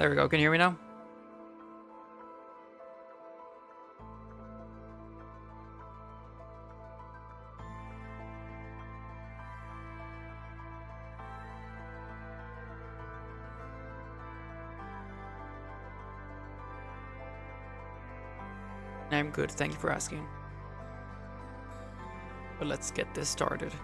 There we go. Can you hear me now? I'm good, thank you for asking. But let's get this started.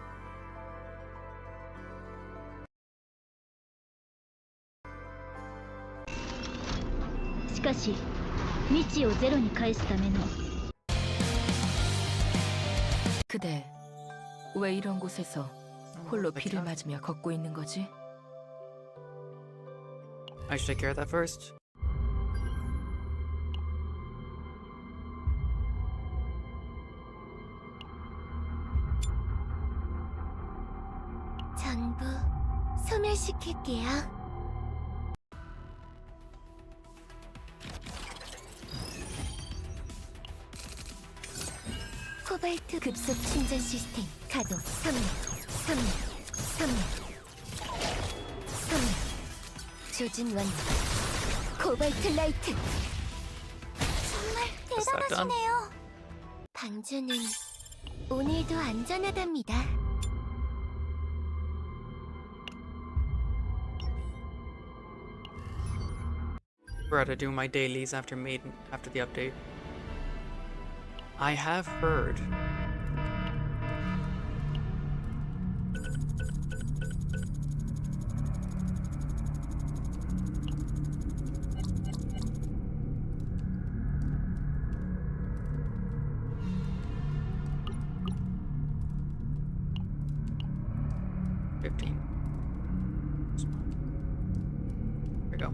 しかし、未知をゼロに返すための 그대 왜 이런 곳에서 홀로 피를 맞으며 걷고 있는 거지? I should take care of that first. 전부 소멸시킬게요. 코발트 급속 충전 시스템 가동. 3명. 조준 완료. 코발트 라이트. 정말 대단하시네요. 방주는 오늘도 안전하답니다. Forgot to do my dailies after the update. I have heard. There we go.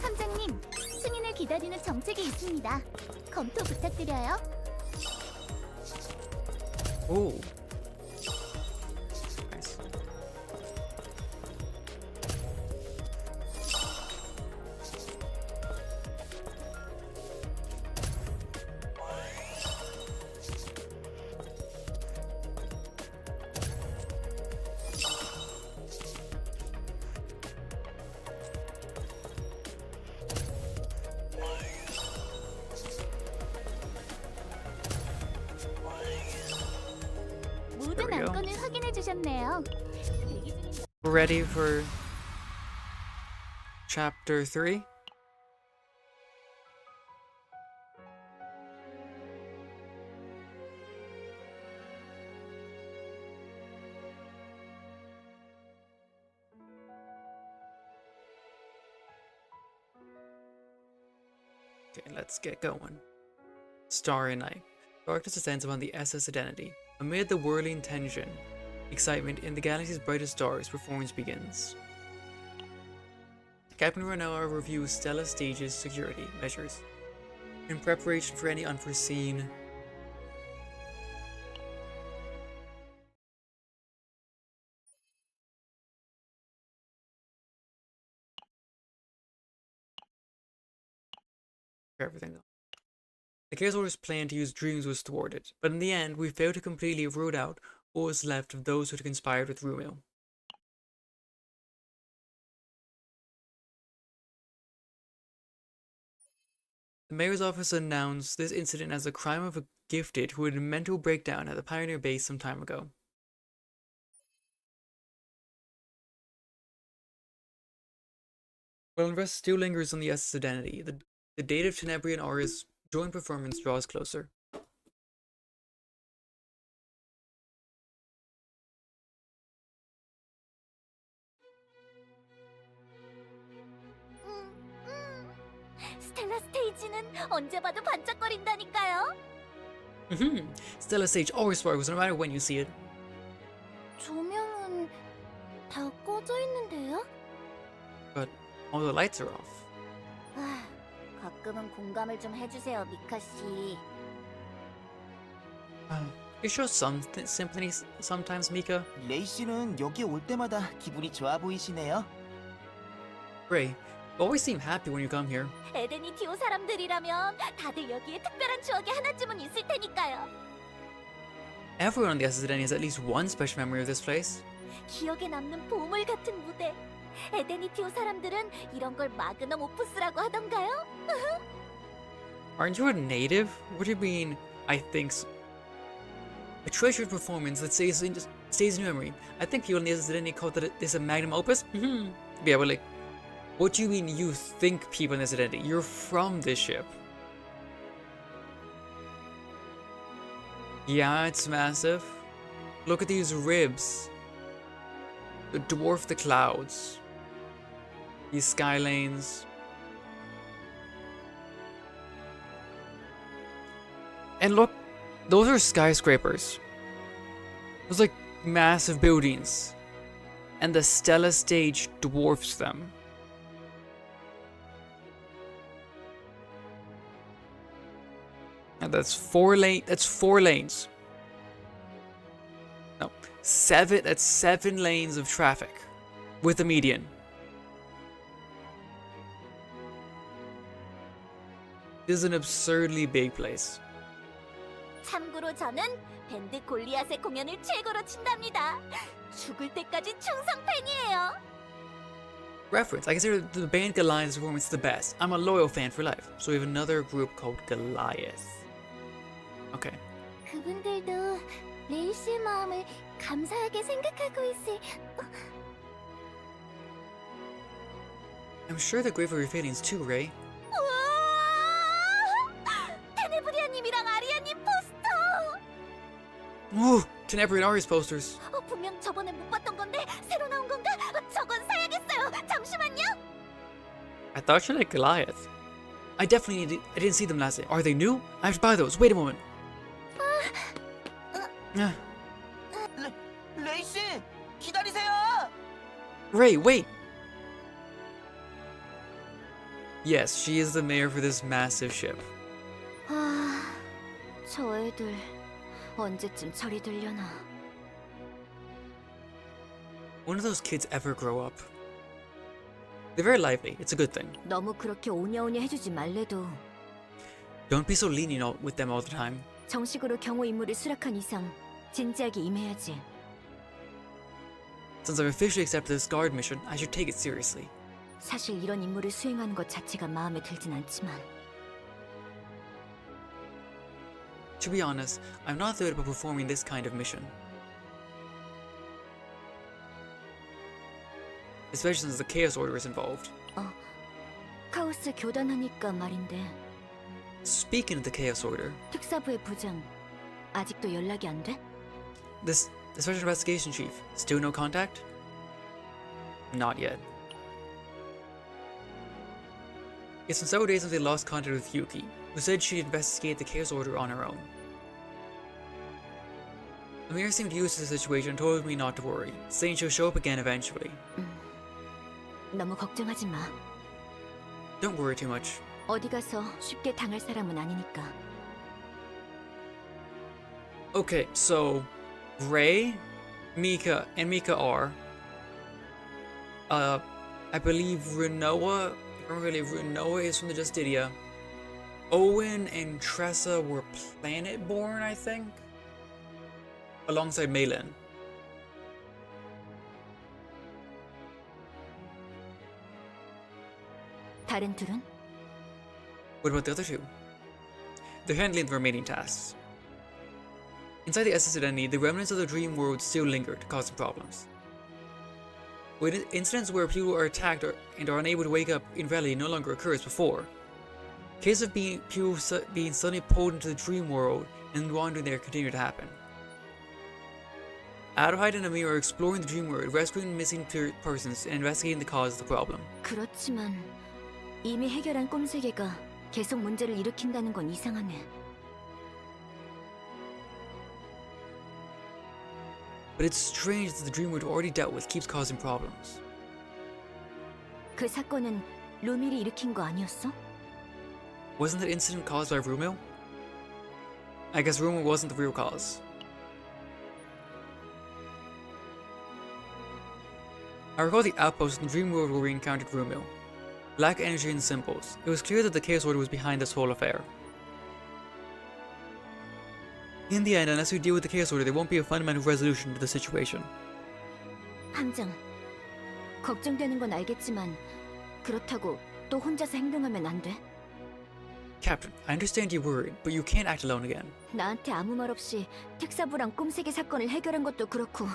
함장님, 승인을 기다리는 정책이 있습니다. 검토 부탁드려요. Ooh. Nice. 모든 안건을 확인해 주셨네요. Ready for chapter 3? Okay, let's get going. Starry night. Darkness descends upon the SS Identity. Amid the whirling tension, excitement in the galaxy's brightest stars, performance begins. Captain Renoir reviews Stella Stage's security measures in preparation for any unforeseen everything. The Chaos Order's plan to use dreams was thwarted, but in the end, we failed to completely root out what was left of those who had conspired with Rumil. The mayor's office announced this incident as a crime of a gifted who had a mental breakdown at the Pioneer base some time ago. While unrest still lingers on the SS Identity, the date of Tenebrian Aura's joint performance draws closer. 스텔라 스테이지는 언제 봐도 반짝거린다니까요. Stella Stage always sparkles no matter when you see it. 조명은 다 꺼져 있는데요? But all the lights are off. 가끔은 공감을 좀 해주세요, 미카 씨. You show some sympathy sometimes, Mika. 레이 씨는 여기 올 때마다 기분이 좋아 보이시네요. Ray, you always seem happy when you come here. 에덴이 디오 사람들이라면 다들 여기에 특별한 추억이 하나쯤은 있을 테니까요. Everyone on the SS Identity has at least one special memory of this place. 기억에 남는 보물 같은 무대. 에데니티오 사람들은 이런 걸 마그넘 오프스라고 하던가요? Aren't you a native? What do you mean, I think so? A treasured performance that stays in memory. I think people in the Zidane call this a magnum opus? Yeah, but like, what do you mean you think people in this identity? You're from this ship. Yeah, it's massive. Look at these ribs. They dwarf the clouds. These sky lanes. And look, those are skyscrapers. Those like massive buildings. And the Stella stage dwarfs them. And that's four lanes. No, that's 7 lanes of traffic with a median. This is an absurdly big place. 참고로 저는 밴드 골리앗의 공연을 최고로 친답니다. 죽을 때까지 충성 팬이에요. Reference, I consider the band Goliath's performance the best. I'm a loyal fan for life. So we have another group called Goliath. Okay. 그분들도 레이 씨의 마음을 감사하게 생각하고 있을. I'm sure they're grateful for your feelings too, Ray. 테네브리아님이랑 아리아님 포스터. Ooh, Tenebri and Ari's posters. 분명 저번에 못 봤던 건데 새로 나온 건가? 저건 사야겠어요. 잠시만요. I thought you liked Goliath. I didn't see them last night. Are they new? I have to buy those. Wait a moment. 레이 씨, 기다리세요. Ray, wait. Yes, she is the mayor for this massive ship. 저 애들 언제쯤 철이 들려나? When do those kids ever grow up? They're very lively. It's a good thing. 너무 그렇게 오냐오냐 해주지 말래도. Don't be so lenient with them all the time. 정식으로 경호 임무를 수락한 이상 진지하게 임해야지. Since I've officially accepted this guard mission, I should take it seriously. 사실 이런 임무를 수행하는 것 자체가 마음에 들진 않지만. To be honest, I'm not thrilled about performing this kind of mission. Especially since the Chaos Order is involved. 카오스 교단하니까 말인데. Speaking of the Chaos Order, 특사부의 부장 아직도 연락이 안 돼? the Special Investigation Chief, still no contact? Not yet. It's been several days since they lost contact with Yuki, who said she'd investigate the Chaos Order on her own. Amir seemed used to the situation and told me not to worry, saying she'll show up again eventually. 너무 걱정하지 마. Don't worry too much. 어디 가서 쉽게 당할 사람은 아니니까. Okay, so Ray, Mika, and Mika are. I believe Renoa. Renoa is from the Justitia. Owen and Tressa were planet-born, I think, alongside Malin. 다른 둘은? What about the other two? They're handling the remaining tasks. Inside the SS Identity, the remnants of the dream world still lingered, causing problems. With incidents where people are attacked and are unable to wake up in reality no longer occurs before. Cases of people being suddenly pulled into the dream world and wandering there continue to happen. Adelheid and Amir are exploring the dream world, rescuing missing persons, and investigating the cause of the problem. 그렇지만 이미 해결한 꼼세계가 계속 문제를 일으킨다는 건 이상하네. But it's strange that the dream world already dealt with keeps causing problems. 그 사건은 루밀이 일으킨 거 아니었어? Wasn't that incident caused by Rumil? I guess Rumil wasn't the real cause. I recall the outpost in the dream world where we encountered Rumil. Black energy and symbols. It was clear that the Chaos Order was behind this whole affair. In the end, unless we deal with the Chaos Order, there won't be a fundamental resolution to the situation. 함장, 걱정되는 건 알겠지만 그렇다고 또 혼자서 행동하면 안 돼. Captain, I understand you're worried, but you can't act alone again. 나한테 아무 말 없이 특사부랑 꼼세개 사건을 해결한 것도 그렇고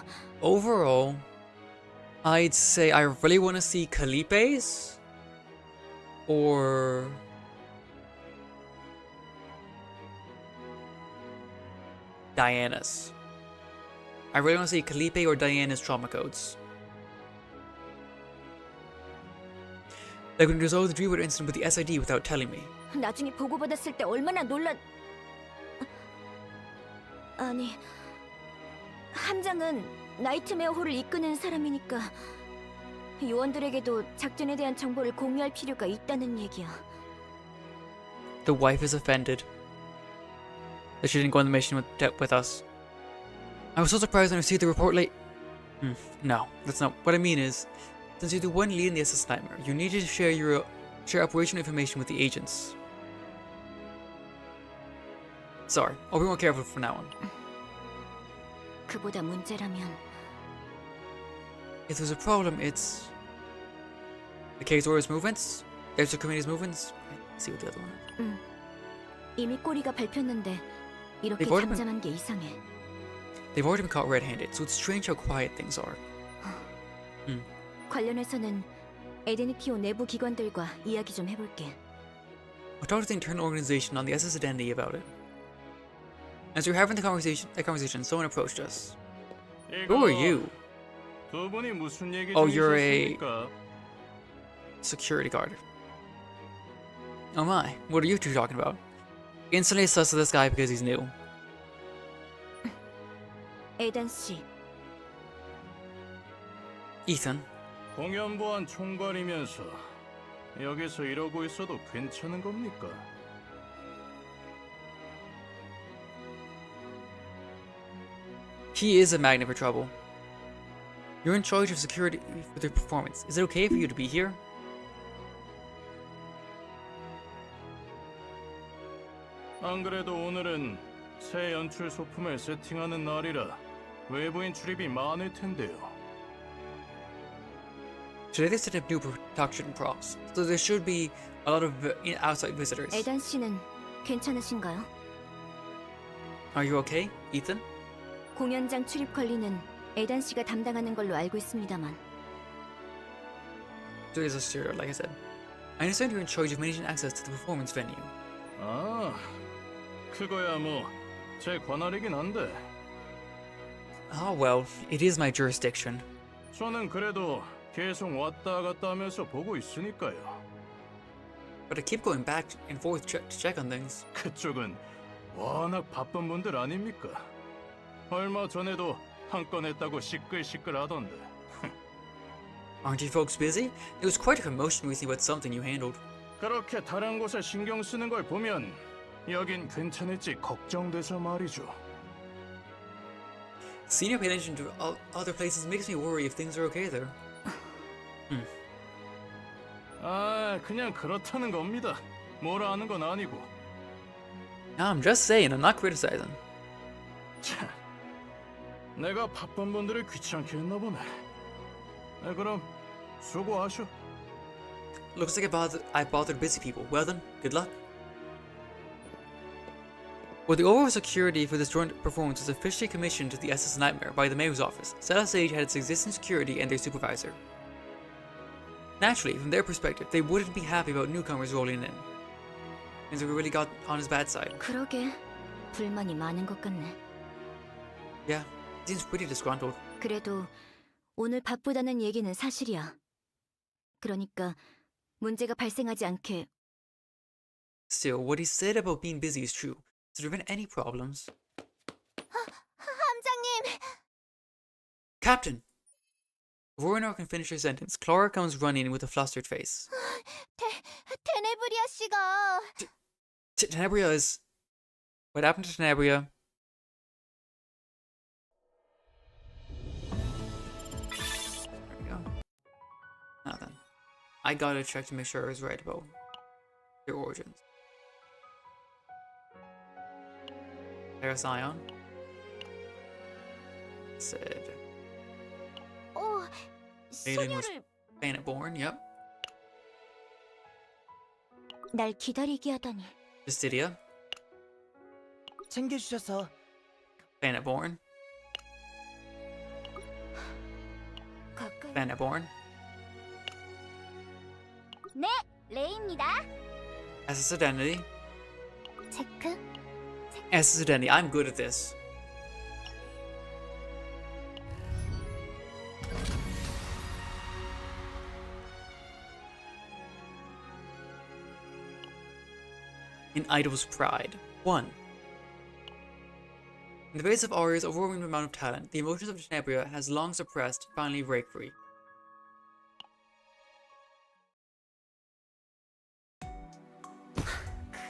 Overall, I'd say I really want to see Calipe's or Diana's. I really want to see Calipe or Diana's trauma codes. They could resolve the Dreamwood incident with the SID without telling me. 나중에 보고받았을 때 얼마나 아니, 함장은 나이트메어 홀을 이끄는 사람이니까 요원들에게도 작전에 대한 정보를 공유할 필요가 있다는 얘기야. The wife is offended that she didn't go on the mission with us. I was so surprised when I received the report late. No, that's not what I mean. Is since you're the one leading the SS Nightmare, you need to share operational information with the agents. Sorry, I'll be more careful from now on. 그보다 문제라면 If there's a problem, it's the K's movements, the extra committee's movements. Let's see what the other one is. 이미 꼬리가 밟혔는데 이렇게 They've already 잠잠한 게 이상해. They've already been caught red-handed, so it's strange how quiet things are. 관련해서는 에데니키오 내부 기관들과 이야기 좀 해볼게. I'll talk to the internal organization on the SS Identity about it. As we were having that conversation, someone approached us. Who are you? Oh, you're a security guard. Oh my, what are you two talking about? Instantly sus of this guy because he's new. 에단 씨, Ethan. 공연보안 총괄이면서 여기서 이러고 있어도 괜찮은 겁니까? He is a magnet for trouble. You're in charge of security for their performance. Is it okay for you to be here? 안 그래도 오늘은 새 연출 소품을 세팅하는 날이라 외부인 출입이 많을 텐데요. Today they set up new production props, so there should be a lot of outside visitors. 에단 씨는 괜찮으신가요? Are you okay, Ethan? 공연장 출입 관리는 에단 씨가 담당하는 걸로 알고 있습니다만. There is a steer, like I said. I understand you're in charge of managing access to the performance venue. 아, 그거야 뭐 제 관할이긴 한데 Ah, well, it is my jurisdiction. 저는 그래도 계속 왔다 갔다 하면서 보고 있으니까요. But I keep going back and forth to check on things. 그쪽은 워낙 바쁜 분들 아닙니까? 얼마 전에도 한 건 했다고 시끌시끌하던데. Aren't you folks busy? There was quite a commotion recently about something you handled. 그렇게 다른 곳에 신경 쓰는 걸 보면 여긴 괜찮을지 걱정돼서 말이죠. Seeing you pay attention to other places makes me worry if things are okay there. 아, 그냥 그렇다는 겁니다. 뭐라 하는 건 아니고. No, I'm just saying, I'm not criticizing. 참, 내가 바쁜 분들을 귀찮게 했나 보네. 그럼 수고하쇼. Looks like I bothered busy people. Well then, good luck. Well, the overall security for this joint performance was officially commissioned to the SS Nightmare by the Mayor's office. Stella Sage had its existing security and their supervisor. Naturally, from their perspective, they wouldn't be happy about newcomers rolling in. And so we really got on his bad side. 그러게 불만이 많은 것 같네. Yeah, he seems pretty disgruntled. 그래도 오늘 바쁘다는 얘기는 사실이야. 그러니까 문제가 발생하지 않게. Still, what he said about being busy is true. To prevent any problems. 함장님! Captain! Before Renor can finish her sentence, Clara comes running with a flustered face. 테네브리아 씨가... Tenebria is... What happened to Tenebria? There we go. Now then. I gotta check to make sure I was right about their origins. There's Ion. Said... 소녀를 Planet Born, yep. 날 기다리게 하다니. Justidia, 챙겨주셔서 Planet Born, 가까이. Planet Born. 네, 레이입니다. Essence Identity. 체크. Essence Identity. I'm good at this. In Idol's Pride. 1. In the face of Aria's overwhelming amount of talent, the emotions of Tenebria has long suppressed finally break free.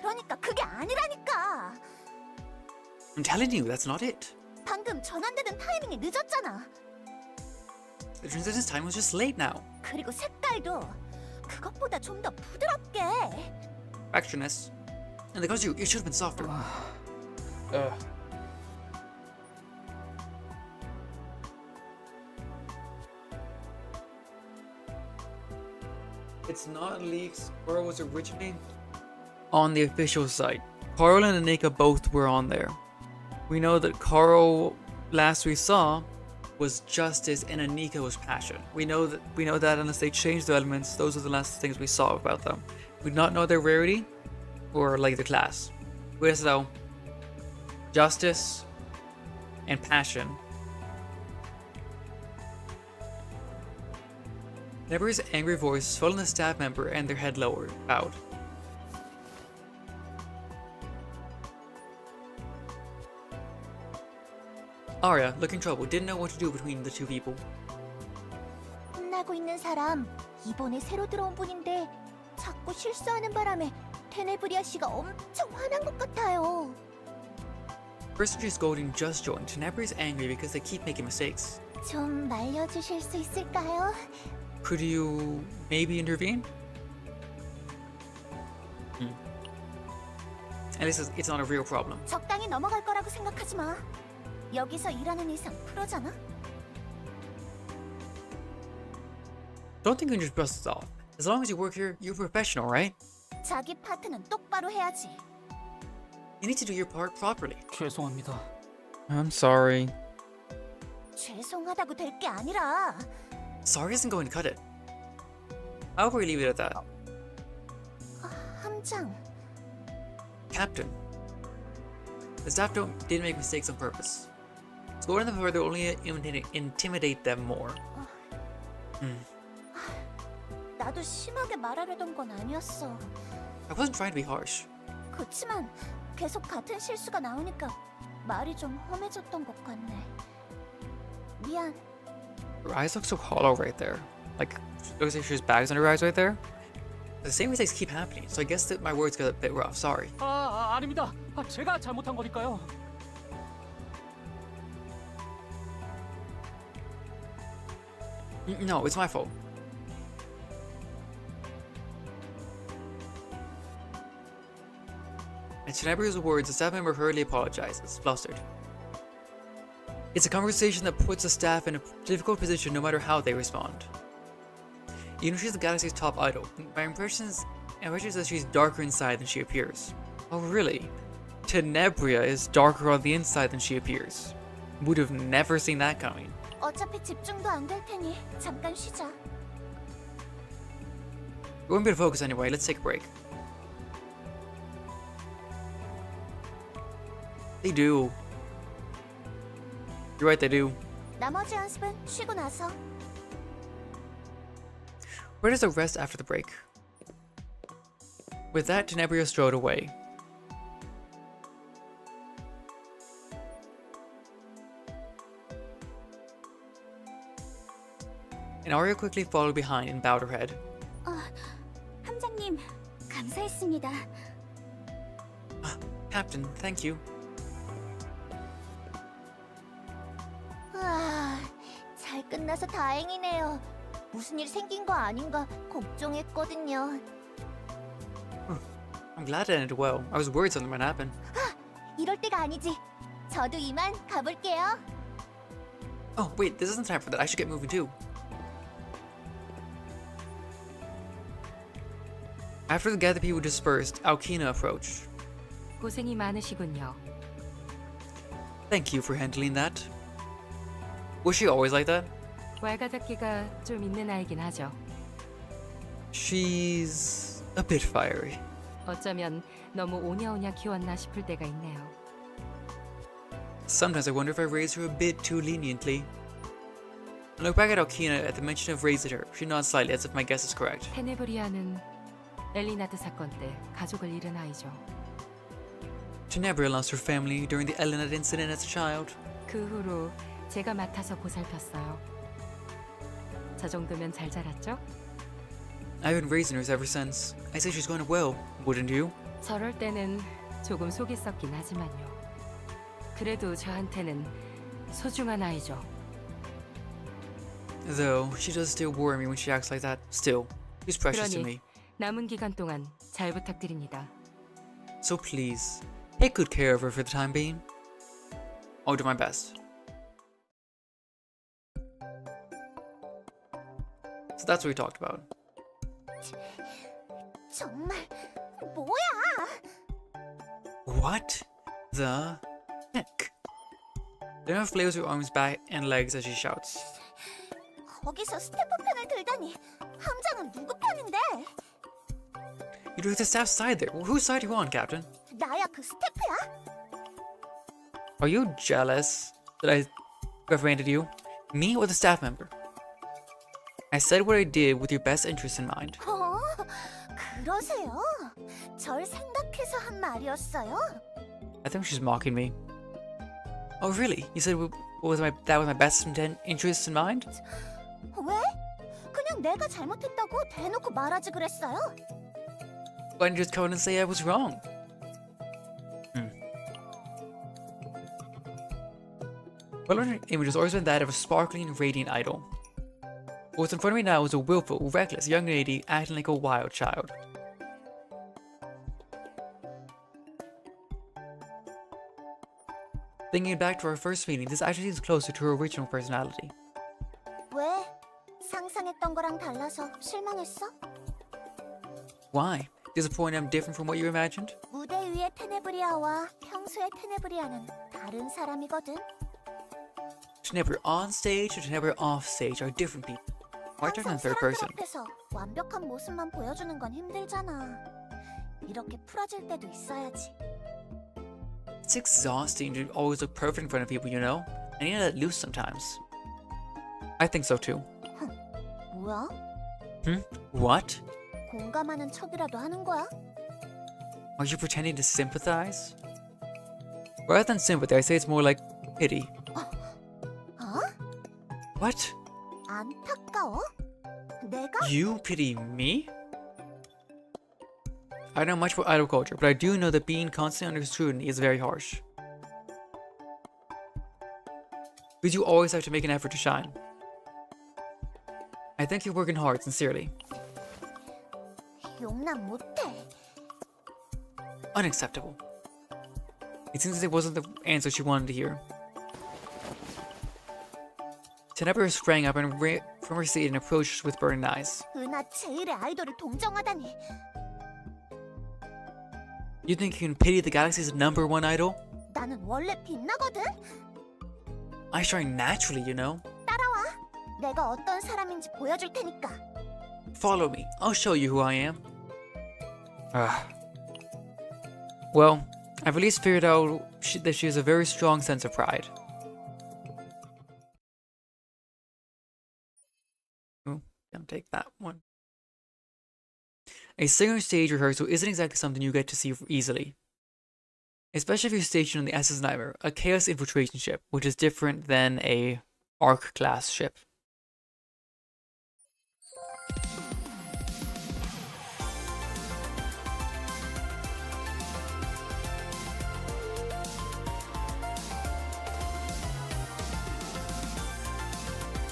그러니까 그게 아니라니까. I'm telling you, that's not it. 방금 전환되는 타이밍이 늦었잖아. The transition time was just late now. 그리고 색깔도 그것보다 좀 더 부드럽게. Fractionist. And the colors, it should have been softer. It's not leaks. Coral was originally on the official site. Coral and Anika both were on there. We know that Coral, last we saw, was Justice and Anika was Passion. We know that unless they changed the elements, those are the last things we saw about them. We do not know their rarity or like the class. We just know Justice and Passion. Nebra's angry voice fell on the staff member and their head lowered, bowed. Arya, looking troubled, didn't know what to do between the two people. 혼나고 있는 사람 이번에 새로 들어온 분인데 자꾸 실수하는 바람에 테네브리아 씨가 엄청 화난 것 같아요. The person she's scolding just joined. Tenebra's angry because they keep making mistakes. 좀 말려주실 수 있을까요? Could you maybe intervene? At least it's not a real problem. 적당히 넘어갈 거라고 생각하지 마. 여기서 일하는 이상 프로잖아. Don't think you can just brush this off. As long as you work here, you're a professional, right? 자기 파트는 똑바로 해야지. You need to do your part properly. 죄송합니다. I'm sorry. 죄송하다고 될 게 아니라 Sorry isn't going to cut it. How about we leave it at that? 함장. Captain. The staff didn't make mistakes on purpose. Scoring them further only intimidate them more. 나도 심하게 말하려던 건 아니었어. I wasn't trying to be harsh. 그치만 계속 같은 실수가 나오니까 말이 좀 험해졌던 것 같네. 미안. Her eyes look so hollow right there. Like, looks like she has bags under her eyes right there. The same mistakes keep happening, so I guess that my words got a bit rough. Sorry. 아닙니다. 제가 잘못한 거니까요. No, it's my fault. At Tenebra's words, the staff member hurriedly apologizes, flustered. It's a conversation that puts the staff in a difficult position no matter how they respond. Even if she's the galaxy's top idol, my impression is that she's darker inside than she appears. Oh really? Tenebria is darker on the inside than she appears. Would have never seen that coming. 어차피 집중도 안 될 테니 잠깐 쉬자. We won't be able to focus anyway, let's take a break. They do. You're right, they do. 나머지 연습은 쉬고 나서. Where does the rest after the break? With that, Tenebria strode away. And Arya quickly followed behind and bowed her head. 함장님, 감사했습니다. Captain, thank you. 잘 끝나서 다행이네요. 무슨 일 생긴 거 아닌가 걱정했거든요. I'm glad it ended well. I was worried something might happen. 이럴 때가 아니지. 저도 이만 가볼게요. Oh, wait, this isn't time for that. I should get moving too. After the gathered people dispersed, Alkina approached. 고생이 많으시군요. Thank you for handling that. Was she always like that? 왈가닥기가 좀 있는 아이긴 하죠. She's a bit fiery. 어쩌면 너무 오냐오냐 키웠나 싶을 때가 있네요. Sometimes I wonder if I raised her a bit too leniently. I look back at Alkina at the mention of raising her. She nods slightly as if my guess is correct. 테네브리아는 엘리나드 사건 때 가족을 잃은 아이죠. Tenebria lost her family during the Elenad incident as a child. 그 후로 제가 맡아서 보살폈어요. 저 정도면 잘 자랐죠? I've been raising her ever since. I say she's going well, wouldn't you? 저럴 때는 조금 속이 썩긴 하지만요. 그래도 저한테는 소중한 아이죠. Though, she does still worry me when she acts like that. Still, she's precious to me. 그러니 남은 기간 동안 잘 부탁드립니다. So please, take good care of her for the time being. I'll do my best. So that's what we talked about. 정말 뭐야? What the heck? Lena flails her arms back and legs as she shouts. 거기서 스태프 편을 들다니 함장은 누구 편인데? You took the staff side there. Whose side are you on, Captain? 나야 그 스태프야? Are you jealous that I reprimanded you? Me or the staff member? I said what I did with your best interest in mind. 그러세요? 절 생각해서 한 말이었어요? I think she's mocking me. Oh really? You said that was my best interest in mind? 왜? 그냥 내가 잘못했다고 대놓고 말하지 그랬어요? Why didn't you just come out and say I was wrong? Well, our image has always been that of a sparkling and radiant idol. What's in front of me now is a willful, reckless young lady acting like a wild child. Thinking back to our first meeting, this actually seems closer to her original personality. 왜? 상상했던 거랑 달라서 실망했어? Why? Disappointed I'm different from what you imagined? 무대 위의 테네브리아와 평소의 테네브리아는 다른 사람이거든. Tenebria on stage and Tenebria off stage are different people. Why talk in 항상 third 사람들 person? 앞에서 완벽한 모습만 보여주는 건 힘들잖아. 이렇게 풀어질 때도 있어야지. It's exhausting to always look perfect in front of people, you know? I need to let loose sometimes. I think so too. 뭐야? What? 공감하는 척이라도 하는 거야? Are you pretending to sympathize? Rather than sympathy, I say it's more like pity. 어? What? 안타까워? 내가? You pity me? I don't know much about idol culture, but I do know that being constantly under scrutiny is very harsh. Because you always have to make an effort to shine. I think you're working hard, sincerely. 용납 못해. Unacceptable. It seems as it wasn't the answer she wanted to hear. Tenebria sprang up and from her seat and approached with burning eyes. 은하 제일의 아이돌을 동정하다니. You think you can pity the galaxy's #1 idol? 나는 원래 빛나거든. I shine naturally, you know. 따라와. 내가 어떤 사람인지 보여줄 테니까. Follow me. I'll show you who I am. Well, I've at least figured out that she has a very strong sense of pride. Oh, can't take that one. A singer stage rehearsal isn't exactly something you get to see easily. Especially if you're stationed on the SS Nightmare, a chaos infiltration ship, which is different than a Ark class ship.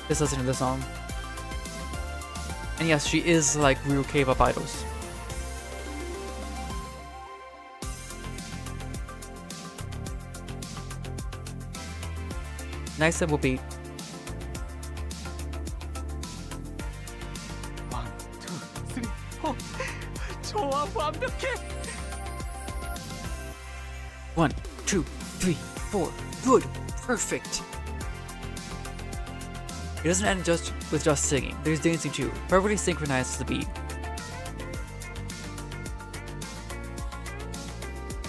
Let's listen to the song. And yes, she is like real K-pop idols. Nice simple beat. 1, 2, 3, 4. 저 완벽해. 1, 2, 3, 4. Good. Perfect. It doesn't end just with singing. There's dancing too, perfectly synchronized to the beat.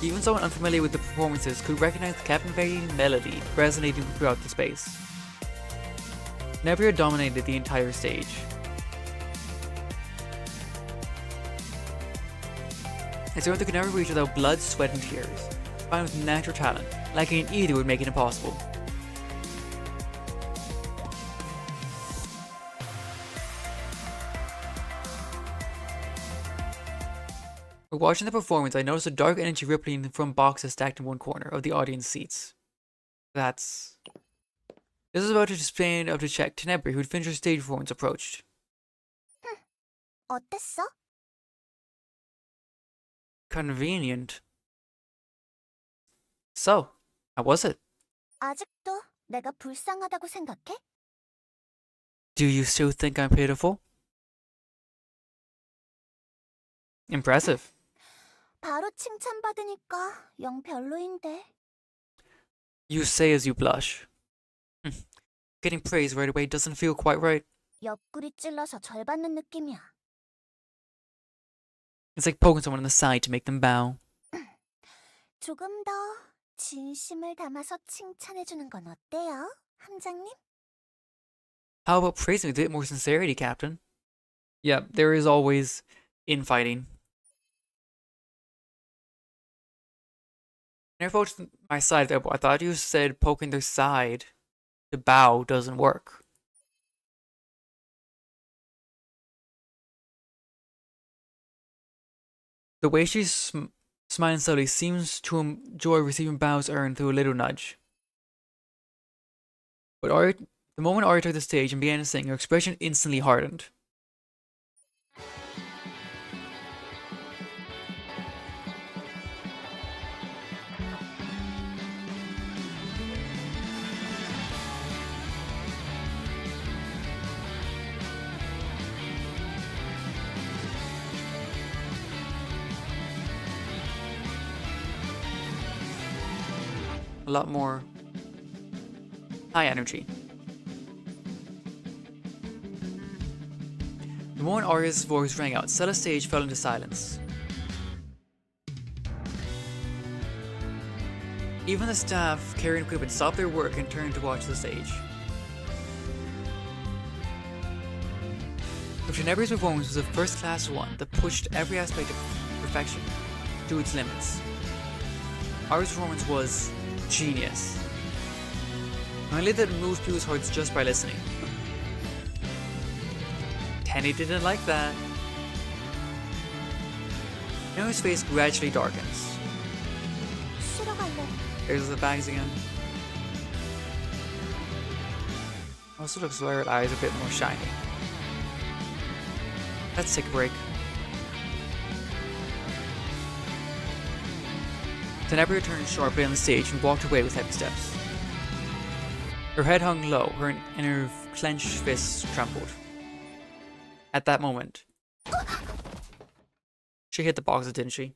Even someone unfamiliar with the performances could recognize the captivating melody resonating throughout the space. Tenebria dominated the entire stage. It's something that could never reach without blood, sweat, and tears. Combined with natural talent, lacking in either would make it impossible. While watching the performance, I noticed a dark energy rippling from boxes stacked in one corner of the audience seats. This was about to stand up to check. Tenebri, who'd finished her stage performance, approached. 어땠어? Convenient. So, how was it? 아직도 내가 불쌍하다고 생각해? Do you still think I'm pitiful? Impressive. 바로 칭찬받으니까 영 별로인데. You say as you blush. Getting praise right away doesn't feel quite right. 옆구리 찔러서 절 받는 느낌이야. It's like poking someone in the side to make them bow. 조금 더 진심을 담아서 칭찬해주는 건 어때요, 함장님? How about praising with a bit more sincerity, Captain? Yeah, there is always infighting. I approached my side there, but I thought you said poking their side to bow doesn't work. The way she's smiling slowly seems to enjoy receiving bows earned through a little nudge. But the moment Ari took the stage and began to sing, her expression instantly hardened. A lot more high energy. The moment Arya's voice rang out, Stella's stage fell into silence. Even the staff carrying equipment stopped their work and turned to watch the stage. Tenebri's performance was a first-class one that pushed every aspect of perfection to its limits. Arya's performance was genius. I believe that it moves people's hearts just by listening. Tene didn't like that. Now his face gradually darkens. 쉬러 갈래. There's the bags again. Also looks like her eyes a bit more shiny. Let's take a break. Tenebria turned sharply on the stage and walked away with heavy steps. Her head hung low, and her clenched fists trembled. At that moment, she hit the boxes, didn't she?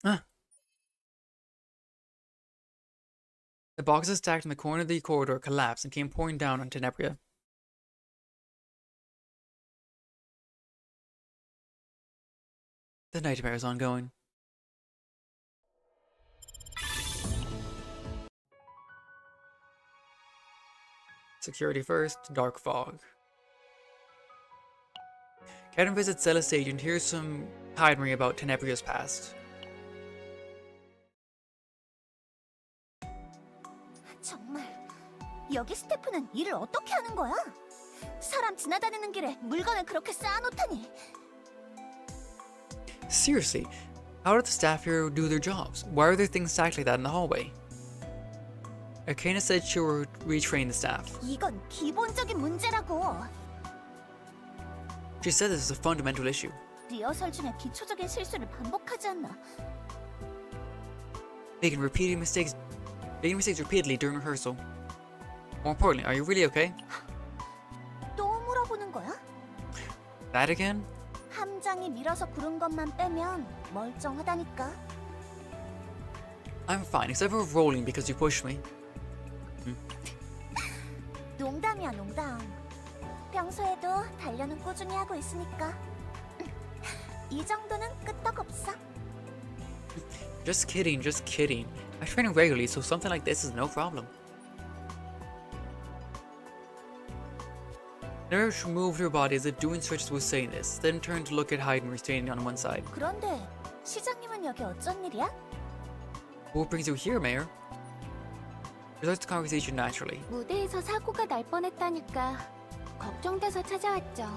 Ah. The boxes stacked in the corner of the corridor collapsed and came pouring down on Tenebria. The nightmare is ongoing. Security first, dark fog. Karen visits Stella's stage and hears some chimery about Tenebria's past. 정말 여기 스태프는 일을 어떻게 하는 거야? 사람 지나다니는 길에 물건을 그렇게 쌓아놓다니. Seriously, how did the staff here do their jobs? Why are there things stacked like that in the hallway? Arcana said she will retrain the staff. 이건 기본적인 문제라고. She said this is a fundamental issue. 리허설 중에 기초적인 실수를 반복하지 않나. Making mistakes repeatedly during rehearsal. More importantly, are you really okay? 또 물어보는 That again? 함장이 밀어서 구른 것만 빼면 멀쩡하다니까. I'm fine, except for rolling because you pushed me. 농담이야, 농담. 평소에도 단련은 꾸준히 하고 있으니까. 이 정도는 끄떡없어. Just kidding, just kidding. I train regularly, so something like this is no problem. Nurse moved her body as if doing stretches was saying this, then turned to look at Hayden standing on one side. 그런데 시장님은 여기 어쩐 일이야? What brings you here, Mayor? We started the conversation naturally. 무대에서 사고가 날 뻔했다니까 걱정돼서 찾아왔죠.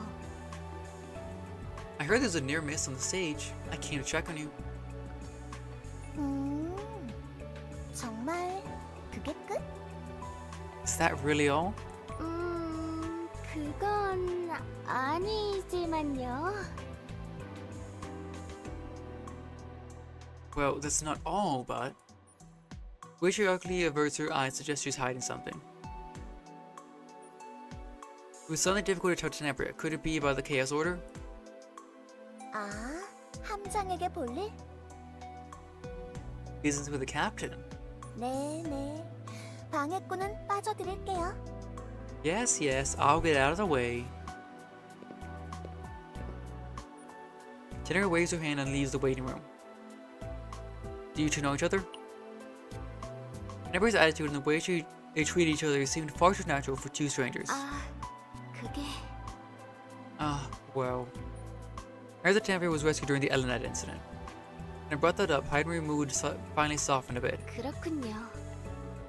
I heard there's a near miss on the stage. I came to check on you. 정말 그게 끝? Is that really all? 그건 아니지만요. Well, that's not all, but... Patriarchally averts her eyes, suggests she's hiding something. It was suddenly difficult to tell Tenebria. Could it be about the Chaos Order? 아, 함장에게 볼일? Business with the Captain? 네. 방해꾼은 빠져드릴게요. Yes, I'll get out of the way. Tenebria waves her hand and leaves the waiting room. Do you two know each other? Tenebria's attitude and the way they treat each other seemed far too natural for two strangers. 그게... Well. I heard that Tenebria was rescued during the Elenet incident. When I brought that up, Heidenreich's mood finally softened a bit. 그렇군요.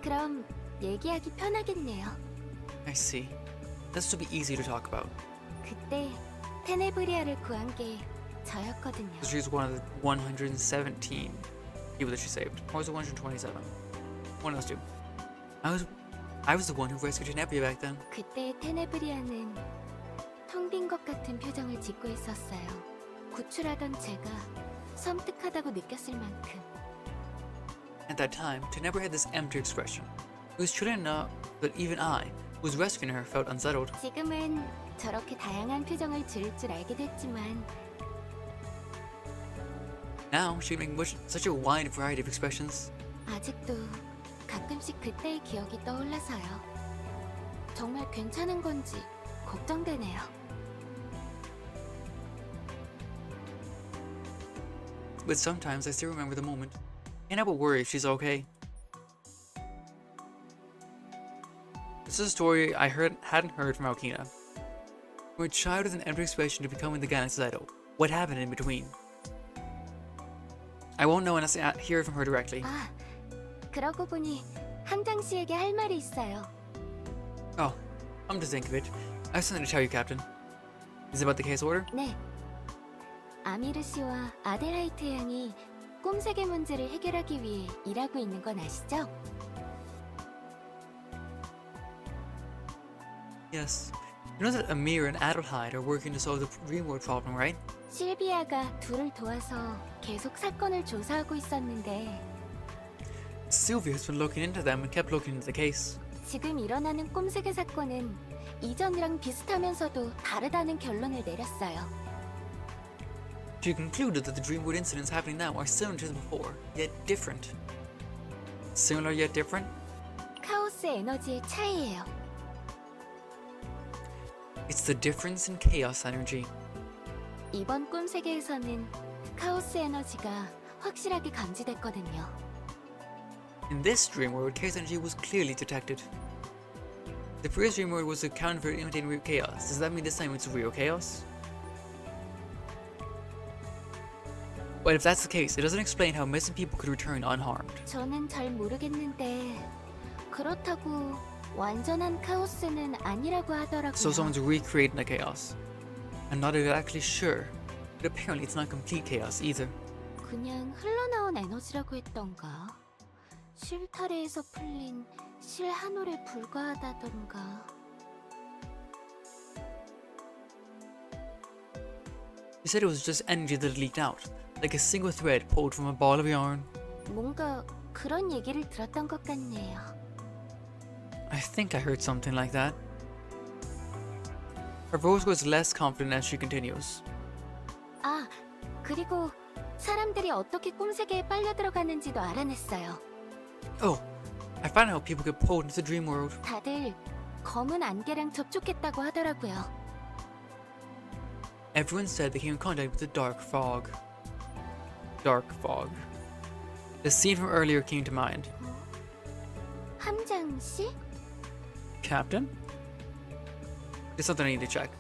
그럼 얘기하기 편하겠네요. I see. This would be easy to talk about. 그때 테네브리아를 구한 게 저였거든요. So she's one of the 117 people that she saved. Or was it 127? One of those two. I was the one who rescued Tenebria back then. 그때 테네브리아는 텅 빈 것 같은 표정을 짓고 있었어요. 구출하던 제가 섬뜩하다고 느꼈을 만큼. At that time, Tenebria had this empty expression. It was truly enough that even I, who was rescuing her, felt unsettled. 지금은 저렇게 다양한 표정을 지을 줄 알게 됐지만 Now, she can make such a wide variety of expressions. 아직도 가끔씩 그때의 기억이 떠올라서요. 정말 괜찮은 건지 걱정되네요. But sometimes I still remember the moment. And I would worry if she's okay. This is a story I hadn't heard from Alkina. From a child with an empty expression to becoming the Galaxy's idol. What happened in between? I won't know unless I hear it from her directly. 아, 그러고 보니 함장 씨에게 할 말이 있어요. Oh, come to think of it, I have something to tell you, Captain. Is it about the case order? 네. 아미르 씨와 아델라이트 양이 꼼세계 문제를 해결하기 위해 일하고 있는 건 아시죠? Yes. You know that Amir and Adelheid are working to solve the Dreamworld problem, right? 실비아가 둘을 도와서 계속 사건을 조사하고 있었는데 Sylvia has been looking into them and kept looking into the case. 지금 일어나는 꼼세계 사건은 이전이랑 비슷하면서도 다르다는 결론을 내렸어요. She concluded that the Dreamworld incidents happening now are similar to them before, yet different. Similar yet different? 카오스 에너지의 차이예요. It's the difference in chaos energy. 이번 꼼세계에서는 카오스 에너지가 확실하게 감지됐거든요. In this Dreamworld, chaos energy was clearly detected. The previous Dreamworld was a counterfeit imitating real chaos. Does that mean this time it's real chaos? But if that's the case, it doesn't explain how missing people could return unharmed. 저는 잘 모르겠는데 그렇다고 완전한 카오스는 아니라고 하더라고요. So someone's recreating the chaos. I'm not exactly sure, but apparently it's not complete chaos either. 그냥 흘러나온 에너지라고 했던가. 실타래에서 풀린 실 한 올에 불과하다던가. You said it was just energy that leaked out, like a single thread pulled from a ball of yarn. 뭔가 그런 얘기를 들었던 것 같네요. I think I heard something like that. Her voice was less confident as she continues. 아, 그리고 사람들이 어떻게 꿈세계에 빨려 들어가는지도 알아냈어요. Oh, I found out how people get pulled into the dream world. 다들 검은 안개랑 접촉했다고 하더라고요. Everyone said they came in contact with the dark fog. Dark fog. The scene from earlier came to mind. 함장 씨? Captain? There's something I need to check.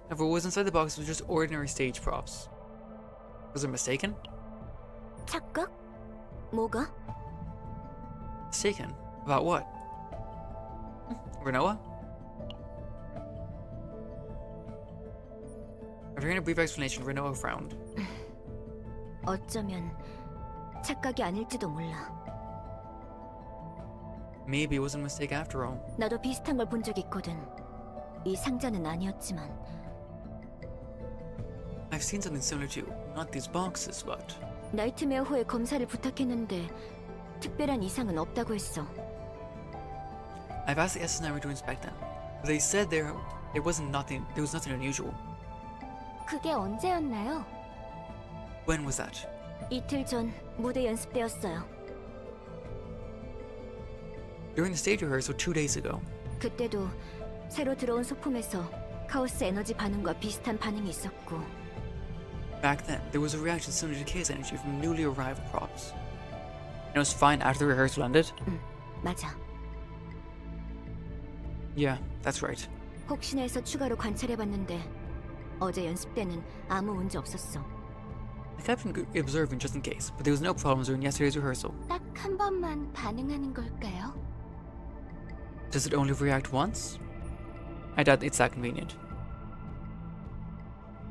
However, what was inside the box was just ordinary stage props. Was I mistaken? 착각? 뭐가? Mistaken? About what? Renoa? After hearing a brief explanation, Renoa frowned. 어쩌면 착각이 아닐지도 몰라. Maybe it wasn't a mistake after all. 나도 비슷한 걸 본 적 있거든. 이 상자는 아니었지만. I've seen something similar too. Not these boxes, but... 나이트메어호에 검사를 부탁했는데 특별한 이상은 없다고 했어. I've asked the SS9 to inspect them. But they said there was nothing unusual. 그게 언제였나요? When was that? 이틀 전 무대 연습 때였어요. During the stage rehearsal 2 days ago. 그때도 새로 들어온 소품에서 카오스 에너지 반응과 비슷한 반응이 있었고. Back then, there was a reaction similar to chaos energy from newly arrived props. And it was fine after the rehearsal ended? 맞아. Yeah, that's right. 혹시나 해서 추가로 관찰해봤는데 어제 연습 때는 아무 문제 없었어. I kept observing just in case, but there was no problems during yesterday's rehearsal. 딱 한 번만 반응하는 걸까요? Does it only react once? I doubt it's that convenient.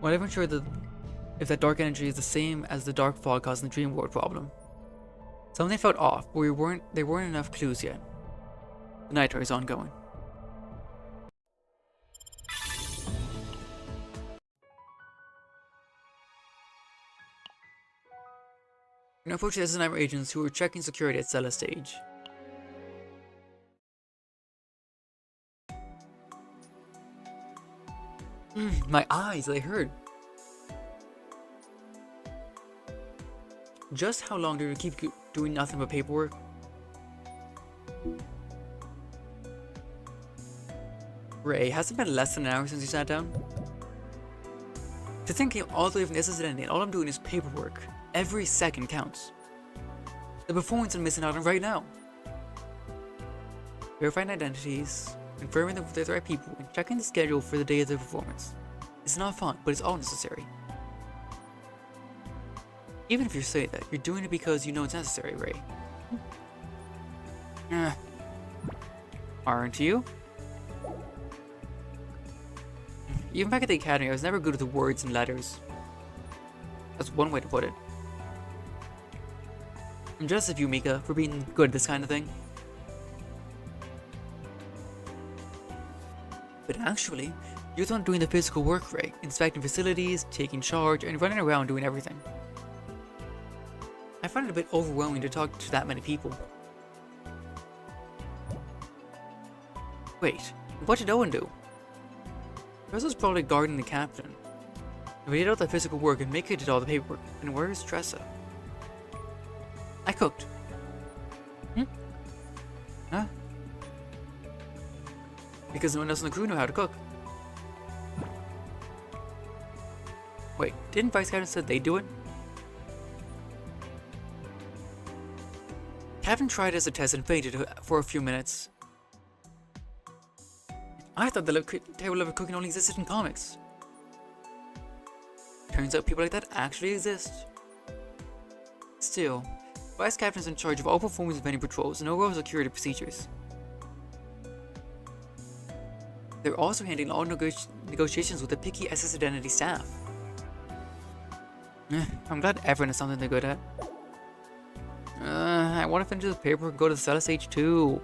Well, I'm not sure if that dark energy is the same as the dark fog causing the dream world problem. Something felt off, but there weren't enough clues yet. The nightmare is ongoing. We now approach the SS9 agents who were checking security at Cella Stage. My eyes, they hurt. Just how long do we keep doing nothing but paperwork? Ray, has it been less than an hour since you sat down? To think all the way from the SS9 and all I'm doing is paperwork. Every second counts. The performance I'm missing out on right now. Verifying identities, confirming that they're the right people, and checking the schedule for the day of the performance. It's not fun, but it's all necessary. Even if you say that, you're doing it because you know it's necessary, Ray. Aren't you? Even back at the academy, I was never good with the words and letters. That's one way to put it. I'm jealous of you, Mika, for being good at this kind of thing. But actually, you're the one doing the physical work, Ray. Inspecting facilities, taking charge, and running around doing everything. I find it a bit overwhelming to talk to that many people. Wait, what did Owen do? Tressa's probably guarding the captain. If he did all the physical work and Mika did all the paperwork, then where is Tressa? I cooked. Huh? Because no one else in the crew knew how to cook. Wait, didn't Vice Captain said they'd do it? Captain tried as a test and fainted for a few minutes. I thought the table level cooking only existed in comics. Turns out people like that actually exist. Still, Vice Captain is in charge of all performance of any patrols and overall security procedures. They're also handling all negotiations with the picky SS Identity staff. I'm glad everyone has something they're good at. I want to finish this paperwork and go to the Cella Stage too.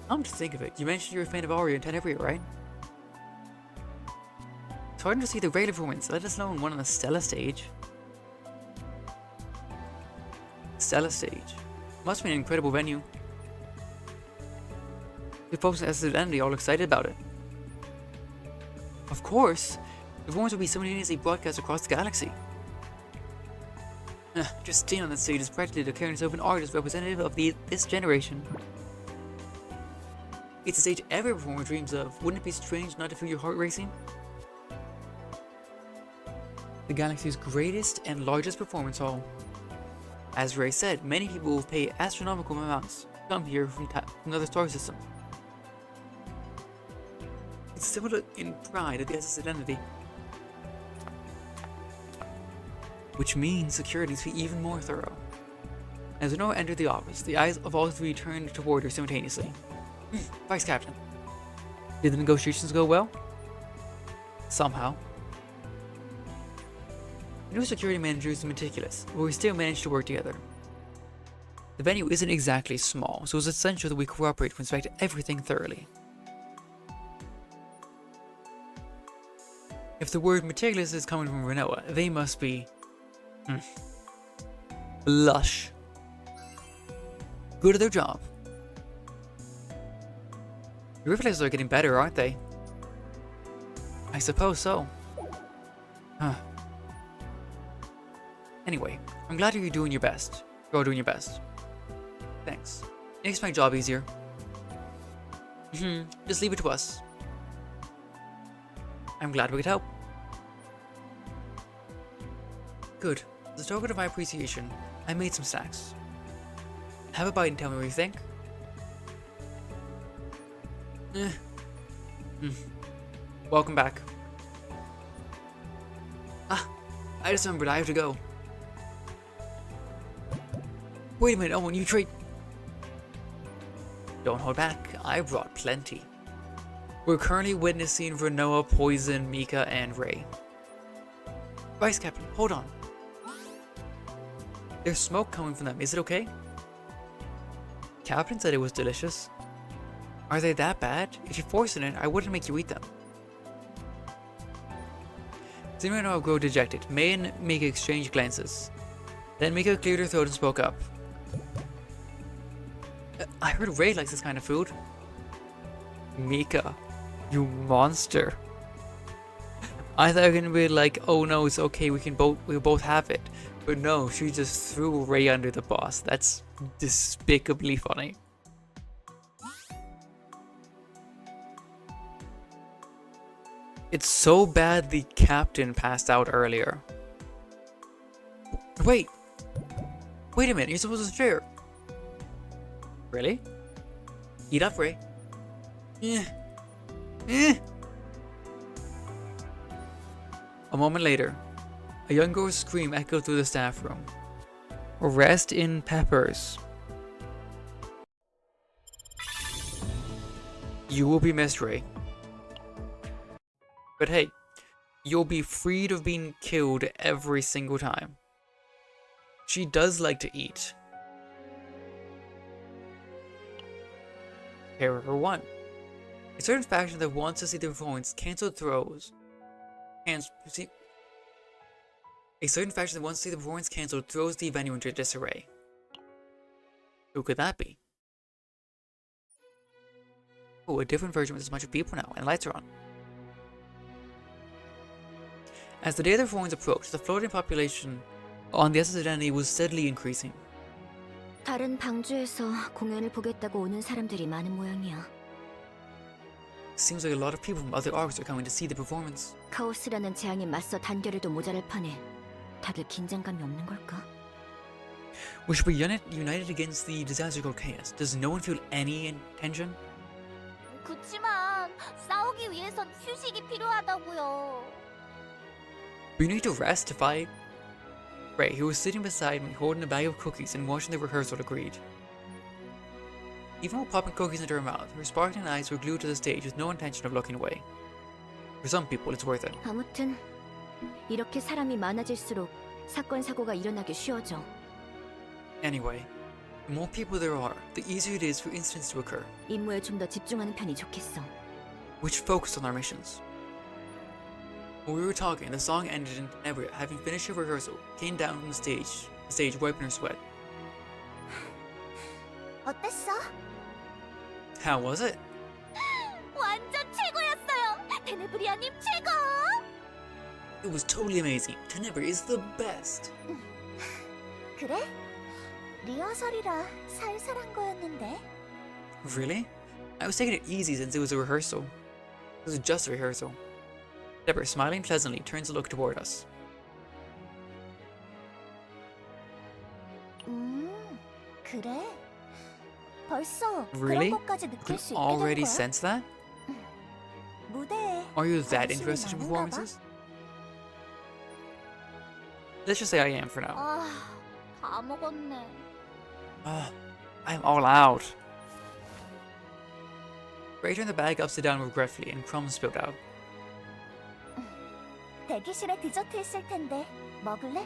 Come to think of it, you mentioned you're a fan of Aria and Tenebria, right? It's hard to see the regular performance, let alone one on the Stella stage. Stella stage. Must be an incredible venue. The folks at Identity all excited about it. Of course, the performance will be simultaneously broadcast across the galaxy. Just staying on that stage is practically declaring itself an artist representative of this generation. It's a stage every performer dreams of. Wouldn't it be strange not to feel your heart racing? The galaxy's greatest and largest performance hall. As Ray said, many people will pay astronomical amounts to come here from another star system. It's similar in pride of the SS identity, which means security needs to be even more thorough. As Renault entered the office, the eyes of all three turned toward her simultaneously. Vice Captain, did the negotiations go well? Somehow. The new security manager is meticulous, but we still managed to work together. The venue isn't exactly small, so it's essential that we cooperate to inspect everything thoroughly. If the word meticulous is coming from Renault, they must be lush. Good at their job. The reflexes are getting better, aren't they? I suppose so. Huh. Anyway, I'm glad you're doing your best. You're all doing your best. Thanks. It makes my job easier. Just leave it to us. I'm glad we could help. Good. As a token of my appreciation, I made some snacks. Have a bite and tell me what you think. Welcome back. I just remembered I have to go. Wait a minute, Owen, you trade. Don't hold back, I brought plenty. We're currently witnessing Renoa poison Mika and Ray. Vice Captain, hold on. There's smoke coming from them, is it okay? Captain said it was delicious. Are they that bad? If you force it, I wouldn't make you eat them. Seeing Renoa grow dejected, May and Mika exchanged glances. Then Mika cleared her throat and spoke up. I heard Ray likes this kind of food. Mika, you monster. I thought you were gonna be like, oh no, it's okay, we'll both have it. But no, she just threw Ray under the bus. That's despicably funny. It's so bad the captain passed out earlier. Wait a minute, you're supposed to share. Really? Eat up, Ray. A moment later, a young girl's scream echoed through the staff room. Rest in peppers. You will be missed, Ray. But hey, you'll be freed of being killed every single time. She does like to eat. Error 1. A certain faction that wants to see the performance cancel throws. A certain faction that wants to see the performance cancelled throws the venue into disarray. Who could that be? Oh, a different version with a bunch of people now, and lights are on. As the day of the performance approached, the floating population on the SS Identity was steadily increasing. 다른 방주에서 공연을 보겠다고 오는 사람들이 많은 모양이야. Seems like a lot of people from other arcs are coming to see the performance. 카오스라는 재앙에 맞서 단결해도 모자랄 판에 다들 긴장감이 없는 걸까? We should be united against the disaster called chaos. Does no one feel any tension? 그치만 싸우기 위해선 휴식이 필요하다고요. We need to rest to fight. Ray, who was sitting beside me holding a bag of cookies and watching the rehearsal, agreed. Even while popping cookies into her mouth, her sparkling eyes were glued to the stage with no intention of looking away. For some people, it's worth it. 아무튼 이렇게 사람이 많아질수록 사건 사고가 일어나기 쉬워져. Anyway, the more people there are, the easier it is for incidents to occur. 임무에 좀 더 집중하는 편이 좋겠어. We should focus on our missions. While we were talking, the song ended and Tene, having finished her rehearsal, came down from the stage wiping her sweat. 어땠어? How was it? 완전 최고였어요. 테네브리아님 최고. It was totally amazing. Tenebri is the best. 그래? 리허설이라 살살한 거였는데. Really? I was taking it easy since it was a rehearsal. It was just a rehearsal. Deborah, smiling pleasantly, turns to look toward us. 그래? 벌써 Really? 그런 것까지 You 느낄 can 수 있게 된 already 거야? sense that? 무대에 Are you that 관심이 interested in 많은가 봐? performances? Let's just say I am for now. 다 먹었네. I'm all out. Ray turned the bag upside down regretfully and crumbs spilled out. 대기실에 디저트 있을 텐데 먹을래?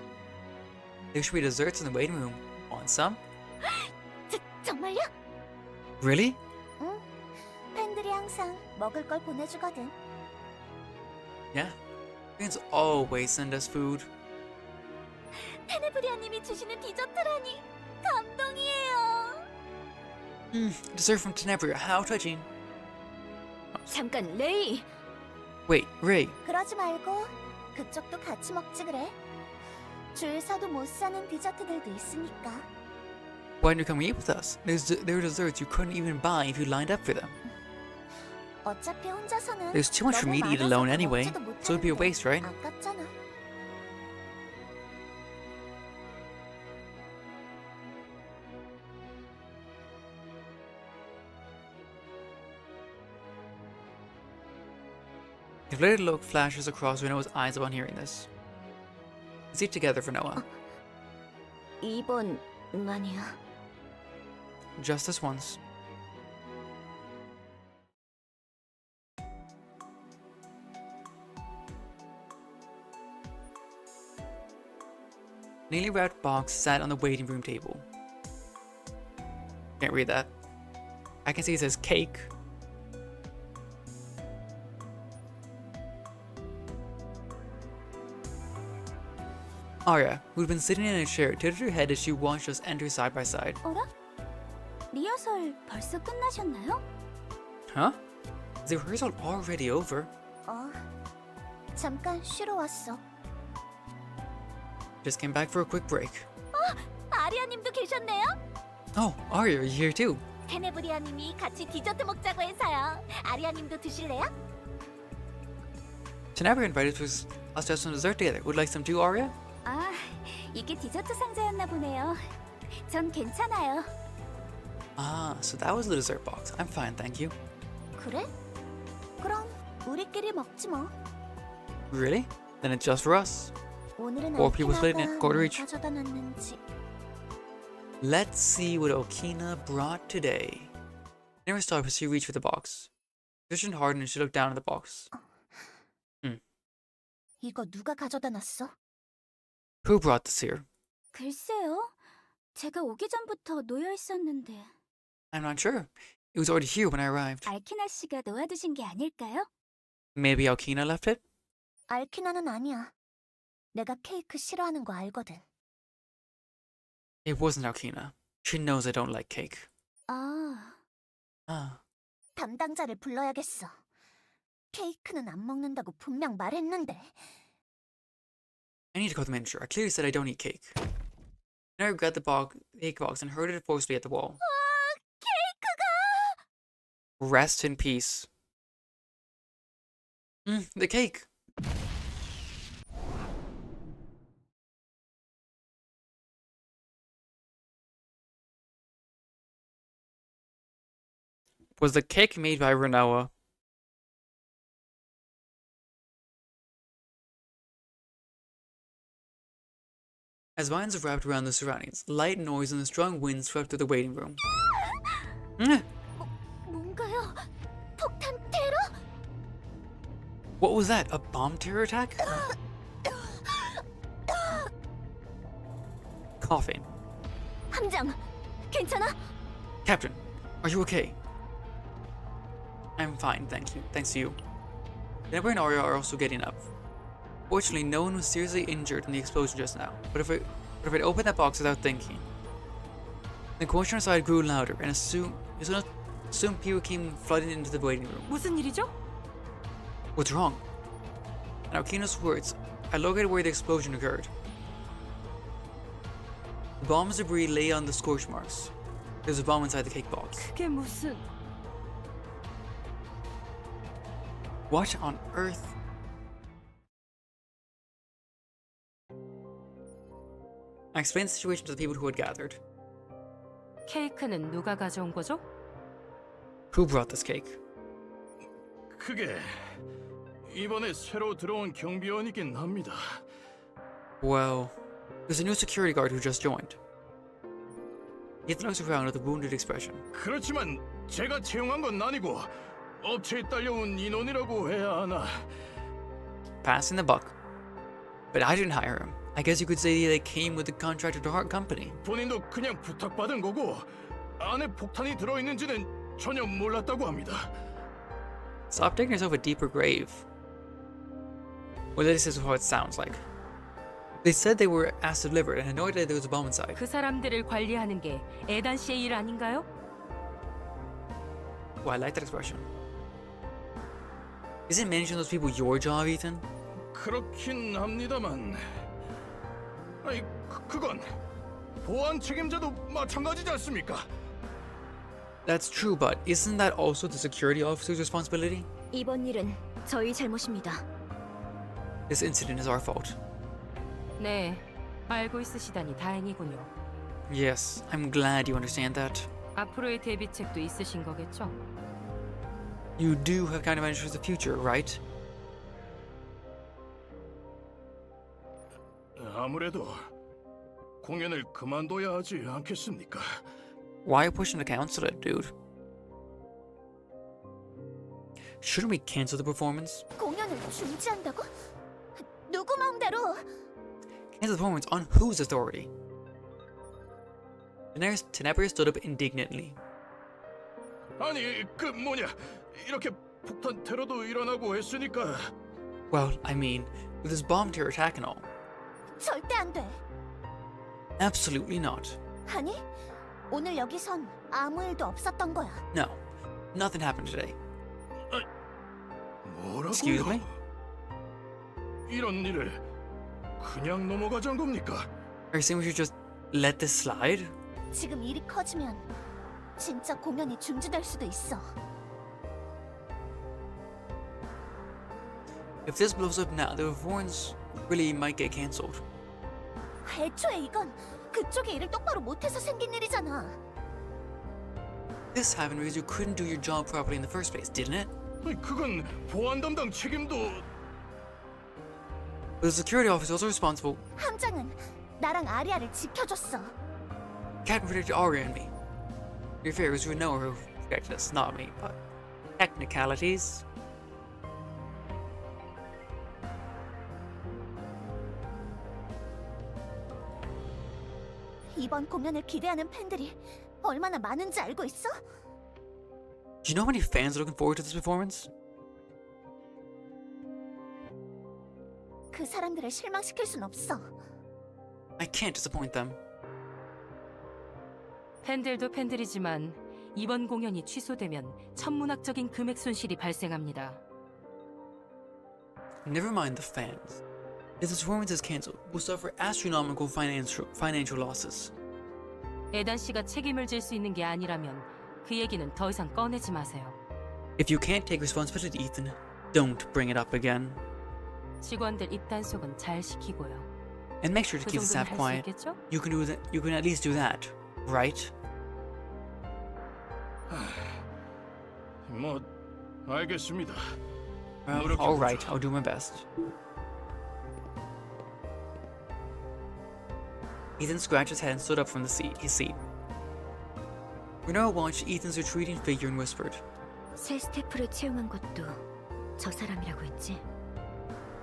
There should be desserts in the waiting room. Want some? 정말요? Really? 응. 팬들이 항상 먹을 걸 보내주거든. Yeah. Fans always send us food. 테네브리아님이 주시는 디저트라니 감동이에요. Dessert from Tenebria. How touching. 잠깐, 레이. Wait, Ray. 그러지 말고 그쪽도 같이 먹지 그래. 줄 서도 못 사는 디저트들도 있으니까. Why don't you come eat with us? There are desserts you couldn't even buy if you lined up for them. 어차피 혼자서는 There's too much for me to eat alone anyway, so it'd be a waste, right? 아깝잖아. A little look flashes across Renault's eyes upon hearing this. Let's eat together for Noah. 이번만이야. Just this once. Neatly wrapped box sat on the waiting room table. Can't read that. I can see it says cake. Arya, who'd been sitting in a chair, tilted her head as she watched us enter side by side. 어라? 리허설 벌써 끝나셨나요? Huh? Is the rehearsal already over? 잠깐 쉬러 왔어. Just came back for a quick break. 아리아님도 계셨네요? Oh, Arya, you're here too. 테네브리아님이 같이 디저트 먹자고 해서요. 아리아님도 드실래요? Tenebria invited us to have some dessert together. Would like some too, Arya? 아, 이게 디저트 상자였나 보네요. 전 괜찮아요. Ah, so that was the dessert box. I'm fine, thank you. 그래? 그럼 우리끼리 먹지 뭐. Really? Then it's just for us. 오늘은 Four people split in 알키나가 it, quarter each. 가져다 놨는지. Let's see what Okina brought today. Never stopped as she reached for the box. Positioned hard and she looked down at the box. 이거 누가 가져다 놨어? Who brought this here? 글쎄요. 제가 오기 전부터 놓여 있었는데. I'm not sure. It was already here when I arrived. 알키나 씨가 놓아두신 게 아닐까요? Maybe Okina left it? 알키나는 아니야. 내가 케이크 싫어하는 거 알거든. It wasn't Okina. She knows I don't like cake. 아, Ah. 담당자를 불러야겠어. 케이크는 안 먹는다고 분명 말했는데. I need to call the manager. I clearly said I don't eat cake. Then I grabbed the cake box and hurled it forcefully at the wall. 케이크가! Rest in peace. The cake! Was the cake made by Renoa? As vines wrapped around the surroundings, light noise and a strong wind swept through the waiting room. 뭔가요? 폭탄 테러? What was that? A bomb terror attack? Coughing. 함장, 괜찮아? Captain, are you okay? I'm fine, thank you. Thanks to you. Deborah and Arya are also getting up. Fortunately, no one was seriously injured in the explosion just now, but if I'd opened that box without thinking, The commotion outside grew louder, and soon people came flooding into the waiting room. 무슨 일이죠? What's wrong? In Arkino's words, I located where the explosion occurred. The bomb's debris lay on the scorch marks. There's a bomb inside the cake box. 그게 무슨... What on earth? I explained the situation to the people who had gathered. 케이크는 누가 가져온 거죠? Who brought this cake? 그게 이번에 새로 들어온 경비원이긴 합니다. Well, there's a new security guard who just joined. Ethan looks around with a wounded expression. 그렇지만 제가 채용한 건 아니고 업체에 딸려온 인원이라고 해야 하나. Passing the buck. But I didn't hire him. I guess you could say they came with the contractor to Heart Company. 본인도 그냥 부탁받은 거고 안에 폭탄이 들어있는지는 전혀 몰랐다고 합니다. Stop digging yourself a deeper grave. Well, this is what it sounds like. They said they were acid delivered and had no idea there was a bomb inside. 그 사람들을 관리하는 게 에단 씨의 일 아닌가요? Oh, I like that expression. Isn't managing those people your job, Ethan? 그렇긴 합니다만 아니 그건 보안 책임자도 마찬가지지 않습니까? That's true, but isn't that also the security officer's responsibility? 이번 일은 저희 잘못입니다. This incident is our fault. 네, 알고 있으시다니 다행이군요. Yes, I'm glad you understand that. 앞으로의 대비책도 있으신 거겠죠? You do have countermeasures for the future, right? 아무래도 공연을 그만둬야 하지 않겠습니까? Why are you pushing to cancel it, dude? Shouldn't we cancel the performance? 공연을 중지한다고? 누구 마음대로? Cancel the performance on whose authority? Tenebria stood up indignantly. 아니 그 뭐냐 이렇게 폭탄 테러도 일어나고 했으니까 Well, I mean, with this bomb terror attack and all. 절대 안 돼. Absolutely not. 아니, 오늘 여기선 아무 일도 없었던 거야. No, nothing happened today. 뭐라고요? Excuse me? 이런 일을 그냥 넘어가자는 겁니까? Are you saying we should just let this slide? 지금 일이 커지면 진짜 공연이 중지될 수도 있어. If this blows up now, the performance really might get cancelled. 애초에 이건 그쪽이 일을 똑바로 못해서 생긴 일이잖아. This happened because you couldn't do your job properly in the first place, didn't it? 아니, 그건 보안 담당 책임도 But the security officer is also responsible. 함장은 나랑 아리아를 지켜줬어. Captain protected Arya and me. Your fair is you know who protected us, not me, but technicalities. 이번 공연을 기대하는 팬들이 얼마나 많은지 알고 있어? Do you know how many fans are looking forward to this performance? 그 사람들을 실망시킬 순 없어. I can't disappoint them. 팬들도 팬들이지만 이번 공연이 취소되면 천문학적인 금액 손실이 발생합니다. Never mind the fans. If this performance is cancelled, we'll suffer astronomical financial losses. 에단 씨가 책임을 질 수 있는 게 아니라면 그 얘기는 더 이상 꺼내지 마세요. If you can't take responsibility, Ethan, don't bring it up again. 직원들 입단속은 잘 시키고요. And make sure to 그 keep the 정도는 staff 할 수 quiet. 있겠죠? You can at least do that, right? 뭐 알겠습니다. Well, all right, I'll do my best. Ethan scratched his head and stood up from his seat. Renora watched Ethan's retreating figure and whispered, 새 스태프를 채용한 것도 저 사람이라고 했지?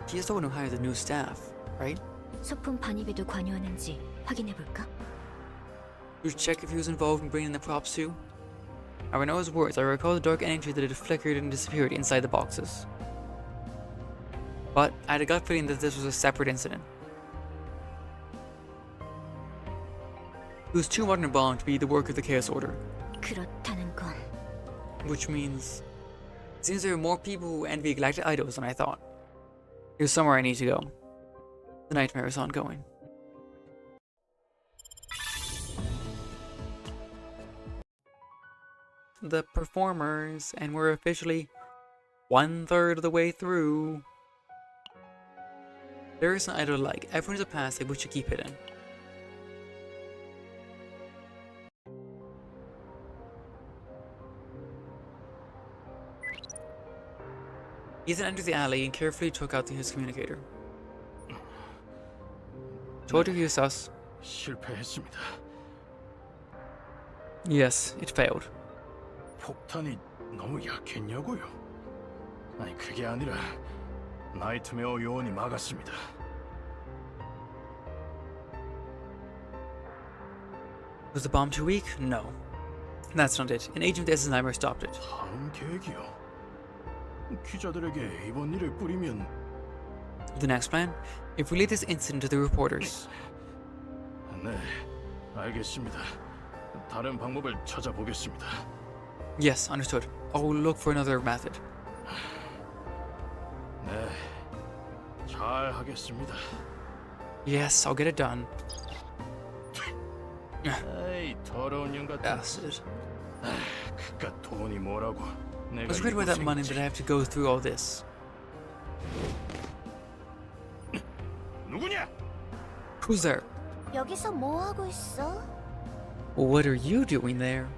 "She is the one who hired the new staff, right? 소품 반입에도 관여하는지 확인해볼까? You check if he was involved in bringing the props too?" At Renora's words, I recall the dark energy that had flickered and disappeared inside the boxes. But I had a gut feeling that this was a separate incident. who's too modern and bomb to be the work of the Chaos Order. 그렇다는 건 Which means it seems there are more people who envy galactic idols than I thought. Here's somewhere I need to go. The nightmare is ongoing. The performers, and we're officially 1/3 of the way through. There is an idol like. Everyone's a past they wish to keep hidden. Ethan entered the alley and carefully took out his communicator. Told you he was sus. 실패했습니다. Yes, it failed. 폭탄이 너무 약했냐고요? 아니 그게 아니라 나이트메어 요원이 막았습니다. Was the bomb too weak? No. That's not it. An agent of the SS Nightmare stopped it. 다음 계획이요? 기자들에게 이번 일을 뿌리면 The next plan? If we lead this incident to the reporters. 네, 알겠습니다. 다른 방법을 찾아보겠습니다. Yes, understood. I'll look for another method. 네, 잘 하겠습니다. Yes, I'll get it done. 에이, 더러운 년 같은. Bastard. 그깟 돈이 뭐라고? I 내가 was worried about that money that I have to go through all this. 누구냐? Who's there? 여기서 뭐 하고 있어? What are you doing there?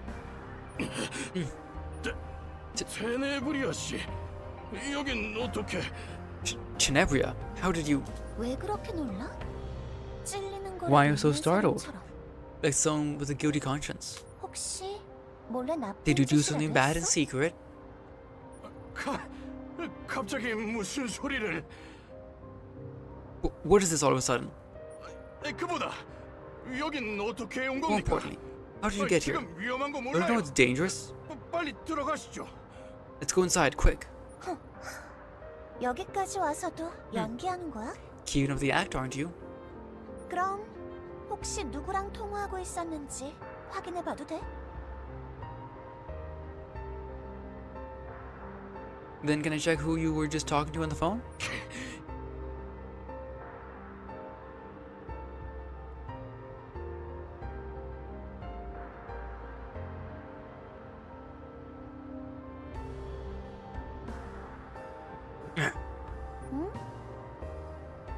테네브리아 씨, 여긴 어떻게? Tenebria, how did you... 왜 그렇게 놀라? 찔리는 걸 Why are you so 모르는 startled? 사람처럼. Like someone with a guilty conscience. 혹시 몰래 나쁜 Did you do 짓이라도 something bad in 했어? secret? 갑자기 무슨 소리를? What is this all of a sudden? 그보다 여긴 어떻게 온 More 겁니까? importantly, how did you get here? 지금 위험한 거 Don't you know 몰라요? it's dangerous? 빨리 들어가시죠. Let's go inside, quick. 여기까지 와서도 연기하는 거야? Keeping up the act, aren't you? 그럼 혹시 누구랑 통화하고 있었는지 확인해봐도 돼? Then can I check who you were just talking to on the phone?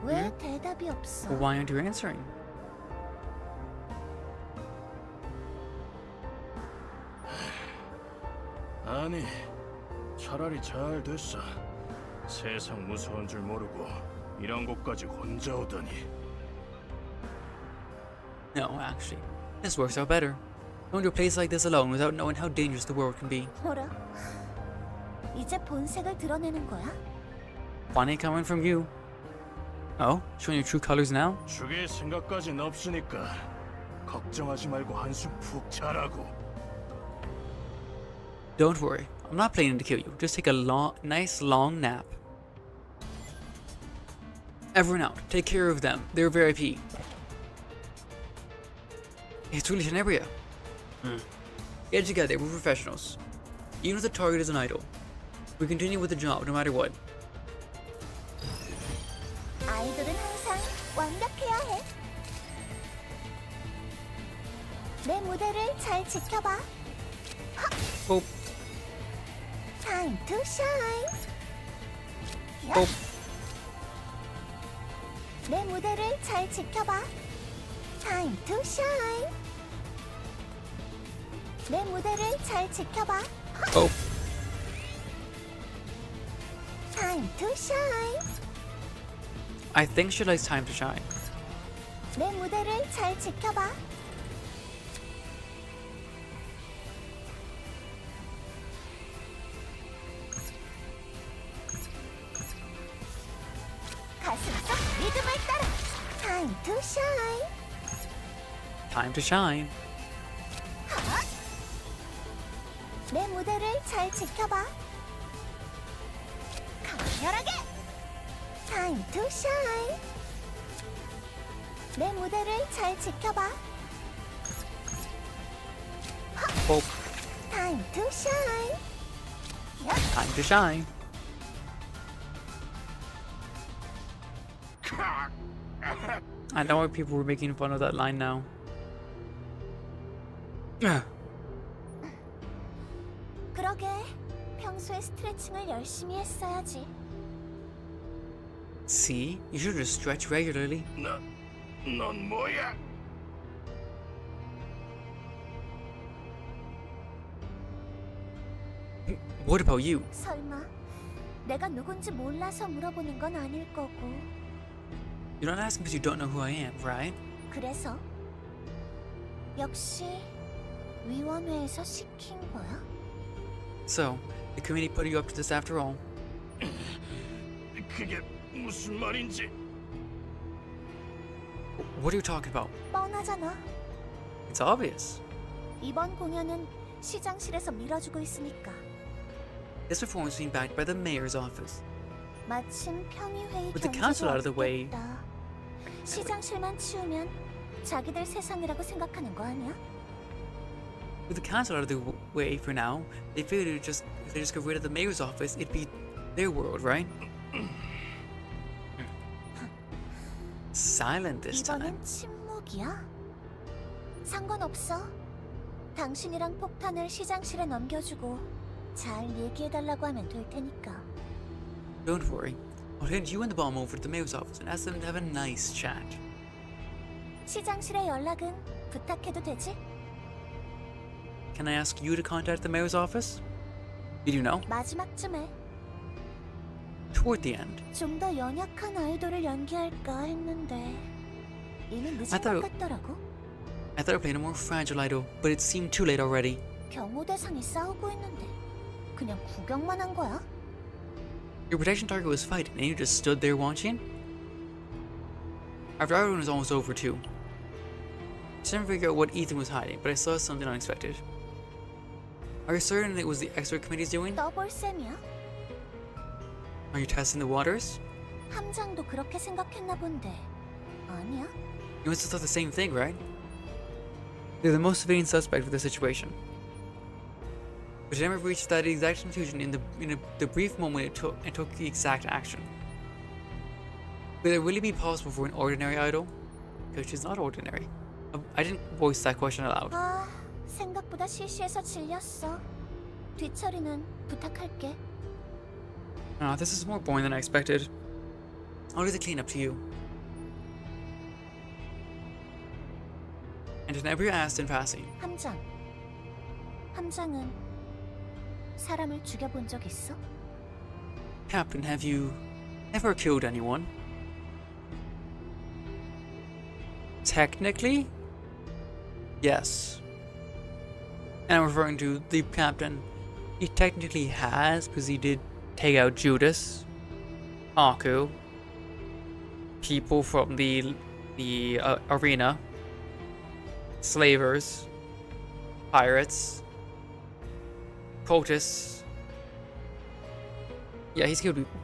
왜 대답이 없어? Why aren't you answering? 아니, 차라리 잘 됐어. 세상 무서운 줄 모르고 이런 곳까지 혼자 오다니. No, actually. This works out better. Going to a place like this alone without knowing how dangerous the world can be. 뭐라? 이제 본색을 드러내는 거야? Funny coming from you. Oh, showing your true colors now? 죽일 생각까진 없으니까 걱정하지 말고 한숨 푹 자라고. Don't worry, I'm not planning to kill you. Just take a nice long nap. Everyone out. Take care of them. They're VIP. It's really Tenebria. Get together. We're professionals. Even if the target is an idol, we continue with the job no matter what. 아이돌은 항상 완벽해야 해. 내 무대를 잘 지켜봐. Hope. Time to shine. Hope. 내 무대를 잘 지켜봐. Time to shine. 내 무대를 잘 지켜봐. Hope. Time to shine. I think she likes time to shine. 내 무대를 잘 지켜봐. 가슴 속 리듬을 따라. Time to shine. Time to shine. 내 무대를 잘 지켜봐. 강렬하게. Time to shine. 내 무대를 잘 지켜봐. Oh, Time to shine. time to shine. I know why people were making fun of that line now. 그러게. 평소에 스트레칭을 열심히 했어야지. See, you should just stretch regularly. 넌 뭐야? What about you? 설마 내가 누군지 몰라서 물어보는 건 아닐 거고. You're not asking because you don't know who I am, right? 그래서 역시 위원회에서 시킨 거야? So, the committee put you up to this after all. 그게 무슨 말인지. What are you talking about? 뻔하잖아. It's obvious. 이번 공연은 시장실에서 밀어주고 있으니까. This performance is being backed by the mayor's office. 마침 평의회의 With the council out of the way. 시장실만 치우면 자기들 세상이라고 생각하는 거 아니야? With the council out of the way for now, they figured if they just got rid of the mayor's office, it'd be their world, right? Silent this time. 이번엔 침묵이야? 상관없어. 당신이랑 폭탄을 시장실에 넘겨주고 잘 얘기해달라고 하면 될 테니까. Don't worry. I'll hand you and the bomb over to the mayor's office and ask them to have a nice chat. 시장실의 연락은 부탁해도 되지? Can I ask you to contact the mayor's office? Did you know? 마지막쯤에 Toward the end. 좀 더 연약한 아이돌을 연기할까 했는데 이미 늦은 I thought- 것 같더라고. I thought I played a more fragile idol, but it seemed too late already. 경호대상이 싸우고 있는데 그냥 구경만 한 거야? Your protection target was fighting, and you just stood there watching? After everyone was almost over too. I didn't figure out what Ethan was hiding, but I saw something unexpected. Are you certain it was the expert committee's doing? 떠볼 셈이야? Are you testing the waters? 함장도 그렇게 생각했나 본데 아니야? You must have thought the same thing, right? They're the most motivating suspect for the situation. But you never reached that exact conclusion in the brief moment it took the exact action. Could it really be possible for an ordinary idol? Because she's not ordinary. I didn't voice that question aloud. 아, 생각보다 시시해서 질렸어. 뒤처리는 부탁할게. This is more boring than I expected. I'll leave the cleanup to you. And Tenebria asked in passing, 함장. 함장은 사람을 죽여본 적 있어? Captain, have you ever killed anyone? Technically, yes. And I'm referring to the captain. He technically has, because he did take out Judas, Aku, people from the arena, slavers, pirates, cultists. Yeah, he's killed people.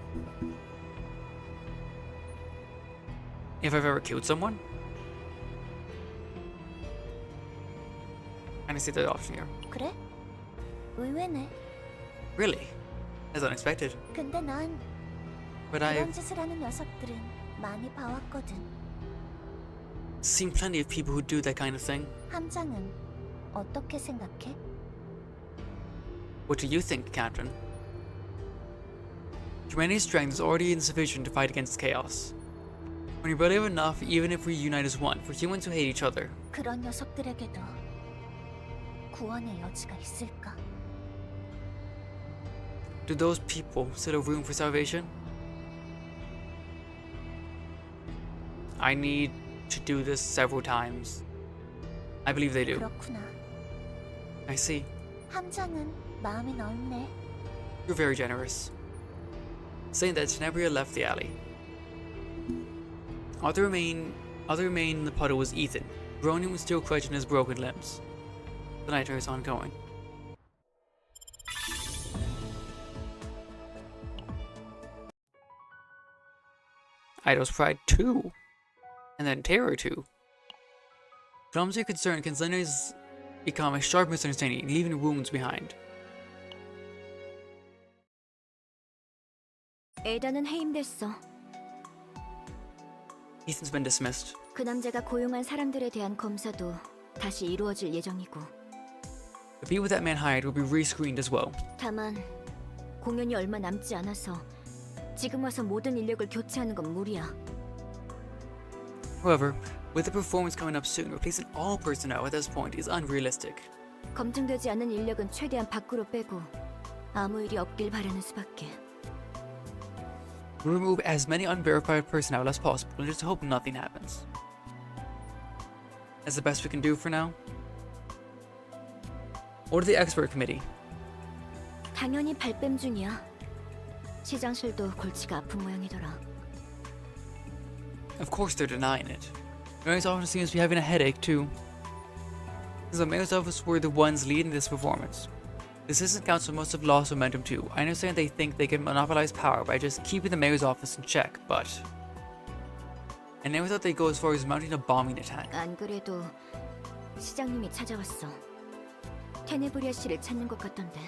If I've ever killed someone? I didn't see that option here. 그래? 의외네. Really? That's unexpected. 근데 난 But 그런 I've 짓을 하는 녀석들은 많이 봐왔거든. seen plenty of people who do that kind of thing. 함장은 어떻게 생각해? What do you think, Captain? Humanity's strength is already insufficient to fight against chaos. When you're brave enough, even if we unite as one, for humans who hate each other, 그런 녀석들에게도 구원의 여지가 있을까? do those people still have room for salvation? I need to do this several times. I believe they do. 그렇구나. I see. 함장은 마음이 넓네. You're very generous. Saying that, Tenebria left the alley. Other remain in the puddle was Ethan, groaning and still clutching his broken limbs. The nightmare is ongoing. Idol's Pride 2, and then Terror 2. Clumsy concern considers become a sharp misunderstanding, leaving wounds behind. 에단은 해임됐어. Ethan's been dismissed. 그 남자가 고용한 사람들에 대한 검사도 다시 이루어질 예정이고. The people that man hired will be rescreened as well. 다만 공연이 얼마 남지 않아서 지금 와서 모든 인력을 교체하는 건 무리야. However, with the performance coming up soon, replacing all personnel at this point is unrealistic. 검증되지 않은 인력은 최대한 밖으로 빼고 아무 일이 없길 바라는 수밖에. We'll remove as many unverified personnel as possible and just hope nothing happens. That's the best we can do for now. Order the expert committee. 당연히 발뺌 중이야. 시장실도 골치가 아픈 모양이더라. Of course they're denying it. The mayor's office seems to be having a headache too. Since the mayor's office were the ones leading this performance, the assistant council must have lost momentum too. I understand they think they can monopolize power by just keeping the mayor's office in check, but I never thought they'd go as far as mounting a bombing attack. 안 그래도 시장님이 찾아왔어. 테네브리아 씨를 찾는 것 같던데.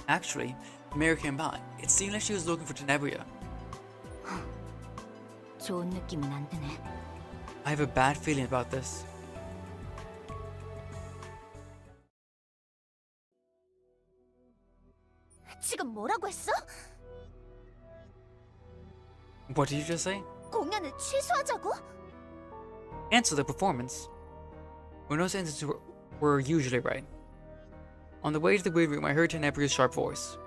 Actually, the mayor came by. It seemed like she was looking for Tenebria. 좋은 느낌은 안 드네. I have a bad feeling about this. 지금 뭐라고 했어? What did you just say? 공연을 취소하자고? Cancel the performance. Well, no sentences were usually right. On the way to the green room, I heard Tenebria's sharp voice.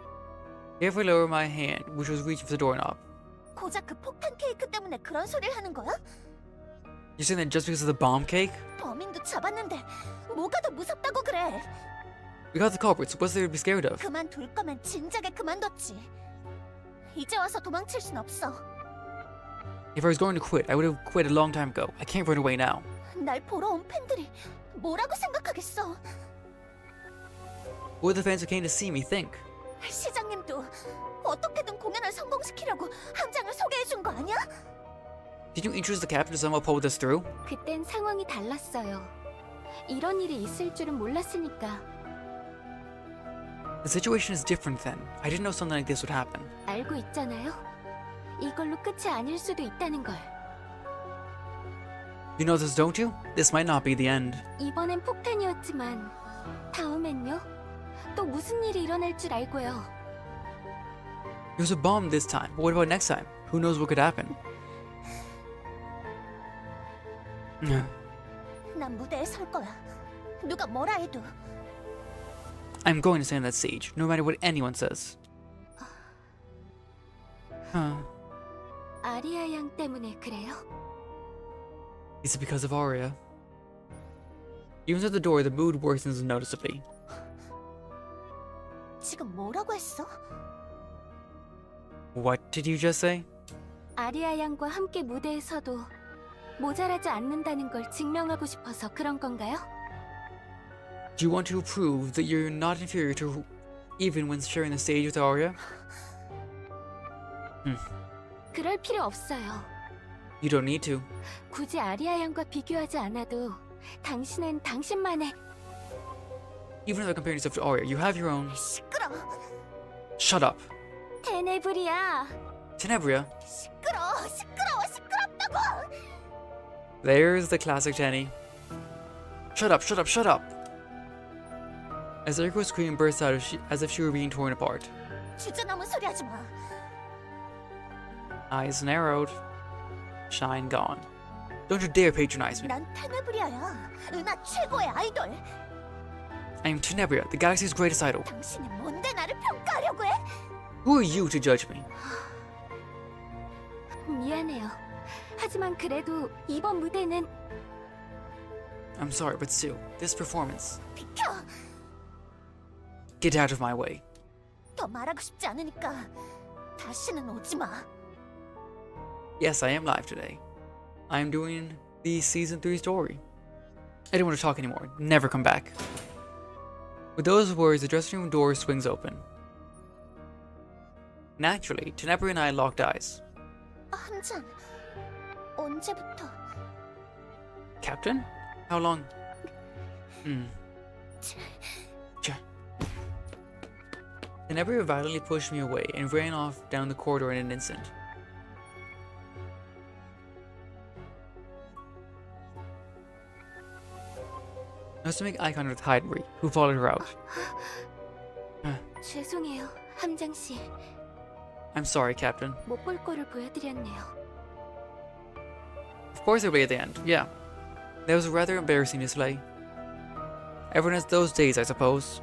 Carefully lower my hand, which was reaching for the doorknob. 고작 그 폭탄 케이크 때문에 그런 소리를 하는 거야? You're saying that just because of the bomb cake? 범인도 잡았는데 뭐가 더 무섭다고 그래? We got the culprits. What's there to be scared of? 그만둘 거면 진작에 그만뒀지. 이제 와서 도망칠 순 없어. If I was going to quit, I would have quit a long time ago. I can't run away now. 날 보러 온 팬들이 뭐라고 생각하겠어? What would the fans who came to see me think? 시장님도 어떻게든 공연을 성공시키려고 한 장을 소개해준 거 아니야? Did you introduce the captain to somehow pull this through? 그땐 상황이 달랐어요. 이런 일이 있을 줄은 몰랐으니까. The situation is different then. I didn't know something like this would happen. 알고 있잖아요. 이걸로 끝이 아닐 수도 있다는 걸. You know this, don't you? This might not be the end. 이번엔 폭탄이었지만 다음엔요? 또 무슨 일이 일어날 줄 알고요. It was a bomb this time, but what about next time? Who knows what could happen? 난 무대에 설 거야. 누가 뭐라 해도. I'm going to stand on that stage, no matter what anyone says. 아리아 양 때문에 그래요? Is it because of Arya? Even at the door, the mood worsens noticeably. 지금 뭐라고 했어? What did you just say? 아리아 양과 함께 무대에 서도 모자라지 않는다는 걸 증명하고 싶어서 그런 건가요? Do you want to prove that you're not inferior to even when sharing the stage with Arya? 그럴 필요 없어요. You don't need to. 굳이 아리아 양과 비교하지 않아도 당신은 당신만의. Even if I compare yourself to Arya, you have your own. 시끄러. Shut up. 테네브리아. Tenebria. 시끄럽다고. There's the classic Tene. Shut up, shut up, shut up! As Eriko's scream burst out as if she were being torn apart. 주저넘은 소리 하지 마. Eyes narrowed. Shine gone. Don't you dare patronize me. 난 테네브리아야. 은하 최고의 아이돌. I am Tenebria, the galaxy's greatest idol. 당신이 뭔데 나를 평가하려고 해? Who are you to judge me? 미안해요. 하지만 그래도 이번 무대는 I'm sorry, but still, this performance. 비켜. Get out of my way. 더 말하고 싶지 않으니까 다시는 오지 마. Yes, I am live today. I am doing the season 3 story. I don't want to talk anymore. Never come back. With those words, the dressing room door swings open. Naturally, Tenebria and I locked eyes. 한 잔. 언제부터? Captain? How long? Tenebria violently pushed me away and ran off down the corridor in an instant. I was to make eye contact with Hydri, who followed her out. 죄송해요, 함장 씨. I'm sorry, Captain. 못 볼 거를 보여드렸네요. Of course I will at the end, yeah. That was a rather embarrassing display. Everyone has those days, I suppose.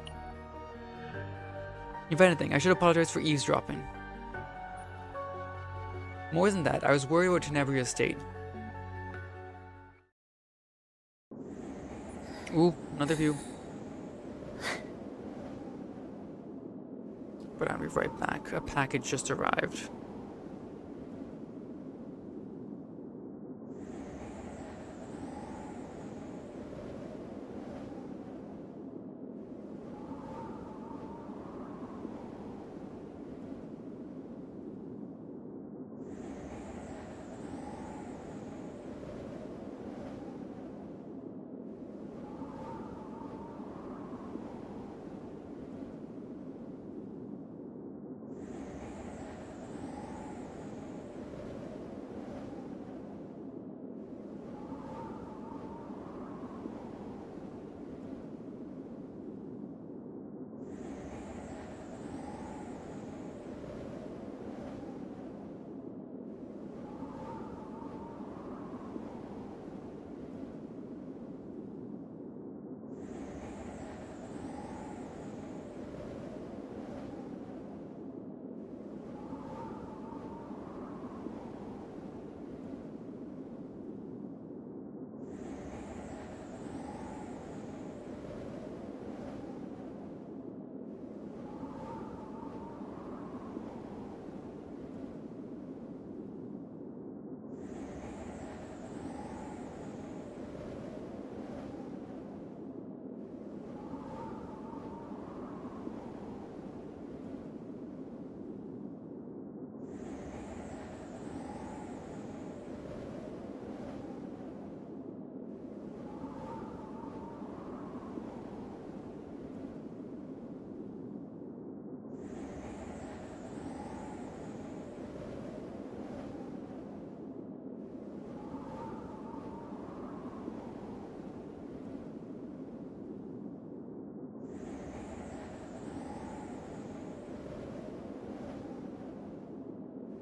If anything, I should apologize for eavesdropping. More than that, I was worried about Tenebria's state. Ooh, another view. But I'll be right back. A package just arrived.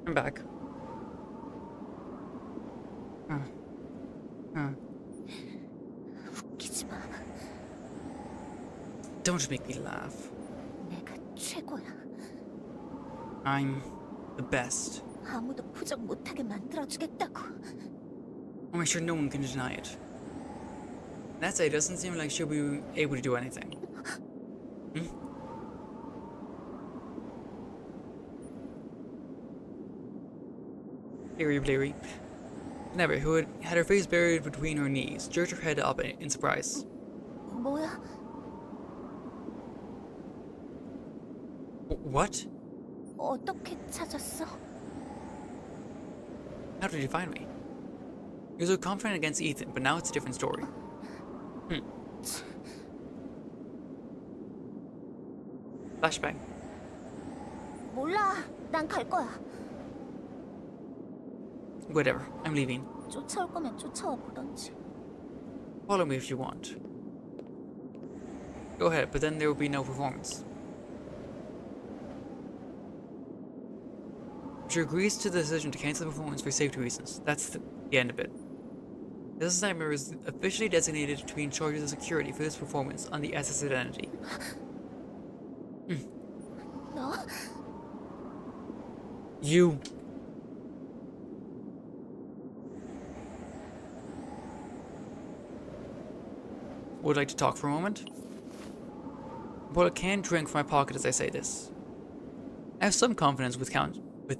I'm back. 웃기지 마. Don't make me laugh. 내가 최고야. I'm the best. 아무도 부정 못하게 만들어주겠다고. I'll make sure no one can deny it. That say, it doesn't seem like she'll be able to do anything. Leery bleary. Never, who had her face buried between her knees, jerked her head up in surprise. 뭐야? What? 어떻게 찾았어? How did you find me? You're so confident against Ethan, but now it's a different story. Flashbang. 몰라. 난 갈 거야. Whatever, I'm leaving. 쫓아올 거면 쫓아와 보던지. Follow me if you want. Go ahead, but then there will be no performance. She agrees to the decision to cancel the performance for safety reasons. That's the end of it. This Nightmare is officially designated to be in charge of the security for this performance on the SS Identity. 너? You. Would like to talk for a moment? Well, I can drink from my pocket as I say this. I have some confidence with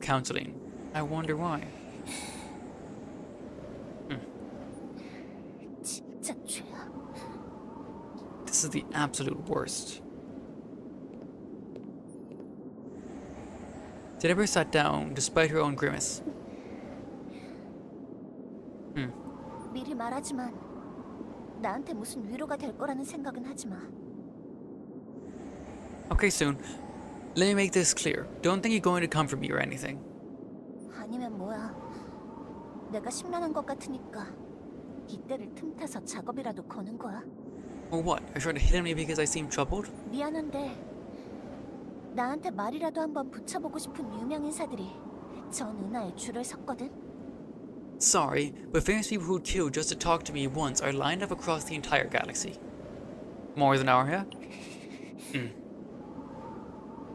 counseling. I wonder why. 진짜 죄야. This is the absolute worst. Deborah sat down despite her own grimace. 미리 말하지만 나한테 무슨 위로가 될 거라는 생각은 하지 마. Okay, soon. Let me make this clear. Don't think you're going to comfort me or anything. 아니면 뭐야. 내가 심란한 것 같으니까 이때를 틈타서 작업이라도 거는 거야. Or what? Are you trying to hit on me because I seem troubled? 미안한데 나한테 말이라도 한번 붙여보고 싶은 유명 인사들이 전 은하에 줄을 섰거든. Sorry, but famous people who'd kill just to talk to me once are lined up across the entire galaxy. More than our, yeah?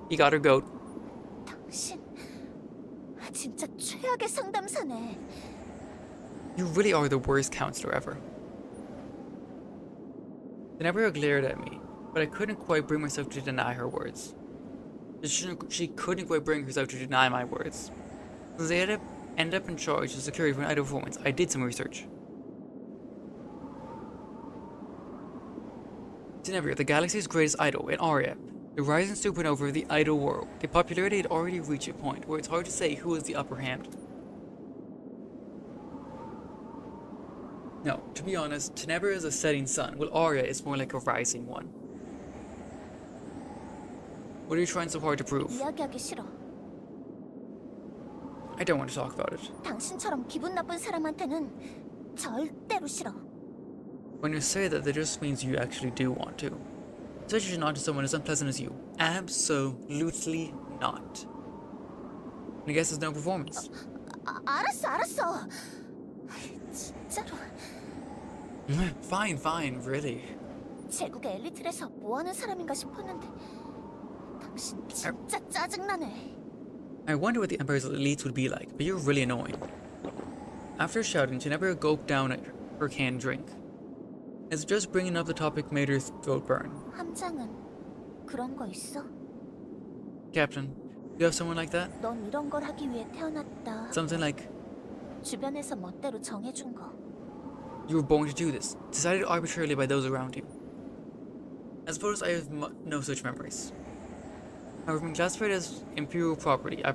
You got her goat. 당신 진짜 최악의 상담사네. You really are the worst counselor ever. Tenebria glared at me, but I couldn't quite bring myself to deny her words. She couldn't quite bring herself to deny my words. Since they ended up in charge of security for an idol performance, I did some research. Tenebria, the galaxy's greatest idol, an Aria, the rising supernova of the idol world. The popularity had already reached a point where it's hard to say who has the upper hand. No, to be honest, Tenebria is a setting sun, while Aria is more like a rising one. What are you trying so hard to prove? 이야기하기 싫어. I don't want to talk about it. 당신처럼 기분 나쁜 사람한테는 절대로 싫어. When you say that just means you actually do want to. Especially not to someone as unpleasant as you. Absolutely not. And I guess there's no performance. 알았어. 진짜로. Fine, really. 제국의 엘리트에서 뭐하는 사람인가 싶었는데 당신 진짜 짜증나네. I wonder what the Empire's elites would be like, but you're really annoying. After shouting, Tenebria gulped down her canned drink. As just bringing up the topic made her throat burn. 함장은 그런 거 있어? Captain, you have someone like that? 넌 이런 걸 하기 위해 태어났다. Something like, 주변에서 멋대로 정해준 거. you were born to do this, decided arbitrarily by those around you. I suppose I have no such memories. However, being classified as imperial property, I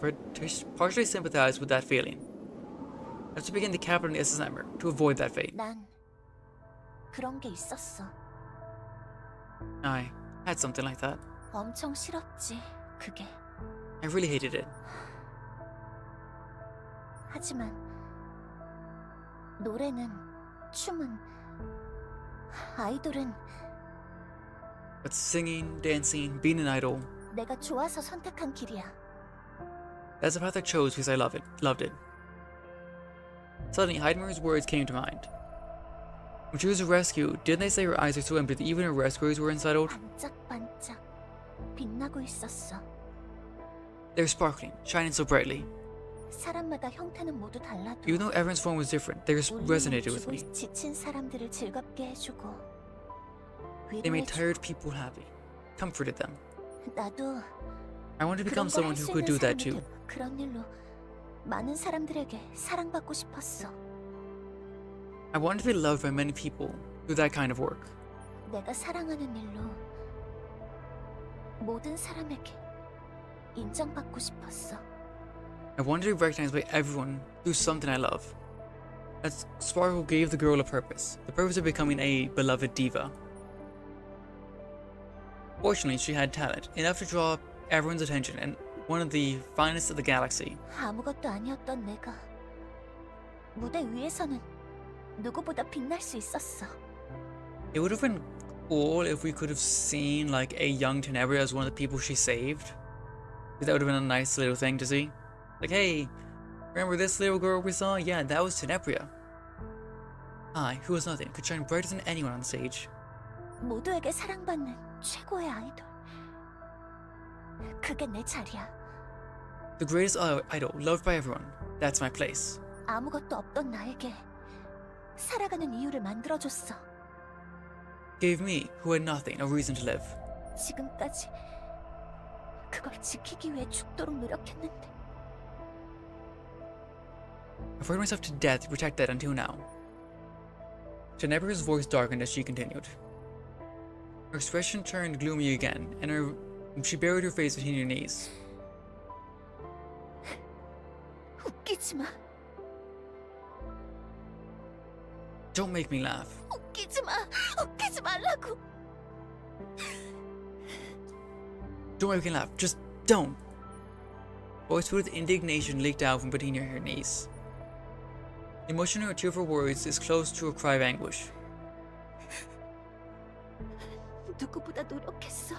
partially sympathize with that feeling. I have to begin the capital in the SS Emperor to avoid that fate. 난 그런 게 있었어. I had something like that. 엄청 싫었지, 그게. I really hated it. 하지만 노래는, 춤은, 아이돌은 But singing, dancing, being an idol, 내가 좋아서 선택한 길이야. that's the path I chose because I loved it. Suddenly, Heidemer's words came to mind. When she was rescued, didn't they say her eyes are so empty that even her rescuers were unsettled? 반짝반짝 빛나고 있었어. They're sparkling, shining so brightly. 사람마다 형태는 모두 달라도 Even though everyone's form was different, they resonated with me. 지친 사람들을 즐겁게 해주고 They made 위로해주고. tired people happy, comforted them. 나도 I wanted to become 그런 걸 someone 할 who 수 could 있는 do that 사람이 too. 되고 그런 일로 많은 사람들에게 사랑받고 싶었어. I wanted to be loved by many people through that kind of work. 내가 사랑하는 일로 모든 사람에게 인정받고 싶었어. I wanted to be recognized by everyone through something I love. That sparkle gave the girl a purpose, the purpose of becoming a beloved diva. Fortunately, she had talent, enough to draw everyone's attention and one of the finest of the galaxy. 아무것도 아니었던 내가 무대 위에서는 누구보다 빛날 수 있었어. It would have been cool if we could have seen like a young Tenebria as one of the people she saved. That would have been a nice little thing to see. Like, hey, remember this little girl we saw? Yeah, that was Tenebria. I, who was nothing, could shine brighter than anyone on stage. 모두에게 사랑받는 최고의 아이돌. 그게 내 자리야. The greatest idol, loved by everyone. That's my place. 아무것도 없던 나에게 살아가는 이유를 만들어줬어. Gave me, who had nothing, a reason to live. 지금까지 그걸 지키기 위해 죽도록 노력했는데 I've worked myself to death to protect that until now. Tenebria's voice darkened as she continued. Her expression turned gloomy again, and she buried her face between her knees. 웃기지 마. Don't make me laugh. 웃기지 웃기지 마. 웃기지 말라고. Don't worry, we can laugh. Just don't. Voice with indignation leaked out from between her knees. The emotion in her tearful words is close to a cry of anguish. 누구보다 노력했어.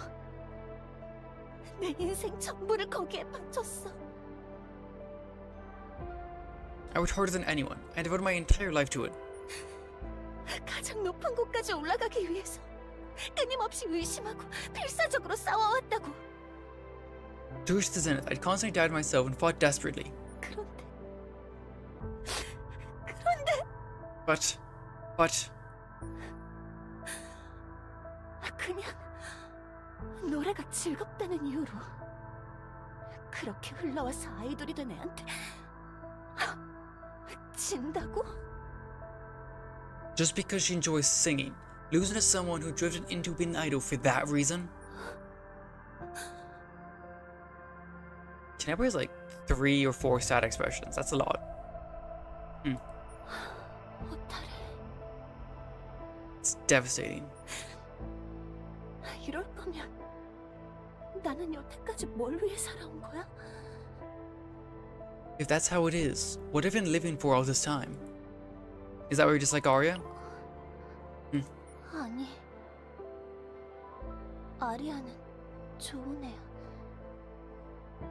내 인생 전부를 거기에 바쳤어. I worked harder than anyone. I devoted my entire life to it. 가장 높은 곳까지 올라가기 위해서 끊임없이 의심하고 필사적으로 싸워왔다고. To reach the zenith, I'd constantly doubted myself and fought desperately. 그런데 But, 그냥 노래가 즐겁다는 이유로 그렇게 흘러와서 아이돌이 된 애한테 진다고? just because she enjoys singing, losing to someone who drifted into being an idol for that reason? Tenebri has like 3 or 4 stat expressions. That's a lot. 호타래, It's devastating. 이럴 거면 나는 여태까지 뭘 위해 살아온 거야? If that's how it is, what have you been living for all this time? Is that why you're just like Arya? 아니, 아리아는 좋은 애야.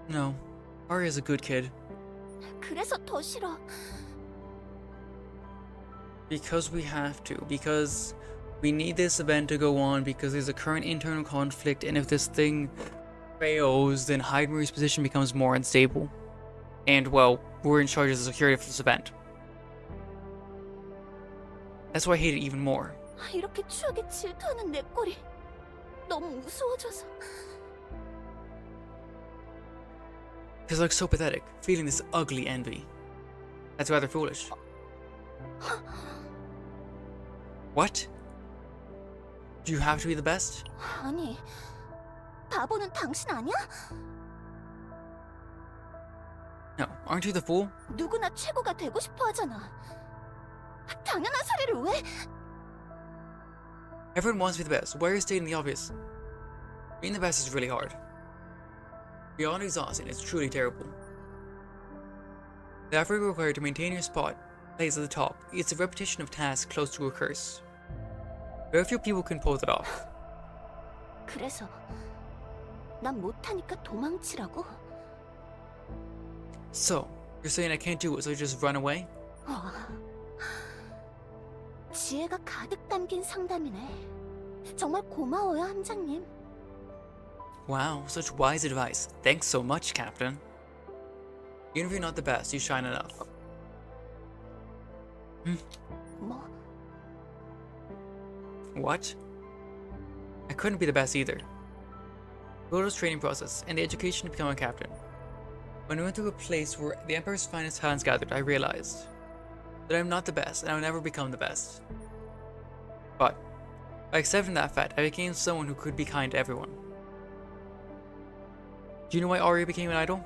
No. Arya's a good kid. 그래서 더 싫어. Because we have to. Because we need this event to go on. Because there's a current internal conflict. And if this thing fails, then Hyde Marie's position becomes more unstable. And, well, we're in charge of the security for this event. That's why I hate it even more. 이렇게 추하게 질투하는 내 꼴이 너무 무서워져서. Because it looks so pathetic, feeling this ugly envy. That's rather foolish. What? Do you have to be the best? 아니, 바보는 당신 아니야? No. Aren't you the fool? 누구나 최고가 되고 싶어 하잖아. 당연한 소리를 왜? Everyone wants to be the best. Why are you stating the obvious? Being the best is really hard. Beyond exhausting, it's truly terrible. The effort required to maintain your spot plays at the top. It's a repetition of tasks close to a curse. Very few people can pull it off. 그래서 난 못하니까 도망치라고? So, you're saying I can't do it, so I just run away? 지혜가 가득 담긴 상담이네. 정말 고마워요, 함장님. Wow, such wise advice. Thanks so much, Captain. Even if you're not the best, you shine enough. 뭐? What? I couldn't be the best either. Rhoda's training process and the education to become a captain. When I went to a place where the Emperor's finest talents gathered, I realized that I'm not the best and I will never become the best. But by accepting that fact, I became someone who could be kind to everyone. Do you know why Arya became an idol?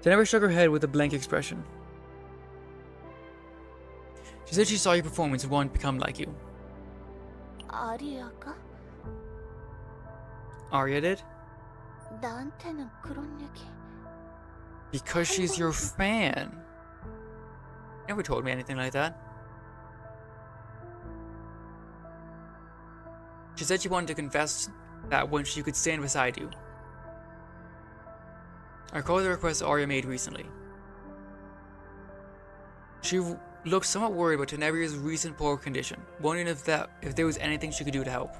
Tene shook her head with a blank expression. She said she saw your performance and wanted to become like you. 아리아가? Arya did? 나한테는 그런 얘기. Because she's your fan. Never told me anything like that. She said she wanted to confess that when she could stand beside you. I recall the request Arya made recently. She looked somewhat worried about Tenebria's recent poor condition, wondering if there was anything she could do to help.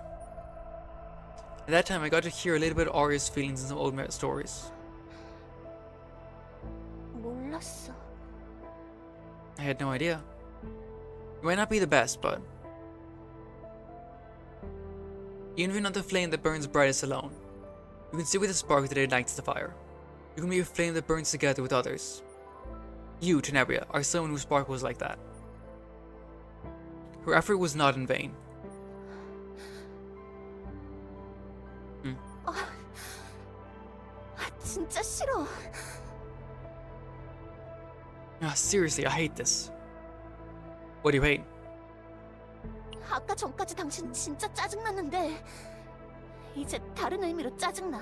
At that time, I got to hear a little bit of Arya's feelings in some old stories. 몰랐어. I had no idea. You might not be the best, but even if you're not the flame that burns brightest alone, you can still be the spark that ignites the fire. You can be a flame that burns together with others. You, Tenebria, are someone whose spark was like that. Her effort was not in vain. 진짜 싫어. Ah, seriously, I hate this. What do you hate? 아까 전까지 당신 진짜 짜증났는데 이제 다른 의미로 짜증나.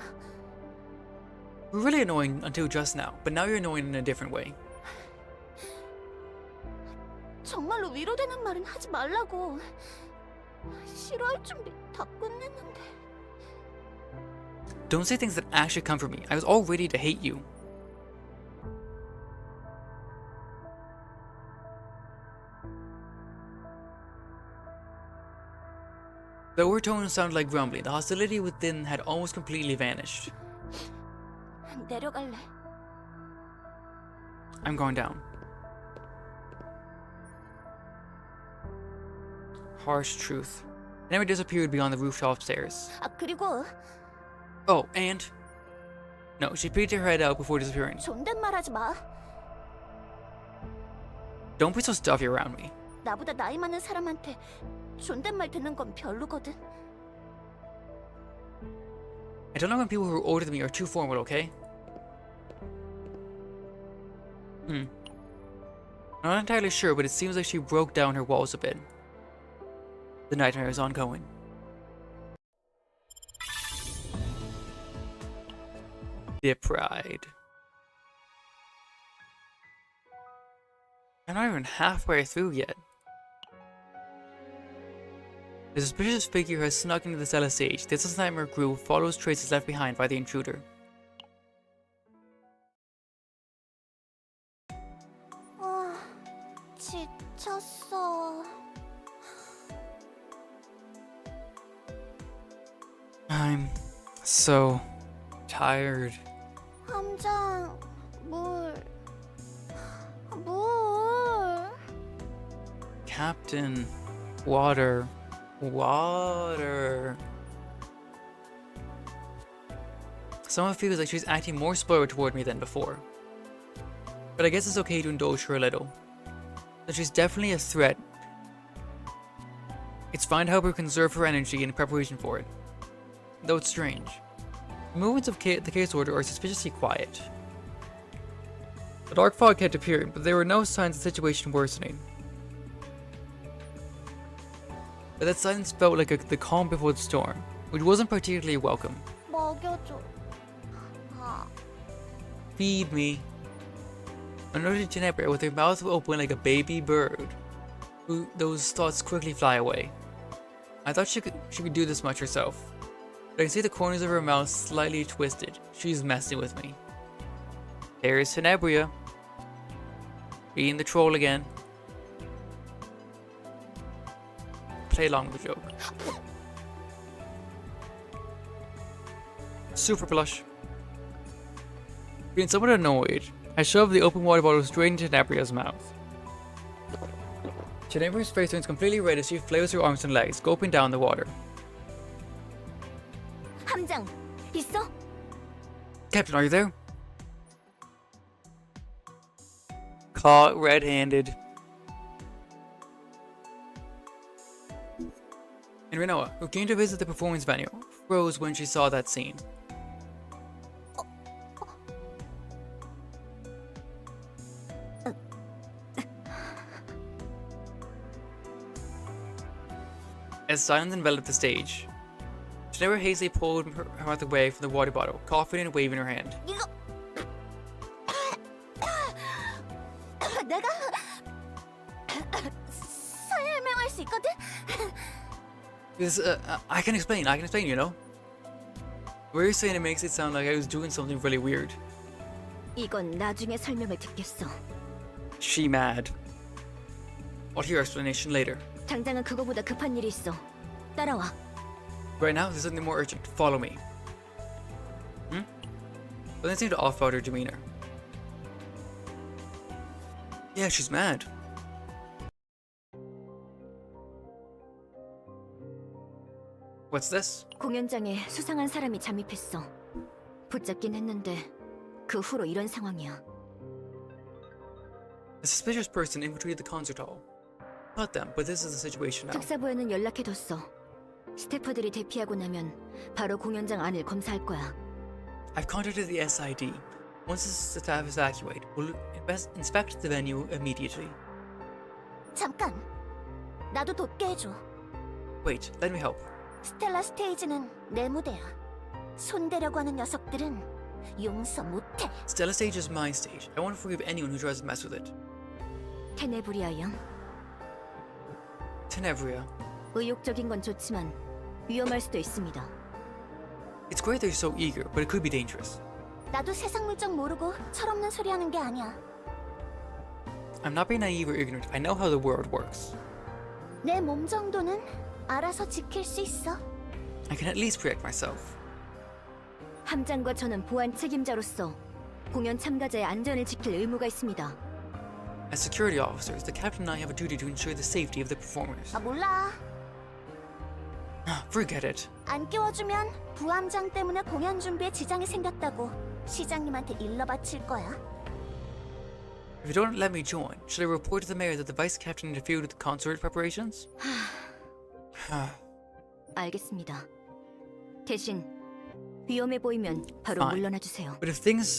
You were really annoying until just now, but now you're annoying in a different way. 정말로 위로되는 말은 하지 말라고. 싫어할 준비 다 끝냈는데. Don't say things that actually comfort me. I was all ready to hate you. The overtone sounded like grumbling. The hostility within had almost completely vanished. 내려갈래. I'm going down. Harsh truth. It never disappeared beyond the rooftop stairs. 아 그리고 Oh, and... No, she peeked her head out before disappearing. 존댓말하지 마. Don't be so stuffy around me. 나보다 나이 많은 사람한테 존댓말 듣는 건 별로거든. I don't know when people who are older than me are too formal, okay? I'm not entirely sure, but it seems like she broke down her walls a bit. The nightmare is ongoing. Dip ride. I'm not even halfway through yet. The suspicious figure has snuck into the cellar stage. This nightmare group follows traces left behind by the intruder. 지쳤어. I'm so tired. 함장, 물. Captain, water. Someone feels like she's acting more spoiled toward me than before. But I guess it's okay to indulge her a little. That she's definitely a threat. It's fine to help her conserve her energy in preparation for it. Though it's strange. The movements of the case order are suspiciously quiet. The dark fog kept appearing, but there were no signs of the situation worsening. But that silence felt like the calm before the storm, which wasn't particularly welcome. 먹여줘. 아, Feed me. I noted Ginebra with her mouth open like a baby bird. Those thoughts quickly fly away. I thought she could do this much herself. But I can see the corners of her mouth slightly twisted. She's messing with me. There's Tenebria. Being the troll again. Play along with the joke. Super blush. Being somewhat annoyed, I shoved the open water bottle straight into Tenebria's mouth. Tenebria's face turns completely red as she flails her arms and legs, gulping down the water. 함장, 있어? Captain, are you there? Caught red-handed. And Renoa, who came to visit the performance venue, froze when she saw that scene. As silence enveloped the stage, Ginevra hastily pulled her mouth away from the water bottle, coughing and waving her hand. 이거 내가 설명할 수 있거든. Because, I can explain, you know? Where you're saying it makes it sound like I was doing something really weird. 이건 나중에 설명을 듣겠어. She mad. I'll hear explanation later. 당장은 그거보다 급한 일이 있어. 따라와. Right now, there's something more urgent. Follow me. But they seem to off about her demeanor. Yeah, she's mad. What's this? 공연장에 수상한 사람이 잠입했어. 붙잡긴 했는데 그 후로 이런 상황이야. A suspicious person infiltrated the concert hall. Not them, but this is the situation now. 특사부에는 연락해뒀어. 스태프들이 대피하고 나면 바로 공연장 안을 검사할 거야. I've contacted the SID. Once the staff is evacuated, we'll inspect the venue immediately. 잠깐. 나도 돕게 해줘. Wait, let me help. 스텔라 스테이지는 내 무대야. 손대려고 하는 녀석들은 용서 못해. Stella Stage is my stage. I won't forgive anyone who tries to mess with it. 테네브리아 양, Tenebria. 의욕적인 건 좋지만 위험할 수도 있습니다. It's great that you're so eager, but it could be dangerous. 나도 세상 물정 모르고 철없는 소리 하는 게 아니야. I'm not being naive or ignorant. I know how the world works. 내 몸 정도는 알아서 지킬 수 있어. I can at least protect myself. 함장과 저는 보안 책임자로서 공연 참가자의 안전을 지킬 의무가 있습니다. As security officers, the captain and I have a duty to ensure the safety of the performers. 아 몰라. Forget it. 안 끼워주면 부함장 때문에 공연 준비에 지장이 생겼다고 시장님한테 일러 바칠 거야. If you don't let me join, should I report to the mayor that the vice captain interfered with the concert preparations? 알겠습니다. 대신 위험해 보이면 바로 Fine. 물러나 주세요. But if things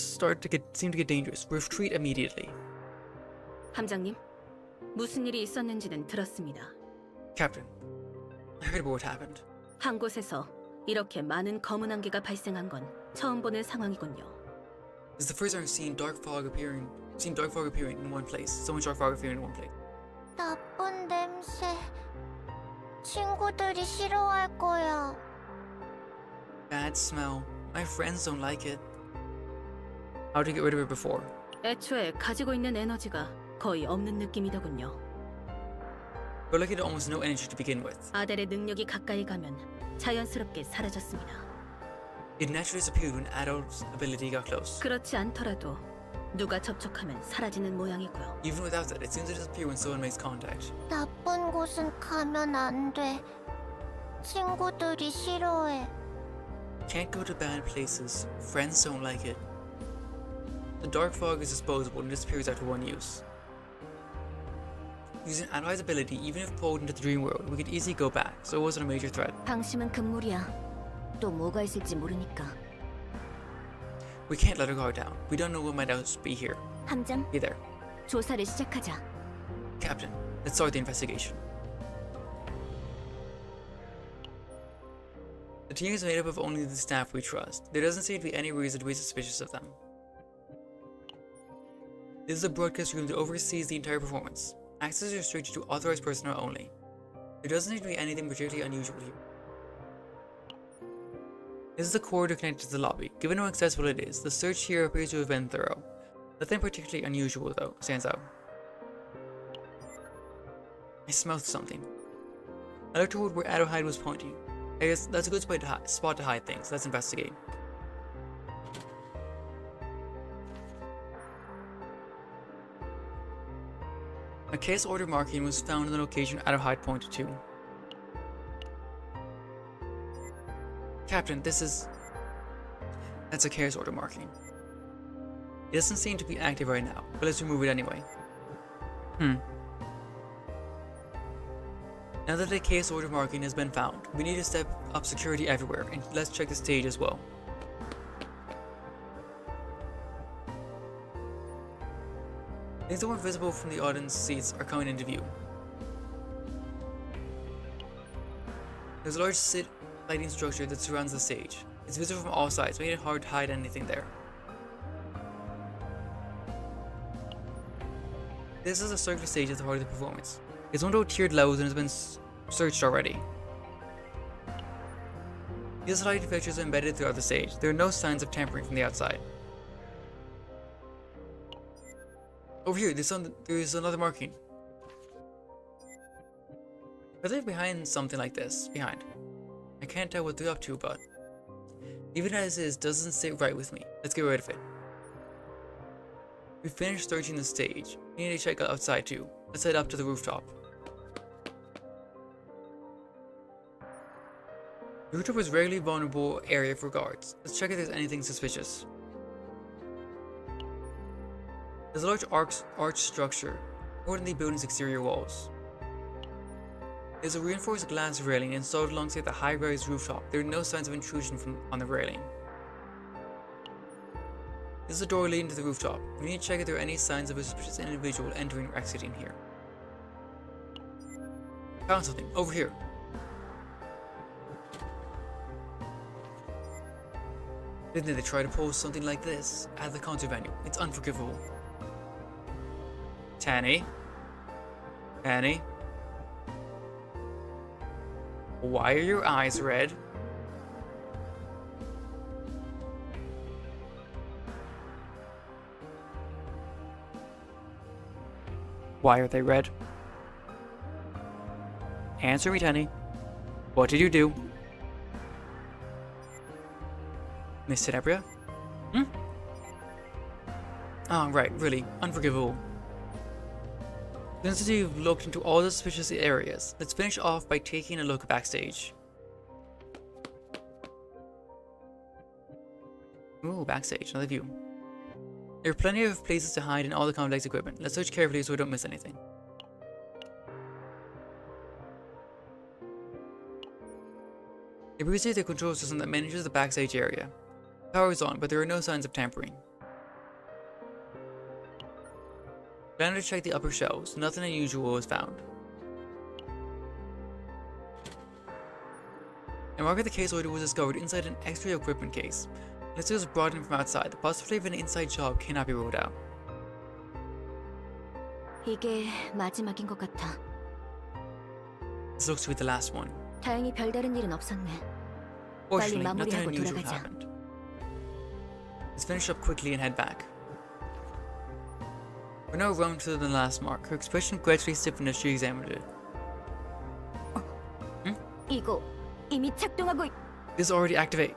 seem to get dangerous, retreat immediately. 함장님, 무슨 일이 있었는지는 들었습니다. Captain, I heard about what happened. 한 곳에서 이렇게 많은 검은 안개가 발생한 건 처음 보는 상황이군요. This is the first time I've seen dark fog appearing in one place. So much dark fog appearing in one place. 나쁜 냄새. 친구들이 싫어할 거야. Bad smell. My friends don't like it. How to get rid of it before? 애초에 가지고 있는 에너지가 거의 없는 느낌이더군요. We're lucky to almost no energy to begin with. 아델의 능력이 가까이 가면 자연스럽게 사라졌습니다. It naturally disappeared when Adolf's ability got close. 그렇지 않더라도 누가 접촉하면 사라지는 모양이고요. Even without that, it seems to disappear when someone makes contact. 나쁜 곳은 가면 안 돼. 친구들이 싫어해. Can't go to bad places. Friends don't like it. The dark fog is disposable and disappears after one use. Using Adolf's ability, even if pulled into the dream world, we could easily go back, so it wasn't a major threat. 방심은 금물이야. 또 뭐가 있을지 모르니까. We can't let our guard down. We don't know what might else be here. 함장, Be there. 조사를 시작하자. Captain, let's start the investigation. The team is made up of only the staff we trust. There doesn't seem to be any reason to be suspicious of them. This is a broadcast room that oversees the entire performance. Access is restricted to authorized personnel only. There doesn't seem to be anything particularly unusual here. This is the corridor connected to the lobby. Given how accessible it is, the search here appears to have been thorough. Nothing particularly unusual, though, stands out. I smelled something. I looked toward where Adelheid was pointing. I guess that's a good spot to hide things. Let's investigate. A case order marking was found in the location Adelheid pointed to. Captain, that's a case order marking. It doesn't seem to be active right now, but let's remove it anyway. Now that the case order marking has been found, we need to step up security everywhere, and let's check the stage as well. Things that weren't visible from the audience seats are coming into view. There's a large lighting structure that surrounds the stage. It's visible from all sides, making it hard to hide anything there. This is a circular stage at the heart of the performance. It's one row tiered levels and has been searched already. These lighting fixtures are embedded throughout the stage. There are no signs of tampering from the outside. Over here, there's another marking. Are they behind something like this? Behind. I can't tell what they're up to, but even as is, doesn't sit right with me. Let's get rid of it. We finished searching the stage. We need to check outside too. Let's head up to the rooftop. The rooftop is a regularly vulnerable area for guards. Let's check if there's anything suspicious. There's a large arch structure supporting the building's exterior walls. There's a reinforced glass railing installed alongside the high-rise rooftop. There are no signs of intrusion on the railing. This is a door leading to the rooftop. We need to check if there are any signs of a suspicious individual entering or exiting here. Found something. Over here. Didn't they try to post something like this at the concert venue? It's unforgivable. Tene? Tene? Why are your eyes red? Why are they red? Answer me, Tene. What did you do? Miss Tenebria? Hmm? Oh, right, really. Unforgivable. Since you've looked into all the suspicious areas, let's finish off by taking a look backstage. Ooh, backstage, another view. There are plenty of places to hide in all the complex equipment. Let's search carefully so we don't miss anything. It appears the control system that manages the backstage area. Power is on, but there are no signs of tampering. Plan to check the upper shelves. Nothing unusual was found. A mark of the case order was discovered inside an X-ray equipment case. Unless it was brought in from outside, the possibility of an inside job cannot be ruled out. 이게 마지막인 것 같아. This looks to be the last one. 다행히 별다른 일은 없었네. Fortunately, 빨리 nothing 마무리하고 unusual 돌아가자. happened. Let's finish up quickly and head back. We're now round to the last mark. Her expression gradually stiffened as she examined it. 이거 이미 작동하고 This is already activate.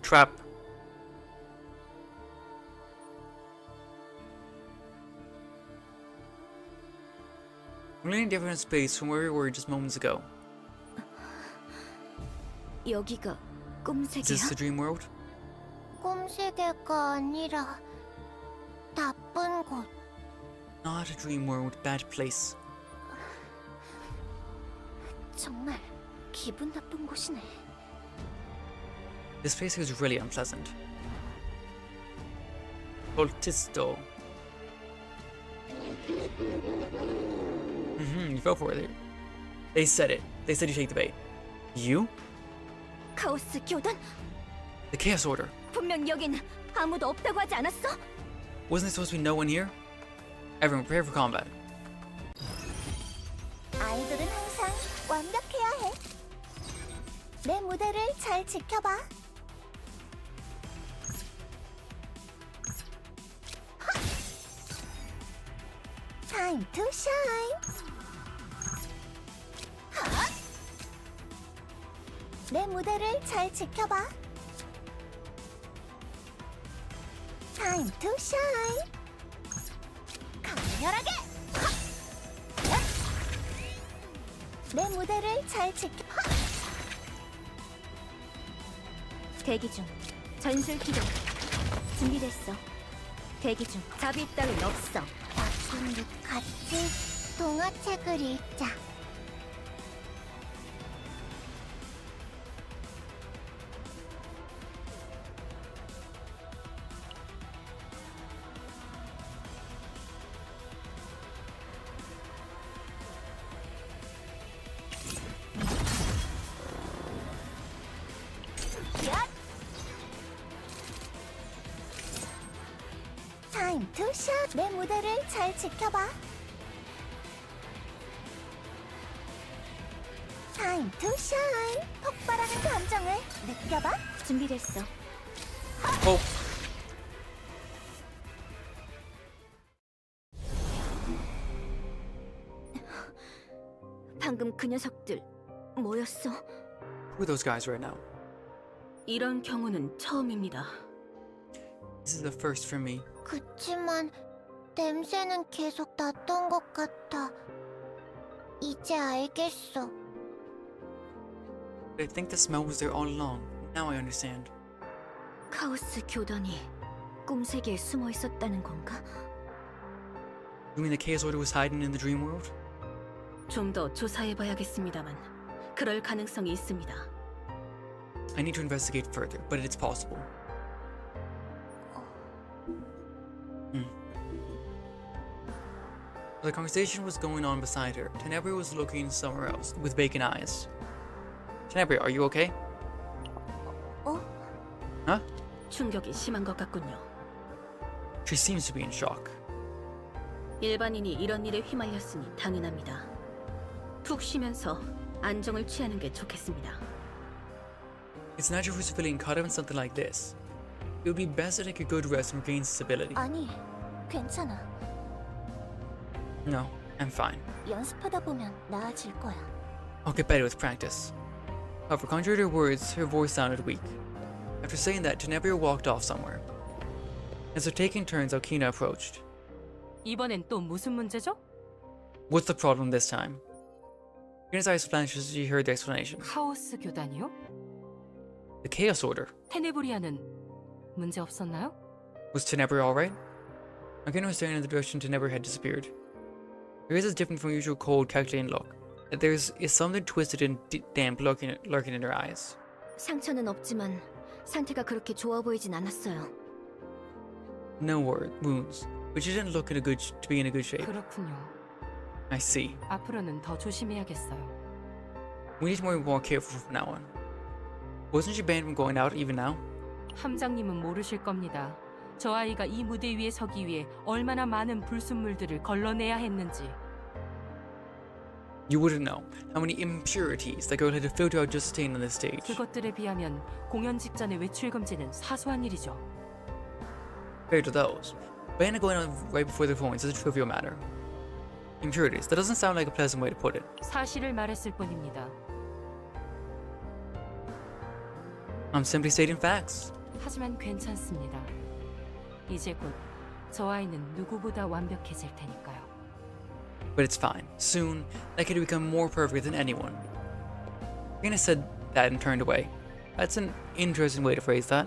Trap. We're in a different space from where we were just moments ago. 여기가 Is this the dream world? 꿈세계가 아니라 나쁜 곳. Not a dream world, bad place. 정말 기분 나쁜 곳이네. This place is really unpleasant. Cultisto. You fell for it. They said it. They said you take the bait. You? 카오스 교단? The Chaos Order. 분명 여긴 아무도 없다고 하지 않았어? Wasn't there supposed to be no one here? Everyone prepare for combat. 아이돌은 항상 완벽해야 해. 내 무대를 잘 지켜봐. Time to shine. 내 무대를 잘 지켜봐. Time to shine. 강렬하게. 내 무대를 잘 지켜. 대기 중. 전술 기동. 준비됐어. 대기 중. 자비 따윈 없어. 우리 같이 동화책을 읽자. 타임 투 샷. 내 무대를 잘 지켜봐. 타임 투 샤인. 폭발하는 감정을 느껴봐. 준비됐어. Oh. 방금 그 녀석들 뭐였어? Who are those guys right now? 이런 경우는 처음입니다. This is the first for me. 그치만 냄새는 계속 났던 것 같아. 이제 알겠어. But I think the smell was there all along. Now I understand. 카오스 교단이 꿈세계에 숨어 있었다는 건가? You mean the Chaos Order was hiding in the dream world? 좀 더 조사해봐야겠습니다만 그럴 가능성이 있습니다. I need to investigate further, but it's possible. The conversation was going on beside her. Tenebrae was looking somewhere else, with vacant eyes. Tenebrae, are you okay? Huh? 충격이 심한 것 같군요. She seems to be in shock. 일반인이 이런 일에 휘말렸으니 당연합니다. 푹 쉬면서 안정을 취하는 게 좋겠습니다. It's natural for a civilian caught up in something like this. It would be best to take a good rest and regain stability. 아니, 괜찮아. No, I'm fine. 연습하다 보면 나아질 거야. I'll get better with practice. However, contrary to her words, her voice sounded weak. After saying that, Tenebria walked off somewhere. As they're taking turns, Alkina approached. 이번엔 또 무슨 문제죠? What's the problem this time? Kina's eyes flashed as she heard the explanation. 카오스 교단이요? The Chaos Order. 테네브리아는 문제 없었나요? Was Tenebria alright? Alkina was staring in the direction Tenebria had disappeared. Her gaze is different from usual cold, calculating look. There is something twisted and damp lurking in her eyes. 상처는 없지만 상태가 그렇게 좋아 보이진 않았어요. No wounds, but she didn't look to be in a good shape. 그렇군요. I see. 앞으로는 더 조심해야겠어요. We need to be more careful from now on. Wasn't she banned from going out even now? 함장님은 모르실 겁니다. 저 아이가 이 무대 위에 서기 위해 얼마나 많은 불순물들을 걸러내야 했는지. You wouldn't know how many impurities that girl had to filter out just staying on the stage. 그것들에 비하면 공연 직전의 외출 금지는 사소한 일이죠. Compared to those, banning going out right before the performance is a trivial matter. Impurities, that doesn't sound like a pleasant way to put it. 사실을 말했을 뿐입니다. I'm simply stating facts. 하지만 괜찮습니다. 이제 곧 저 아이는 누구보다 완벽해질 테니까요. But it's fine. Soon, that kid will become more perfect than anyone. Kina said that and turned away. That's an interesting way to phrase that.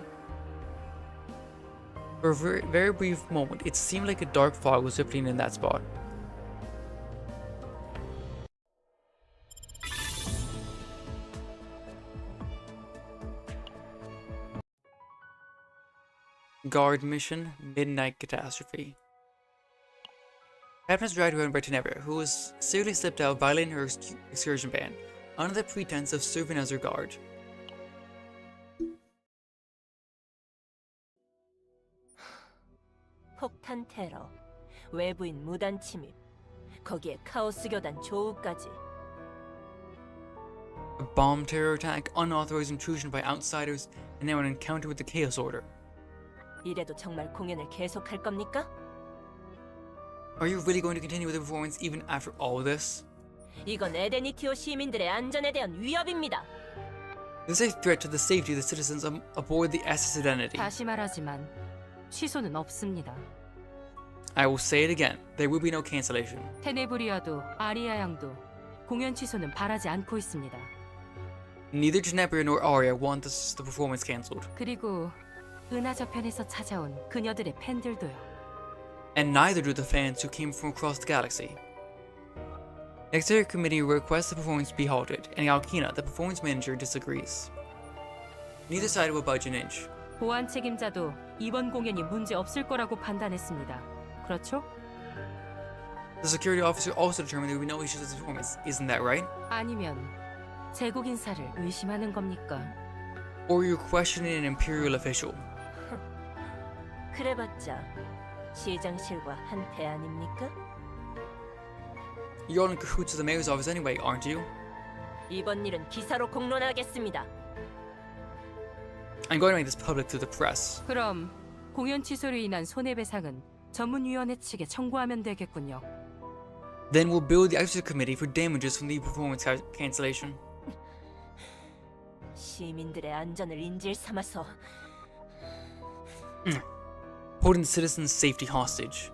For a very brief moment, it seemed like a dark fog was rippling in that spot. Guard Mission Midnight Catastrophe. Captain was dragged around by Tenebria, who was seriously slipped out violating her excursion ban under the pretense of serving as her guard. 폭탄 테러, 외부인 무단 침입, 거기에 카오스 교단 조우까지. A bomb terror attack, unauthorized intrusion by outsiders, and now an encounter with the Chaos Order. 이래도 정말 공연을 계속할 겁니까? Are you really going to continue with the performance even after all this? 이건 에데니티오 시민들의 안전에 대한 위협입니다. This is a threat to the safety of the citizens aboard the SS Identity. 다시 말하지만 취소는 없습니다. I will say it again. There will be no cancellation. 테네브리아도 아리아 양도 공연 취소는 바라지 않고 있습니다. Neither Tenebria nor Arya want the performance cancelled. 그리고 은하저편에서 찾아온 그녀들의 팬들도요. And neither do the fans who came from across the galaxy. The Exterior Committee requests the performance be halted, and Alkina, the performance manager, disagrees. Neither side will budge an inch. 보안 책임자도 이번 공연이 문제 없을 거라고 판단했습니다. 그렇죠? The security officer also determined there will be no issues with the performance. Isn't that right? 아니면 제국 인사를 의심하는 겁니까? Or you're questioning an imperial official. 그래봤자 시장실과 한패 아닙니까? You're all in cahoots with the mayor's office anyway, aren't you? 이번 일은 기사로 공론하겠습니다. I'm going to make this public through the press. 그럼 공연 취소로 인한 손해배상은 전문위원회 측에 청구하면 되겠군요. Then we'll bill the Executive Committee for damages from the performance cancellation. 시민들의 안전을 인질 삼아서 Holding the citizens' safety hostage.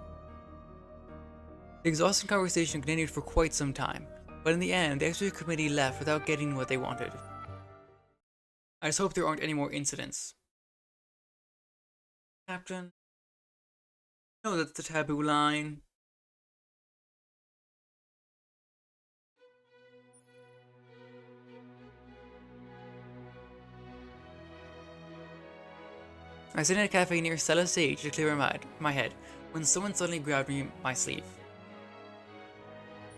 The exhausting conversation continued for quite some time, but in the end, the Executive Committee left without getting what they wanted. I just hope there aren't any more incidents. Captain? No, that's the taboo line. I was sitting at a cafe near Stella's stage to clear my head when someone suddenly grabbed me my sleeve.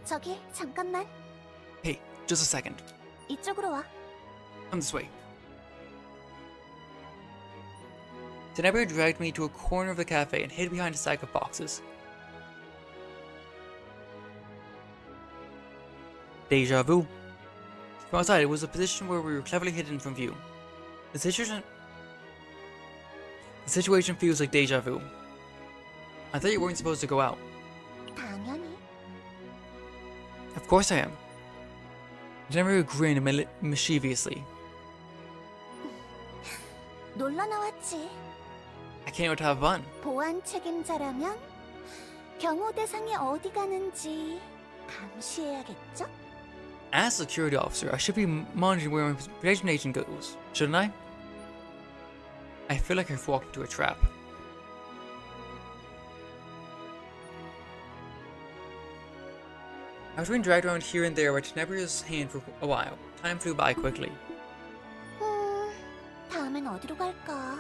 저기, 잠깐만. Hey, just a second. 이쪽으로 와. Come this way. Tenebria dragged me to a corner of the cafe and hid behind a stack of boxes. Deja vu. From outside, it was a position where we were cleverly hidden from view. The situation feels like deja vu. I thought you weren't supposed to go out. 당연히. Of course I am. Tenebria grinned mischievously. 놀러 나왔지. I came out to have fun. 보안 책임자라면 경호 대상이 어디 가는지 감시해야겠죠? As a security officer, I should be monitoring where my protection agent goes, shouldn't I? I feel like I've walked into a trap. After being dragged around here and there by Tenebria's hand for a while, time flew by quickly. 다음엔 어디로 갈까?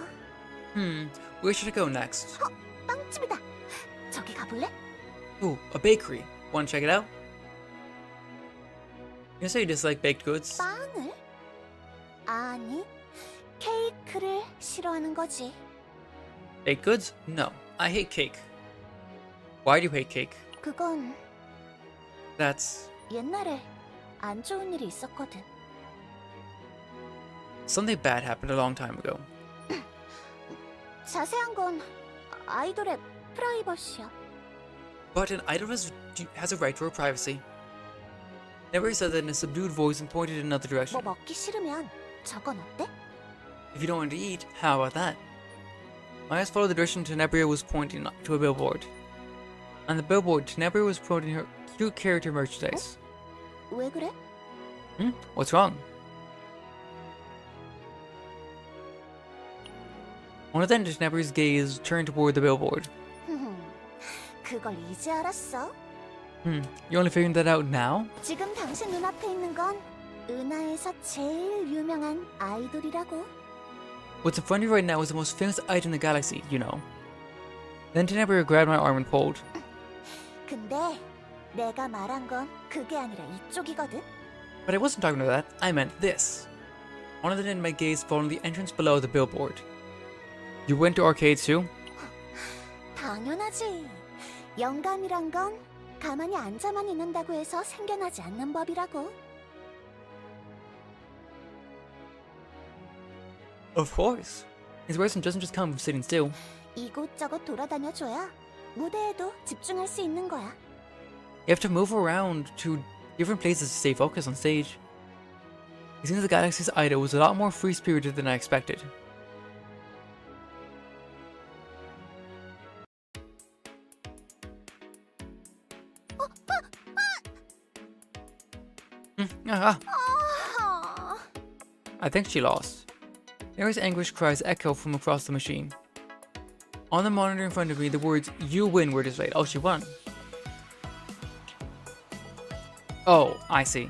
Where should I go next? 빵집이다. 저기 가볼래? Ooh, a bakery. Wanna check it out? You say you dislike baked goods? 빵을? 아니, 케이크를 싫어하는 거지. Baked goods? No, I hate cake. Why do you hate cake? 그건 That's... 옛날에 안 좋은 일이 있었거든. something bad happened a long time ago. 자세한 건 아이돌의 프라이버시야. But an idol has a right to her privacy. Tenebria said that in a subdued voice and pointed in another direction. 뭐 먹기 싫으면 저건 어때? If you don't want to eat, how about that? My eyes followed the direction Tenebria was pointing to a billboard. On the billboard, Tenebria was promoting her cute character merchandise. 왜 그래? What's wrong? One of then, Tenebria's gaze turned toward the billboard. 그걸 이제 알았어? You only figuring that out now? 지금 당신 눈앞에 있는 건 은하에서 제일 유명한 아이돌이라고. What's in front of you right now is the most famous idol in the galaxy, you know. Then Tenebria grabbed my arm and pulled. 근데 내가 말한 건 그게 아니라 이쪽이거든. But I wasn't talking about that, I meant this. One of then, my gaze followed the entrance below the billboard. You went to arcades too? 당연하지. 영감이란 건 가만히 앉아만 있는다고 해서 생겨나지 않는 법이라고. Of course. Inspiration doesn't just come from sitting still. 이곳저곳 돌아다녀줘야 무대에도 집중할 수 있는 거야. You have to move around to different places to stay focused on stage. It seems the galaxy's idol was a lot more free-spirited than I expected. I think she lost. Mary's anguished cries echo from across the machine. On the monitor in front of me, the words "You win" were displayed. Oh, she won. Oh, I see.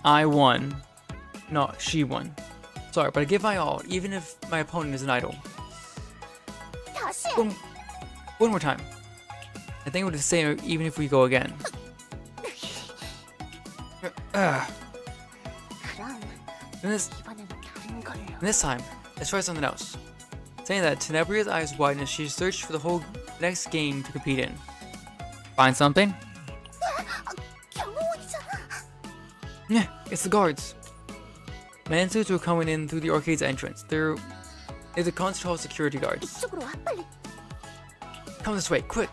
I won. No, she won. Sorry, but I give my all, even if my opponent is an idol. 다시. One more time. I think it would be the same even if we go again. 그럼 And 이번엔 다른 걸로. this time, let's try something else. Saying that, Tenebria's eyes widened as she searched for the whole next game to compete in. Find something? 경호원이잖아. Yeah, it's the guards. Man suits were coming in through the arcade's entrance. They're the concert hall security guards. 이쪽으로 와 빨리. Come this way, quick!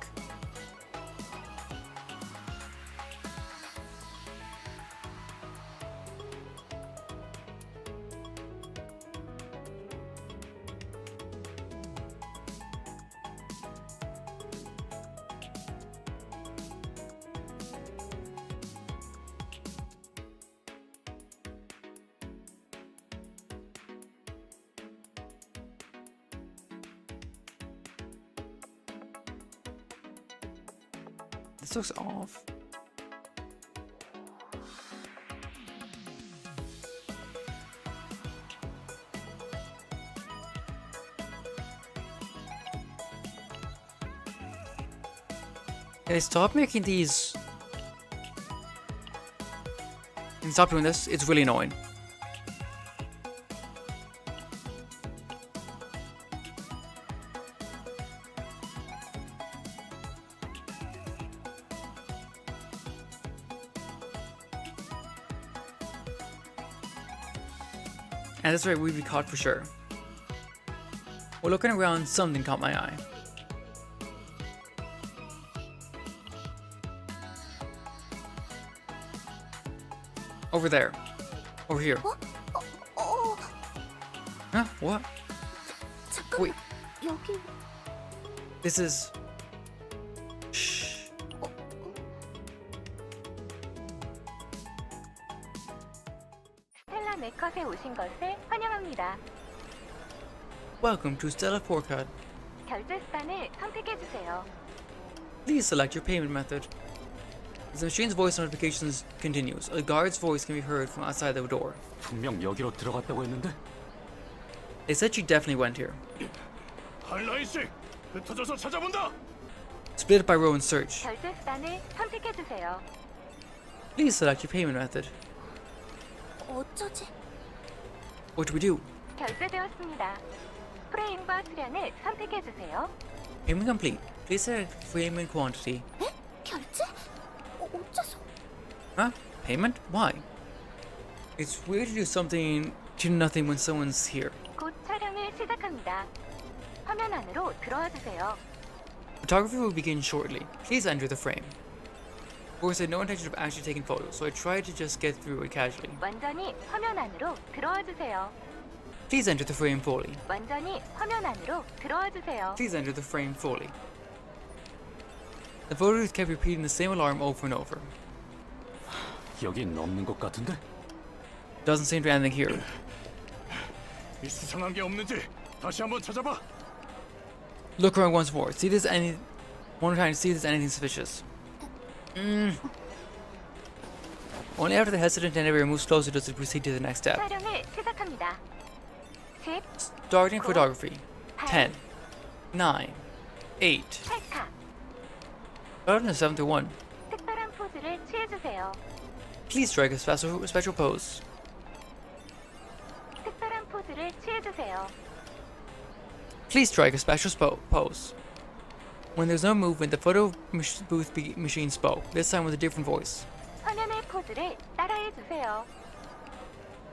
This looks off. Can they stop making these? Can you stop doing this? It's really annoying. And that's right, we'd be caught for sure. While looking around, something caught my eye. Over there. Over here. Huh? What? 잠깐만. Wait. 여기 This is... Shh. 스텔라 메컷에 오신 것을 환영합니다. Welcome to Stella Forecast. 결제 수단을 선택해 주세요. Please select your payment method. As the machine's voice notifications continues, a guard's voice can be heard from outside the door. 분명 여기로 들어갔다고 했는데. They said she definitely went here. 하이라이씨, 흩어져서 찾아본다. Split up by row and search. 결제 수단을 선택해 주세요. Please select your payment method. 어쩌지? What do we do? 결제되었습니다. 프레임과 수량을 선택해 주세요. Payment complete. Please select frame and quantity. 에? 결제? 어째서? Huh? Payment? Why? It's weird to do something to nothing when someone's here. 곧 촬영을 시작합니다. 화면 안으로 들어와 주세요. Photography will begin shortly. Please enter the frame. Of course, I had no intention of actually taking photos, so I tried to just get through it casually. 완전히 화면 안으로 들어와 주세요. Please enter the frame fully. 완전히 화면 안으로 들어와 주세요. Please enter the frame fully. The photo booth kept repeating the same alarm over and over. 여긴 없는 것 같은데. Doesn't seem to be anything here. 이 수상한 게 없는지 다시 한번 찾아봐. Look around once more. See if there's any. One more time to see if there's anything suspicious. Only after the hesitant Tene moves closer does it proceed to the next step. 촬영을 시작합니다. 10, Starting photography. 10, 9, 8. 찰칵. Starting at 7 to 1. 특별한 포즈를 취해 주세요. Please strike a special pose. 특별한 포즈를 취해 주세요. Please strike a special pose. When there's no movement, the photo booth machine spoke, this time with a different voice. 화면의 포즈를 따라해 주세요.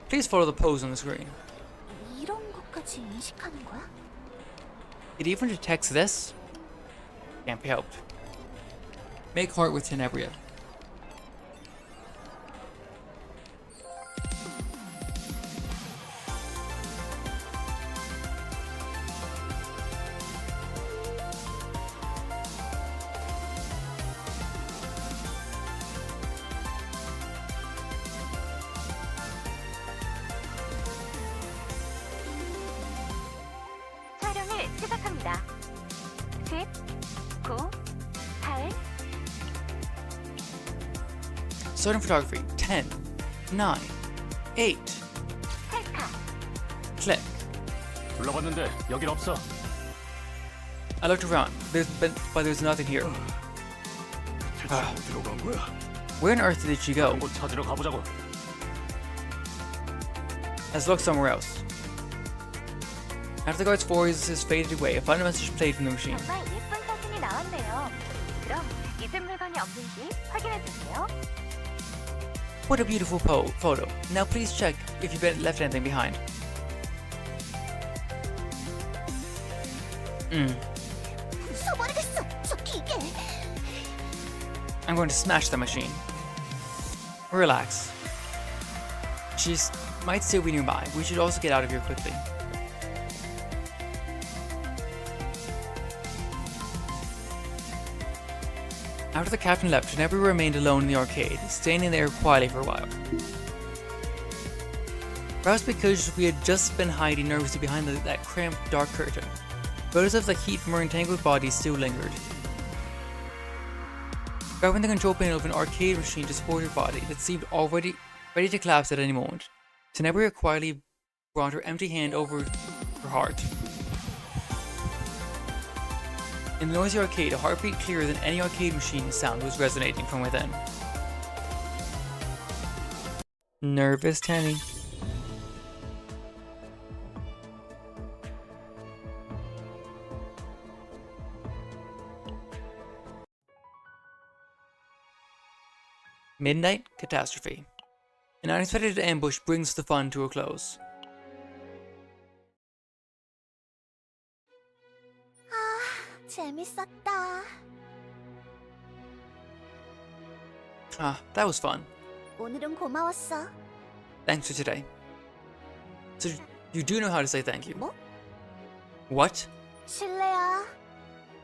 Please follow the pose on the screen. 이런 것까지 인식하는 거야? It even detects this? Can't be helped. Make heart with Tenebria. 촬영을 시작합니다. 10, 9, 8, Starting photography. 10, 9, 8. 찰칵. Click. 둘러봤는데 여긴 없어. I looked around, but there's nothing here. 대체 어디로 간 거야? Where on earth did she go? 다른 곳 찾으러 가보자고. Let's look somewhere else. After the guard's voices faded away, a final message played from the machine. 정말 예쁜 사진이 나왔네요. 그럼 잊은 물건이 없는지 확인해 주세요. What a beautiful photo. Now please check if you've left anything behind. 부숴버리겠어, 저 기계. I'm going to smash the machine. Relax. She might still be nearby. We should also get out of here quickly. After the captain left, Tenebri remained alone in the arcade, staying in there quietly for a while. Perhaps because we had just been hiding nervously behind that cramped, dark curtain, but as if the heat from her entangled body still lingered. Grabbing the control panel of an arcade machine to support her body that seemed already ready to collapse at any moment, Tenebria quietly brought her empty hand over her heart. In the noisy arcade, a heartbeat clearer than any arcade machine's sound was resonating from within. Nervous Tene. Midnight Catastrophe. An unexpected ambush brings the fun to a close. 재밌었다. Ah, that was fun. 오늘은 고마웠어. Thanks for today. So, you do know how to say thank you? 뭐? What? 실례야.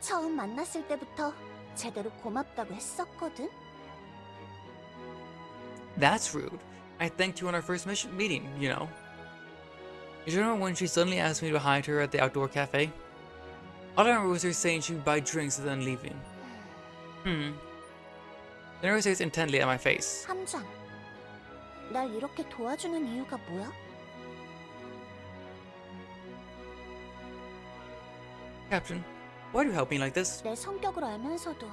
처음 만났을 때부터 제대로 고맙다고 했었거든. That's rude. I thanked you on our first meeting, you know. You remember when she suddenly asked me to hide her at the outdoor cafe? All I remember was her saying she would buy drinks and then leaving. The nurse stares intently at my face. 함장, 날 이렇게 도와주는 이유가 뭐야? Captain, why do you help me like this? 내 성격을 알면서도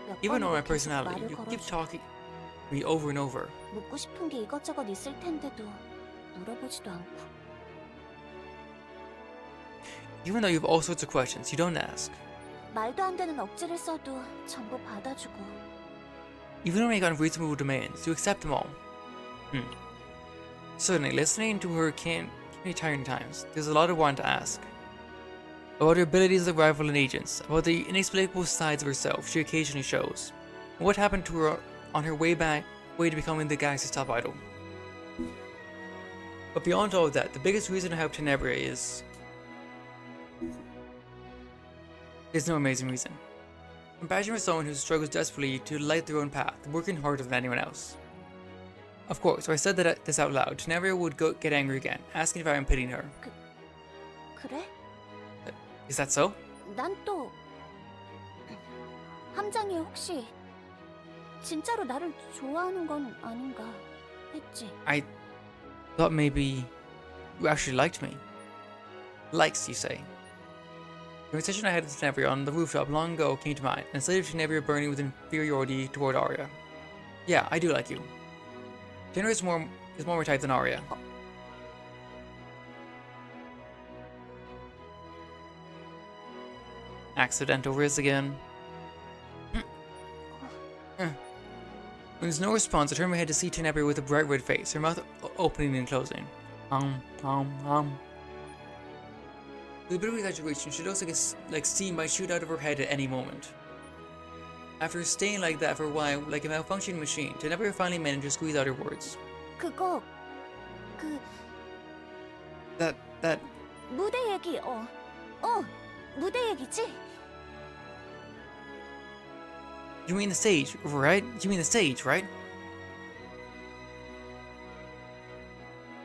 몇 Even though my 번이고 계속 personality, 말을 you keep 걸어줘. talking me over and over. 묻고 싶은 게 이것저것 있을 텐데도 물어보지도 않고. Even though you have all sorts of questions, you don't ask. 말도 안 되는 억지를 써도 전부 받아주고. Even when we got unreasonable demands, you accept them all. Certainly, listening to her can be tiring times. There's a lot I want to ask. About her abilities as a rival and agents, about the inexplicable sides of herself she occasionally shows, and what happened to her on her way to becoming the galaxy's top idol. But beyond all of that, the biggest reason I help Tenebria is... There's no amazing reason. Compassion for someone who struggles desperately to light their own path, working harder than anyone else. Of course, if I said this out loud, Tenebria would get angry again, asking if I am pitying her. 그래? Is that so? 난 또 함장이 혹시 진짜로 나를 좋아하는 건 아닌가 했지. I thought maybe you actually liked me. Likes, you say? The conversation I had with Tenebria on the rooftop long ago came to mind, and sight of Tenebria burning with inferiority toward Arya. Yeah, I do like you. Tenebria is more my type than Arya. Accidental riz again. When there's no response, I turn my head to see Tenebria with a bright red face, her mouth opening and closing. With a bit of exaggeration, she looks like steam might shoot out of her head at any moment. After staying like that for a while, like a malfunctioning machine, Tenebria finally managed to squeeze out her words. 그거 That 무대 얘기 무대 얘기지? you mean the stage, right? You mean the stage, right?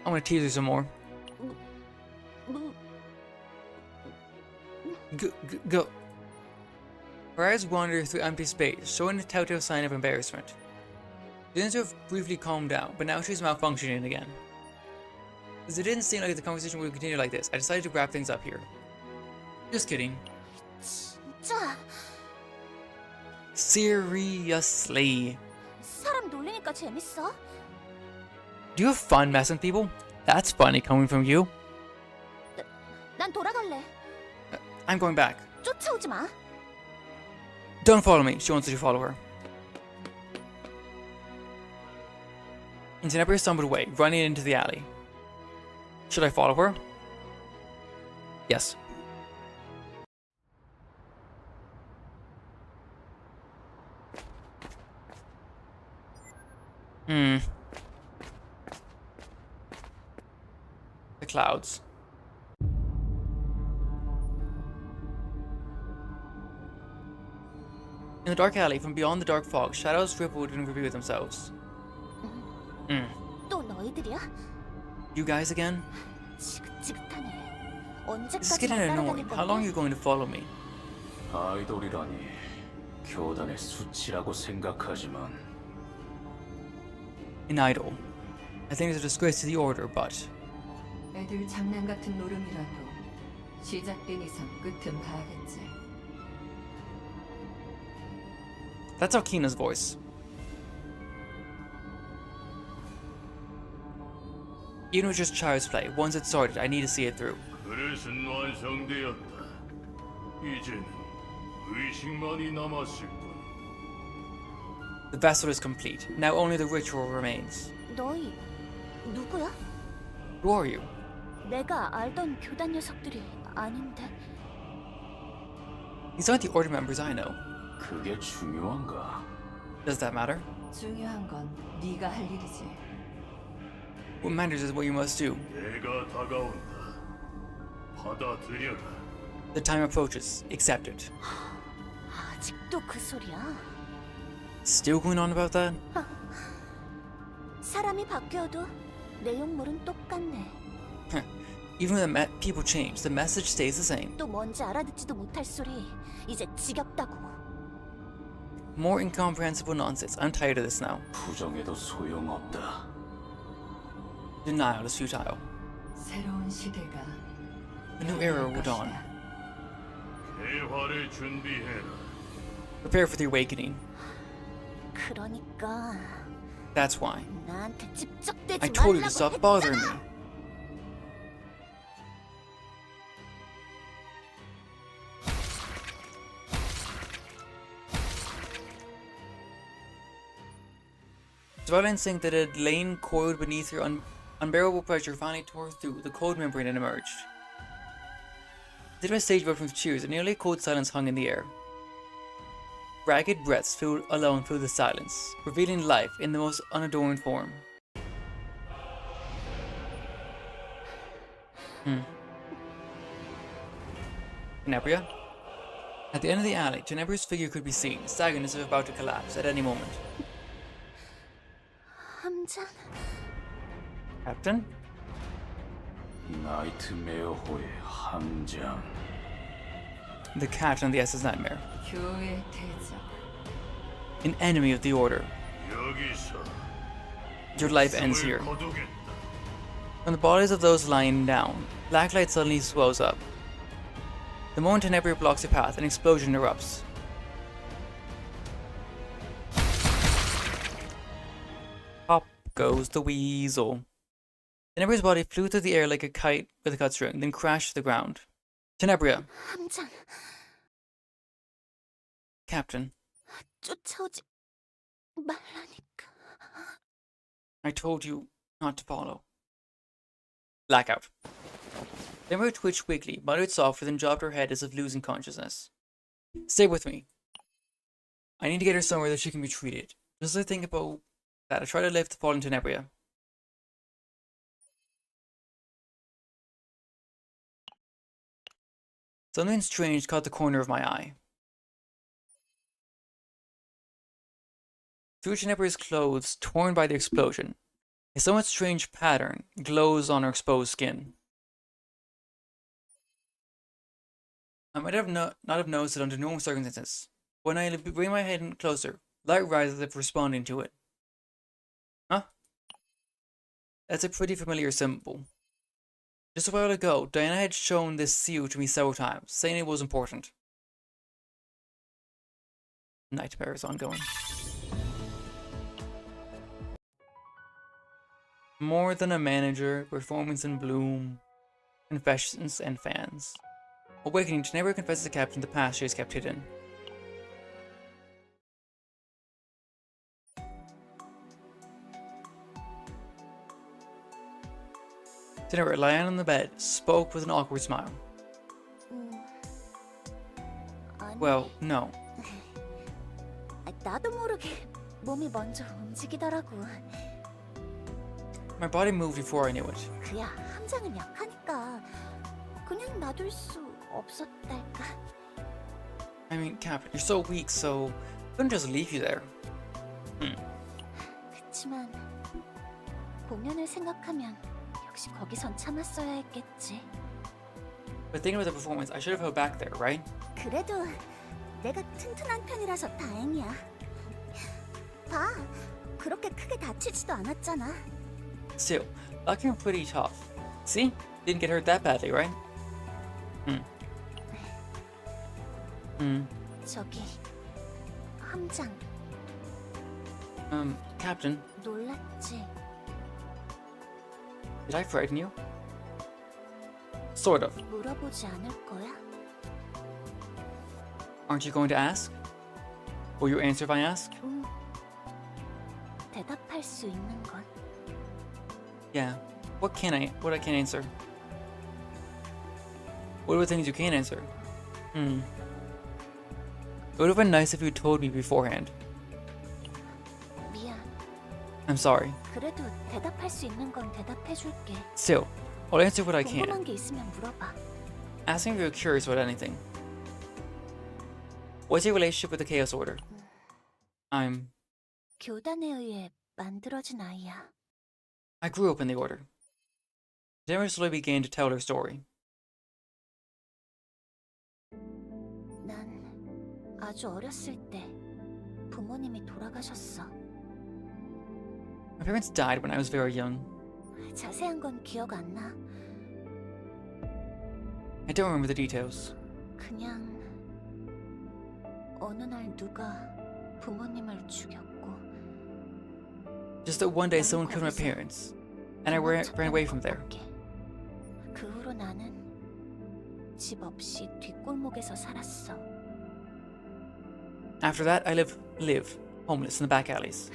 I'm gonna tease her some more. 무 Go. Her eyes wander through empty space, showing a telltale sign of embarrassment. She seems to have briefly calmed down, but now she's malfunctioning again. As it didn't seem like the conversation would continue like this, I decided to wrap things up here. Just kidding. 진짜 Seriously. 사람 놀리니까 재밌어? Do you have fun messing with people? That's funny coming from you. 난 돌아갈래. I'm going back. 쫓아오지 마. Don't follow me. She wants you to follow her. And Tenebria stumbled away, running into the alley. Should I follow her? Yes. The clouds. In the dark alley, from beyond the dark fog, shadows rippled and revealed themselves. 또 너희들이야? You guys again? 지긋지긋하네. This is 언제까지 getting 날 annoying. 따라다닐 How long are 건데? you going to follow me? 아이돌이라니 교단의 수치라고 생각하지만 An idol. I think it's a disgrace to the order, but 애들 장난 같은 노름이라도 시작된 이상 끝은 봐야겠지. That's Okina's voice. Even with just child's play, once it's started, I need to see it through. 그릇은 완성되었다. 이제는 의식만이 남았을 뿐. The vessel is complete. Now only the ritual remains. 너희 누구야? Who are you? 내가 알던 교단 녀석들이 아닌데. These aren't the order members I know. 그게 중요한가? Does that matter? 중요한 건 네가 할 일이지. What matters is what you must do. 내가 다가온다. 받아들여라. The time approaches. Accept it. 아직도 그 소리야? Still going on about that? 사람이 바뀌어도 내용물은 똑같네. Even when the people change, the message stays the same. 또 뭔지 알아듣지도 못할 소리. 이제 지겹다고. More incomprehensible nonsense. I'm tired of this now. 부정해도 소용없다. Denial is futile. 새로운 시대가 A new era will dawn. 대화를 준비해라. Prepare for the awakening. 그러니까 That's why. 나한테 집적대지 I told you to 말라고 stop 했잖아. bothering me. Dwell instinct that had lain coiled beneath her unbearable pressure finally tore through the cold membrane and emerged. The stage broke from cheers, and nearly cold silence hung in the air. Ragged breaths alone filled the silence, revealing life in the most unadorned form. Tenebria? At the end of the alley, Tenebria's figure could be seen, staggering as if about to collapse at any moment. 함장. Captain? 나이트메어호의 함장. The cat on the SS Nightmare. 교회 대적. An enemy of the Order. 여기서 Your life ends 숨을 here. 거두겠다. From the bodies of those lying down, black light suddenly swells up. The moment Tenebria blocks your path, an explosion erupts. Pop goes the weasel. Tenebria's body flew through the air like a kite with a cut string, then crashed to the ground. Tenebria. 함장. Captain. 쫓아오지 말라니까. I told you not to follow. Blackout. Tenebria twitched weakly, muttered softly, then dropped her head as if losing consciousness. Stay with me. I need to get her somewhere that she can be treated. Just as I think about that, I try to lift the fallen Tenebria. Something strange caught the corner of my eye. Through Tenebria's clothes, torn by the explosion, a somewhat strange pattern glows on her exposed skin. I might have not have noticed it under normal circumstances. When I bring my head in closer, light rises as if responding to it. Huh? That's a pretty familiar symbol. Just a while ago, Diana had shown this seal to me several times, saying it was important. Nightmare is ongoing. More than a manager, performance in bloom, confessions and fans. Awakening, Tenebria confesses to Captain the past she has kept hidden. Tenebria, lying on the bed, spoke with an awkward smile. 아니, Well, no. 나도 모르게 몸이 먼저 움직이더라고. My body moved before I knew it. 그야 함장은 약하니까 그냥 놔둘 수 없었달까. I mean, Captain, you're so weak, so I couldn't just leave you there. 그치만 공연을 생각하면 역시 거기선 참았어야 했겠지. But thinking about the performance, I should have held back there, right? 그래도 내가 튼튼한 편이라서 다행이야. 봐, 그렇게 크게 다치지도 않았잖아. Still, lucky and pretty tough. See? Didn't get hurt that badly, right? 저기 함장. Captain, 놀랐지? did I frighten you? Sort of. 물어보지 않을 거야? Aren't you going to ask? Will you answer if I ask? 대답할 수 있는 건 Yeah. What I can't answer? What are the things you can't answer? It would have been nice if you told me beforehand. 미안. I'm sorry. 그래도 대답할 수 있는 건 대답해줄게. Still, I'll answer what I can. 궁금한 게 있으면 물어봐. Ask me if you're curious about anything. What's your relationship with the Chaos Order? I'm... 교단에 의해 만들어진 아이야. I grew up in the Order. Tene slowly began to tell her story. 난 아주 어렸을 때 부모님이 돌아가셨어. My parents died when I was very young. 자세한 건 기억 안 나. I don't remember the details. 그냥 어느 날 누가 부모님을 죽였고 Just that one day someone killed my parents, and I ran away from there. 그 후로 나는 집 없이 뒷골목에서 살았어. After that, I live homeless in the back alleys.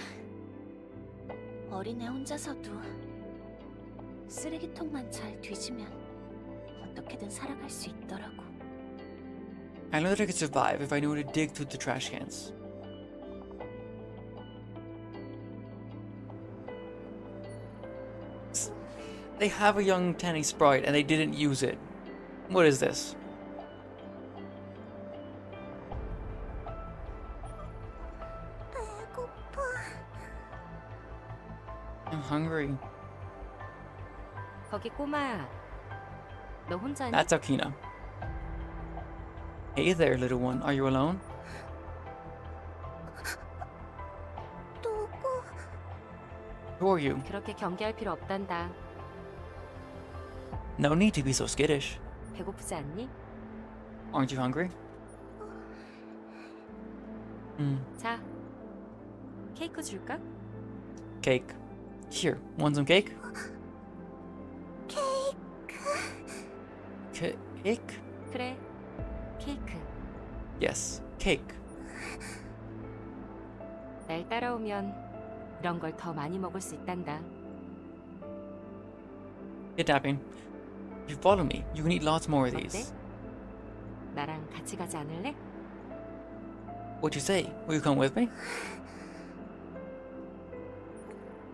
어린애 혼자서도 쓰레기통만 잘 뒤지면 어떻게든 살아갈 수 있더라고. I know that I could survive if I knew how to dig through the trash cans. They have a young Tene sprite and they didn't use it. What is this? 배고파. I'm hungry. 거기 꼬마야. 너 혼자니? That's Akina. Hey there, little one. Are you alone? 누구? Who are you? 그렇게 경계할 필요 없단다. No need to be so skittish. 배고프지 않니? Aren't you hungry? 자, 케이크 줄까? Cake. Here, want some cake? Cake? 그래, 케이크. Yes, cake. 날 따라오면 이런 걸 더 많이 먹을 수 있단다. Kidnapping. If you follow me, you can eat lots more of 어때? these. 나랑 같이 가지 않을래? What'd you say? Will you come with me?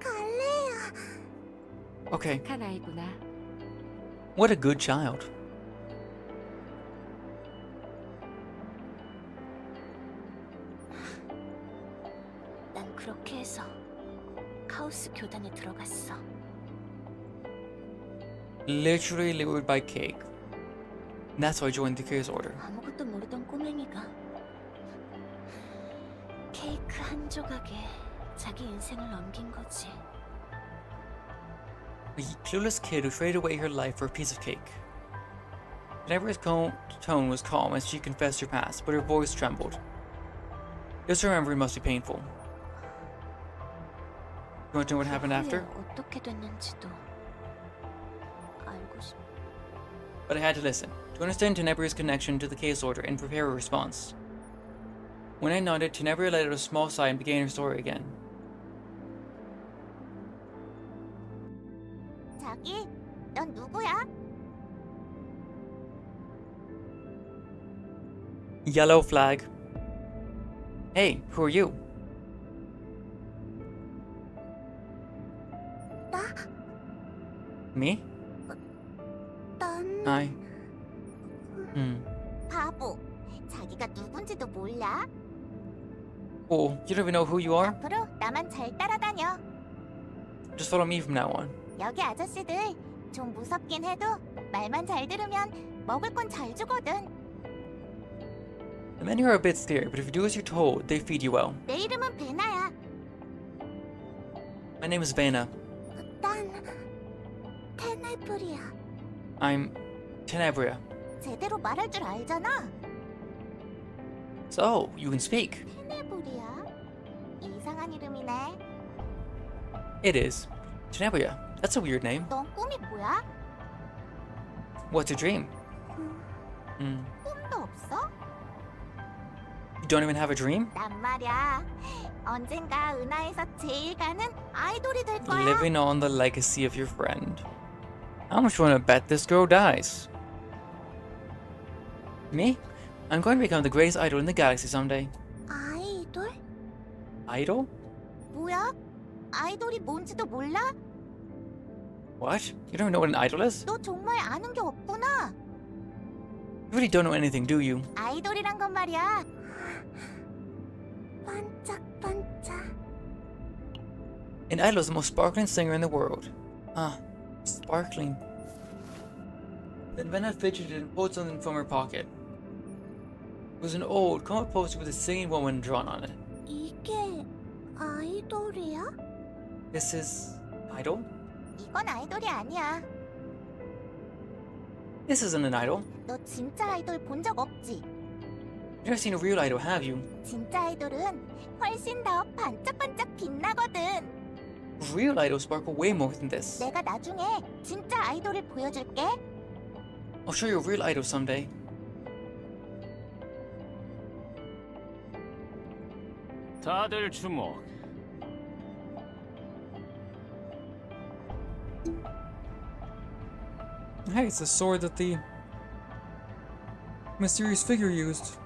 갈래야. Okay. 착한 아이구나. What a good child. 난 그렇게 해서 카오스 교단에 들어갔어. Literally lured by cake. That's why I joined the Chaos Order. 아무것도 모르던 꼬맹이가 케이크 한 조각에 자기 인생을 넘긴 거지. A clueless kid who traded away her life for a piece of cake. Tenebra's tone was calm as she confessed her past, but her voice trembled. Just remembering must be painful. You want to know what happened after? 어떻게 됐는지도 알고 싶어. But I had to listen, to understand Tenebra's connection to the Chaos Order and prepare a response. When I nodded, Tenebra let out a small sigh and began her story again. 자기, 넌 누구야? Yellow flag. Hey, who are you? 나? Me? 난 I. 바보. 자기가 누군지도 몰라? Oh, you don't even know who you are? 앞으로 나만 잘 따라다녀. Just follow me from now on. 여기 아저씨들 좀 무섭긴 해도 말만 잘 들으면 먹을 건 잘 주거든. The men here are a bit scary, but if you do as you're told, they feed you well. 내 이름은 베나야. My name is Vena. 난 테네브리야. I'm Tenebria. 제대로 말할 줄 알잖아. So, you can speak. 테네브리야. 이상한 이상한 이름이네. It is. Tenebuya. That's a weird name. 넌 꿈이 뭐야? What's your dream? 꿈도 없어? You don't even have a dream? 난 말이야. 언젠가 은하에서 제일 가는 아이돌이 될 거야. Living on the legacy of your friend. How much you wanna bet this girl dies? Me? I'm going to become the greatest idol in the galaxy someday. 아이돌? Idol? 뭐야? 아이돌이 뭔지도 몰라? What? You don't know what an idol is? 너 정말 아는 게 없구나. You really don't know anything, do you? 아이돌이란 건 말이야. 반짝반짝. An idol is the most sparkling singer in the world. Ah, sparkling. Then Vanna fidgeted and pulled something from her pocket. It was an old, comic poster with a singing woman drawn on it. 이게 아이돌이야? This is idol? 이건 아이돌이 아니야. This isn't an idol. 너 진짜 아이돌 본 적 없지? You've never seen a real idol, have you? 진짜 아이돌은 훨씬 더 반짝반짝 빛나거든. Real idols sparkle way more than this. 내가 나중에 진짜 아이돌을 보여줄게. I'll show you a real idol someday. 다들 주목. Hey, it's the sword that the mysterious figure used.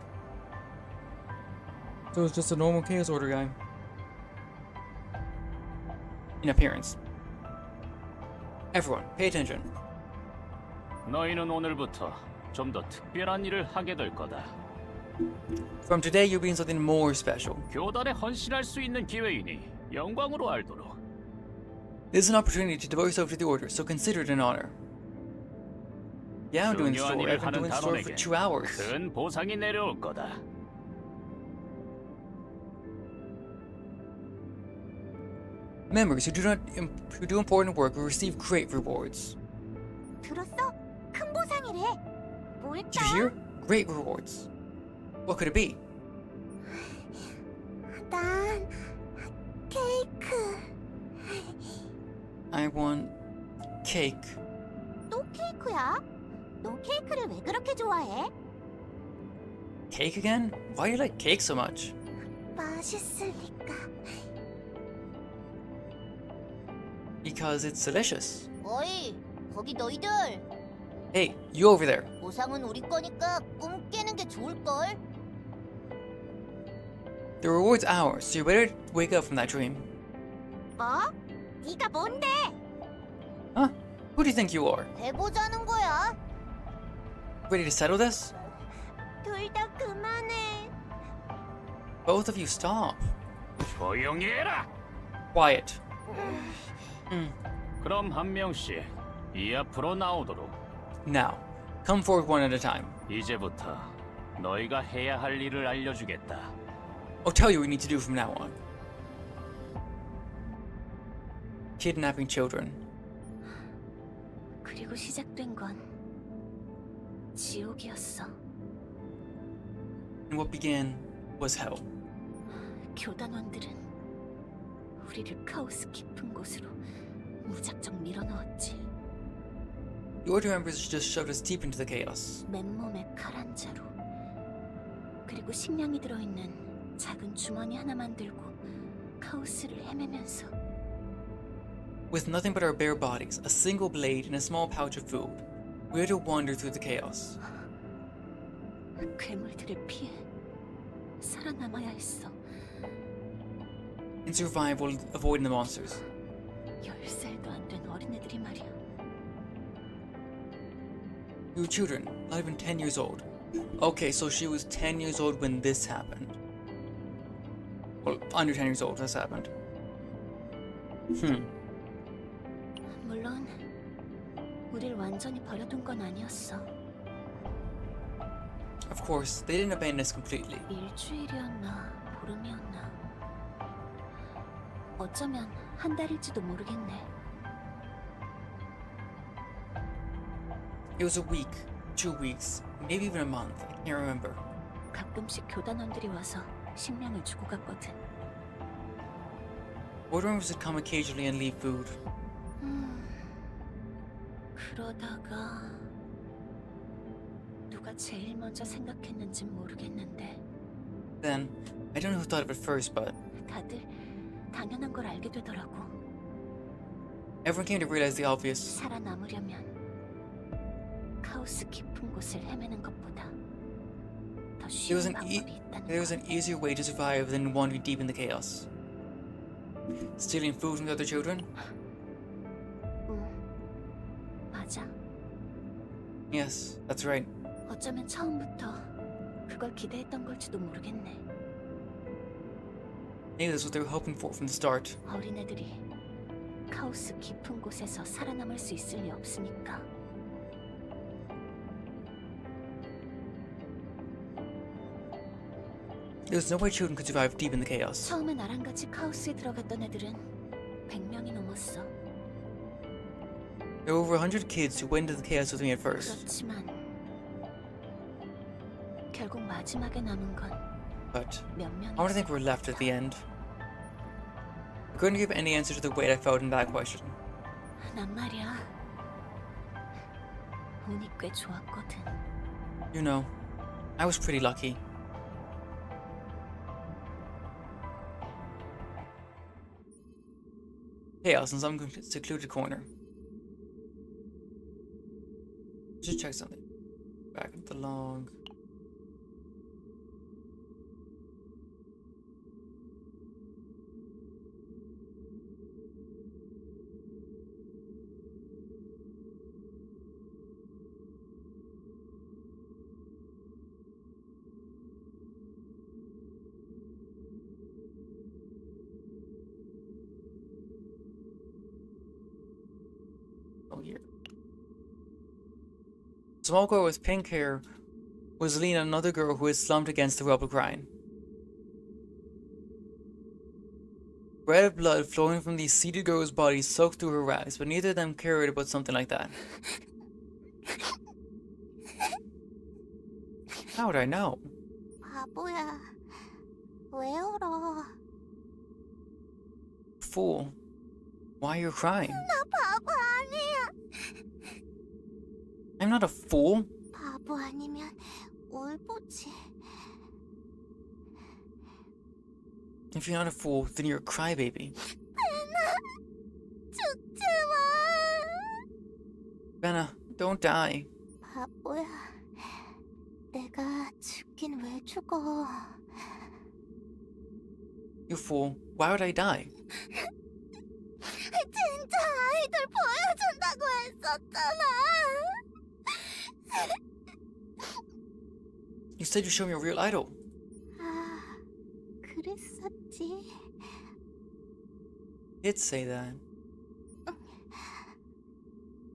So it's just a normal Chaos Order guy. In appearance. Everyone, pay attention. 너희는 오늘부터 좀 더 특별한 일을 하게 될 거다. From today, you'll be in something more special. 교단에 헌신할 수 있는 기회이니 영광으로 알도록. This is an opportunity to devote yourself to the Order, so consider it an honor. Yeah, I'm doing the 중요한 story. 일을 I've been 하는 doing the story for 단원에게 2 hours. 큰 보상이 내려올 거다. Members who do important work will receive great rewards. 들었어? 큰 보상이래. 뭘까? Did you hear? Great rewards. What could it be? 난 케이크. I want cake. 또 케이크야? 너 케이크를 왜 그렇게 좋아해? Cake again? Why do you like cake so much? 맛있으니까. Because it's delicious. 어이, 거기 너희들. Hey, you over there. 보상은 우리 거니까 꿈 깨는 게 좋을걸. The reward's ours, so you better wake up from that dream. 뭐? 네가 뭔데? Huh? Who do you think you are? 해보자는 거야. Ready to settle this? 둘 다 그만해. Both of you stop. 조용히 해라. Quiet. 그럼 한 명씩 이 앞으로 나오도록. Now, come forward one at a time. 이제부터 너희가 해야 할 일을 알려주겠다. I'll tell you what you need to do from now on. Kidnapping children. 그리고 시작된 건 지옥이었어. And what began was hell. 교단원들은 우리를 카오스 깊은 곳으로 무작정 밀어넣었지. The Order members just shoved us deep into the chaos. 맨몸에 칼 한 자루, 그리고 식량이 들어있는 작은 주머니 하나만 들고 카오스를 헤매면서 With nothing but our bare bodies, a single blade, and a small pouch of food, we had to wander through the chaos. 괴물들을 피해 살아남아야 했어. In survival, avoiding the monsters. 10살도 안 된 어린애들이 말이야. We were children, not even 10 years old. Okay, so she was 10 years old when this happened. Well, under 10 years old, this happened. 물론 우릴 완전히 버려둔 건 아니었어. Of course, they didn't abandon us completely. 일주일이었나 보름이었나. 어쩌면 한 달일지도 모르겠네. It was a week, 2 weeks, maybe even a month. I can't remember. 가끔씩 교단원들이 와서 식량을 주고 갔거든. Boardrooms would come occasionally and leave food. 그러다가 누가 제일 먼저 생각했는진 모르겠는데 Then, I don't know who thought of it first, but 다들 당연한 걸 알게 되더라고. everyone came to realize the obvious. 살아남으려면 카오스 깊은 곳을 헤매는 것보다 더 There was 쉬운 an 방법이 있다는 there was 걸. an easier way to survive than wandering deep in the chaos. Stealing food from the other children? 맞아. Yes, that's right. 어쩌면 처음부터 그걸 기대했던 걸지도 모르겠네. Maybe that's what they were hoping for from the start. 어린애들이 카오스 깊은 곳에서 살아남을 수 있을 리 없으니까. There was no way children could survive deep in the chaos. 처음에 나랑 같이 카오스에 들어갔던 애들은 100명이 넘었어. There were over 100 kids who went into the chaos with me at first, 그렇지만 결국 마지막에 남은 건 but 몇 I don't think 명이었어. we're left at the end. I couldn't give any answer to the weight I felt in that question. 난 말이야. 운이 꽤 좋았거든. You know, I was pretty lucky. Chaos in some secluded corner. Just check something. Back at the log. Oh, here. A small girl with pink hair was leaning on another girl who had slumped against the rubble crying. Red blood flowing from the seated girl's body soaked through her rags, but neither of them cared about something like that. How would I know? 바보야. 왜 울어? Fool. Why are you crying? 나 바보 아니야. I'm not a fool. 바보 아니면 울보지. If you're not a fool, then you're a crybaby. 죽지 마. Benna, don't die. 바보야. 내가 죽긴 왜 죽어? You fool. Why would I die? 진짜 아이돌 보여준다고 했었잖아. You said you'd show me a real idol. 아, 그랬었지. Did say that.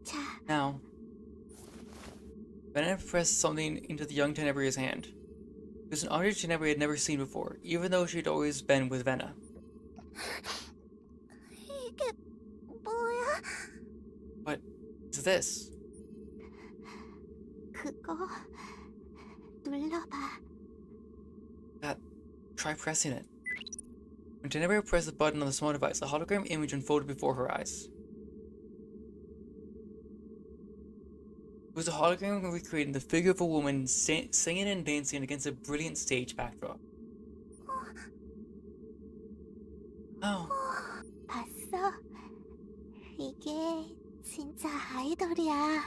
자, Now, Benna pressed something into the young Tenebria's hand. It was an object Tenebria had never seen before, even though she'd always been with Venna. 이게 뭐야? What is this? 그거 눌러봐. Try pressing it. When Tenebria pressed the button on the small device, a hologram image unfolded before her eyes. It was a hologram recreating the figure of a woman singing and dancing against a brilliant stage backdrop. Oh, 봤어? 이게 진짜 아이돌이야.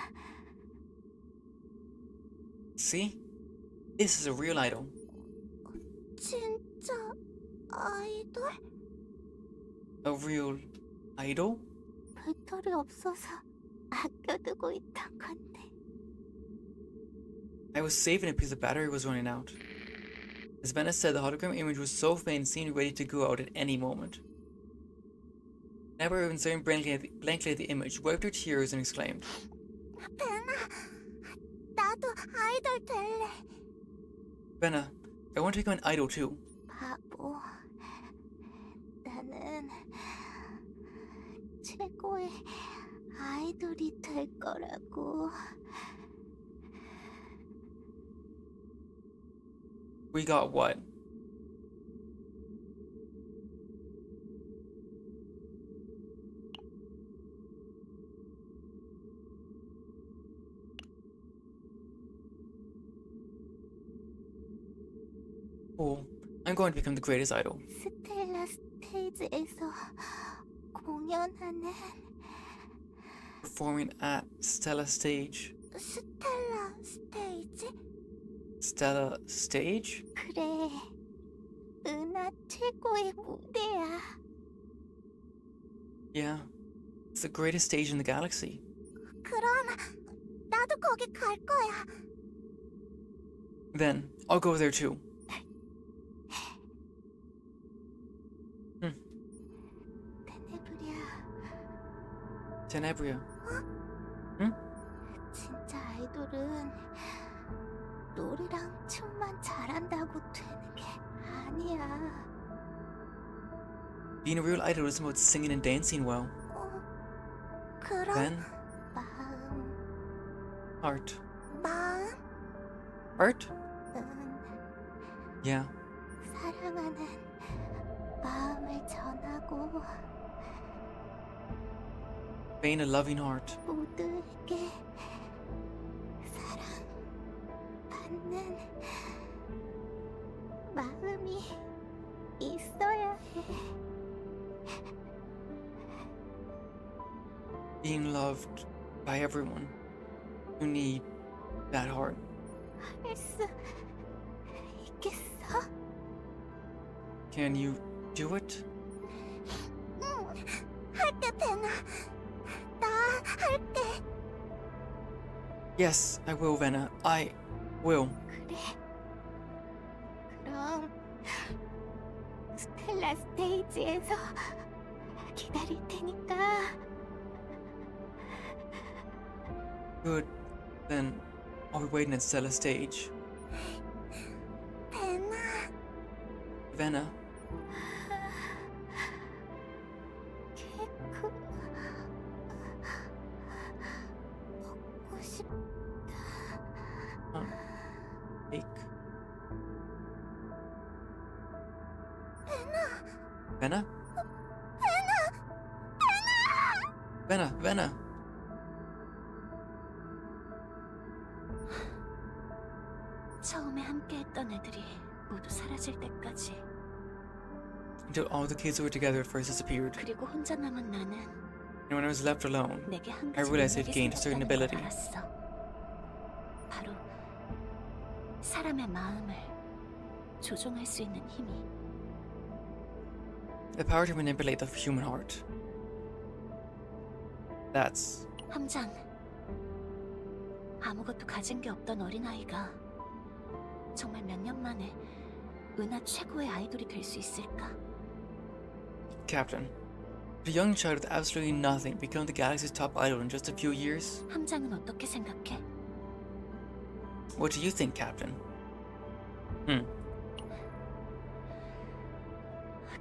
see? This is a real idol. 진짜 아이돌? A real idol? 배터리 없어서 아껴두고 있던 건데. I was saving it because the battery was running out. As Venna said, the hologram image was so faint and seemed ready to go out at any moment. Tenebria, even staring blankly at the image, wiped her tears and exclaimed, 베나, 나도 아이돌 될래. Venna, I want to become an idol too. 바보. 나는 최고의 아이돌이 될 거라고. We got what? cool. I'm going to become the greatest idol. 스텔라 스테이지에서 공연하는 Performing at Stella Stage. 스텔라 스테이지? Stella Stage? 그래, 은하 최고의 무대야. Yeah. It's the greatest stage in the galaxy. 그럼 나도 거기 갈 거야. Then, I'll go there too. 테네브리아, Tenebria. 진짜 아이돌은 노래랑 춤만 잘한다고 되는 게 아니야. Being a real idol isn't about singing and dancing well. 그럼 Then, 마음, art. 마음, Art? Yeah. 사랑하는 마음을 전하고 Being a loving heart. 모두에게 사랑받는 마음이 있어야 해. Being loved by everyone. You need that heart. 할 수 있겠어? Can you do it? 응, 할게 베나. 나 할게. Yes, I will, Venna. I will. 그래. 그럼 스텔라 스테이지에서 기다릴 테니까. Good. Then, I'll be waiting at Stella Stage. 베나. Venna, 케이크 먹고 싶다. cake. Venna? Venna, Venna. 처음에 함께했던 애들이 모두 사라질 때까지. Until all the kids who were together at first disappeared. 그리고 혼자 남은 나는 And when I was left alone, 내게 한 I 가지 realized I'd 능력이 gained a certain 생겼다는 걸 ability. 알았어. 바로 사람의 마음을 조종할 수 있는 힘이. the power to manipulate the human heart. That's 함장, 아무것도 가진 게 없던 어린아이가 정말 몇 년 만에 은하 최고의 아이돌이 될 수 있을까? Captain. Did a young child with absolutely nothing become the galaxy's top idol in just a few years? 함장은 어떻게 생각해? What do you think, Captain?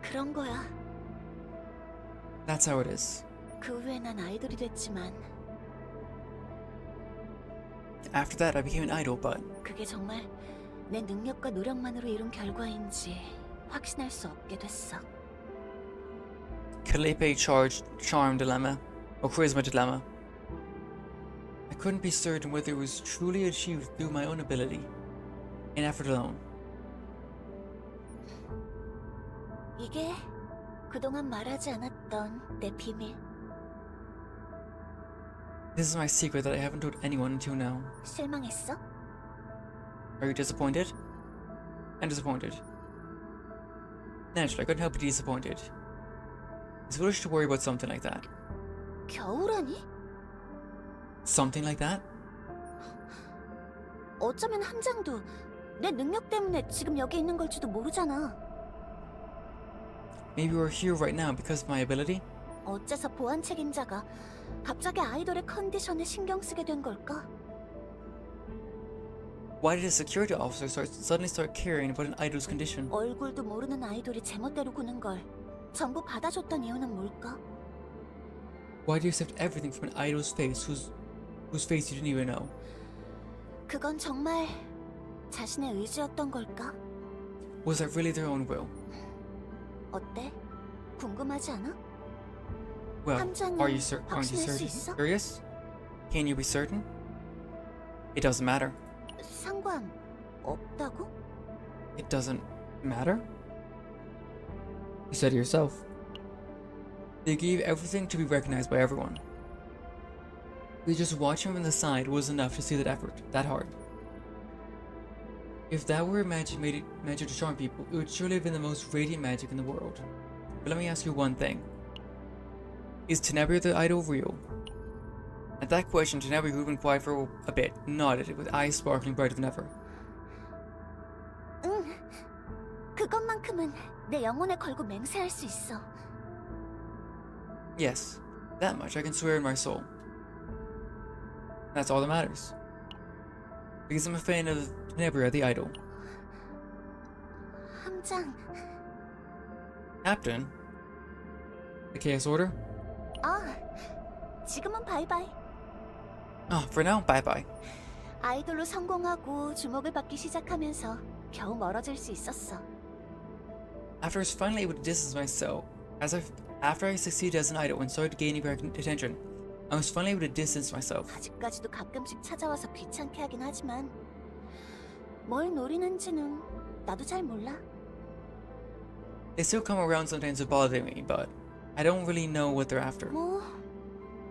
그런 거야. That's how it is. 그 후에 난 아이돌이 됐지만 After that, I became an idol, but 그게 정말 내 능력과 노력만으로 이룬 결과인지 확신할 수 없게 됐어. Calliope charged charm dilemma, or charisma dilemma. I couldn't be certain whether it was truly achieved through my own ability and effort alone. 이게 그동안 말하지 않았던 내 비밀. This is my secret that I haven't told anyone until now. 실망했어? Are you disappointed? I'm disappointed. Naturally, I couldn't help but be disappointed. It's foolish to worry about something like that. 겨울아니? Something like that? 어쩌면 함장도 내 능력 때문에 지금 여기 있는 걸지도 모르잖아. Maybe we're here right now because of my ability? 어째서 보안 책임자가 갑자기 아이돌의 컨디션에 신경 쓰게 된 걸까? Why did a security officer suddenly start caring about an idol's condition? 얼굴도 모르는 아이돌이 제멋대로 구는 걸 전부 받아줬던 이유는 뭘까? Why do you accept everything from an idol's face whose face you didn't even know? 그건 정말 자신의 의지였던 걸까? Was that really their own will? 어때? 궁금하지 않아? Well, 함장은 aren't you 확신할 수 certain? 있어? Curious? Can you be certain? It doesn't matter. 상관 없다고? It doesn't Matter? You said it yourself. They gave everything to be recognized by everyone. Just watching from the side was enough to see that effort, that hard. If that were magic to charm people, it would surely have been the most radiant magic in the world. But let me ask you one thing. Is Tenebria the idol real? At that question, Tenebria, who'd been quiet for a bit, nodded, with eyes sparkling brighter than ever. 응, 그것만큼은 내 영혼을 걸고 맹세할 수 있어. Yes, that much I can swear in my soul. That's all that matters. Because I'm a fan of Tenebria, the idol. 함장, Captain? The Chaos Order? 지금은 바이바이. Oh, for now, bye-bye. 아이돌로 성공하고 주목을 받기 시작하면서 겨우 멀어질 수 있었어. After I was finally able to distance myself, after I succeeded as an idol and started gaining attention, I was finally able to distance myself. 아직까지도 가끔씩 찾아와서 귀찮게 하긴 하지만 뭘 노리는지는 나도 잘 몰라. They still come around sometimes to bother me, but I don't really know what they're after. 뭐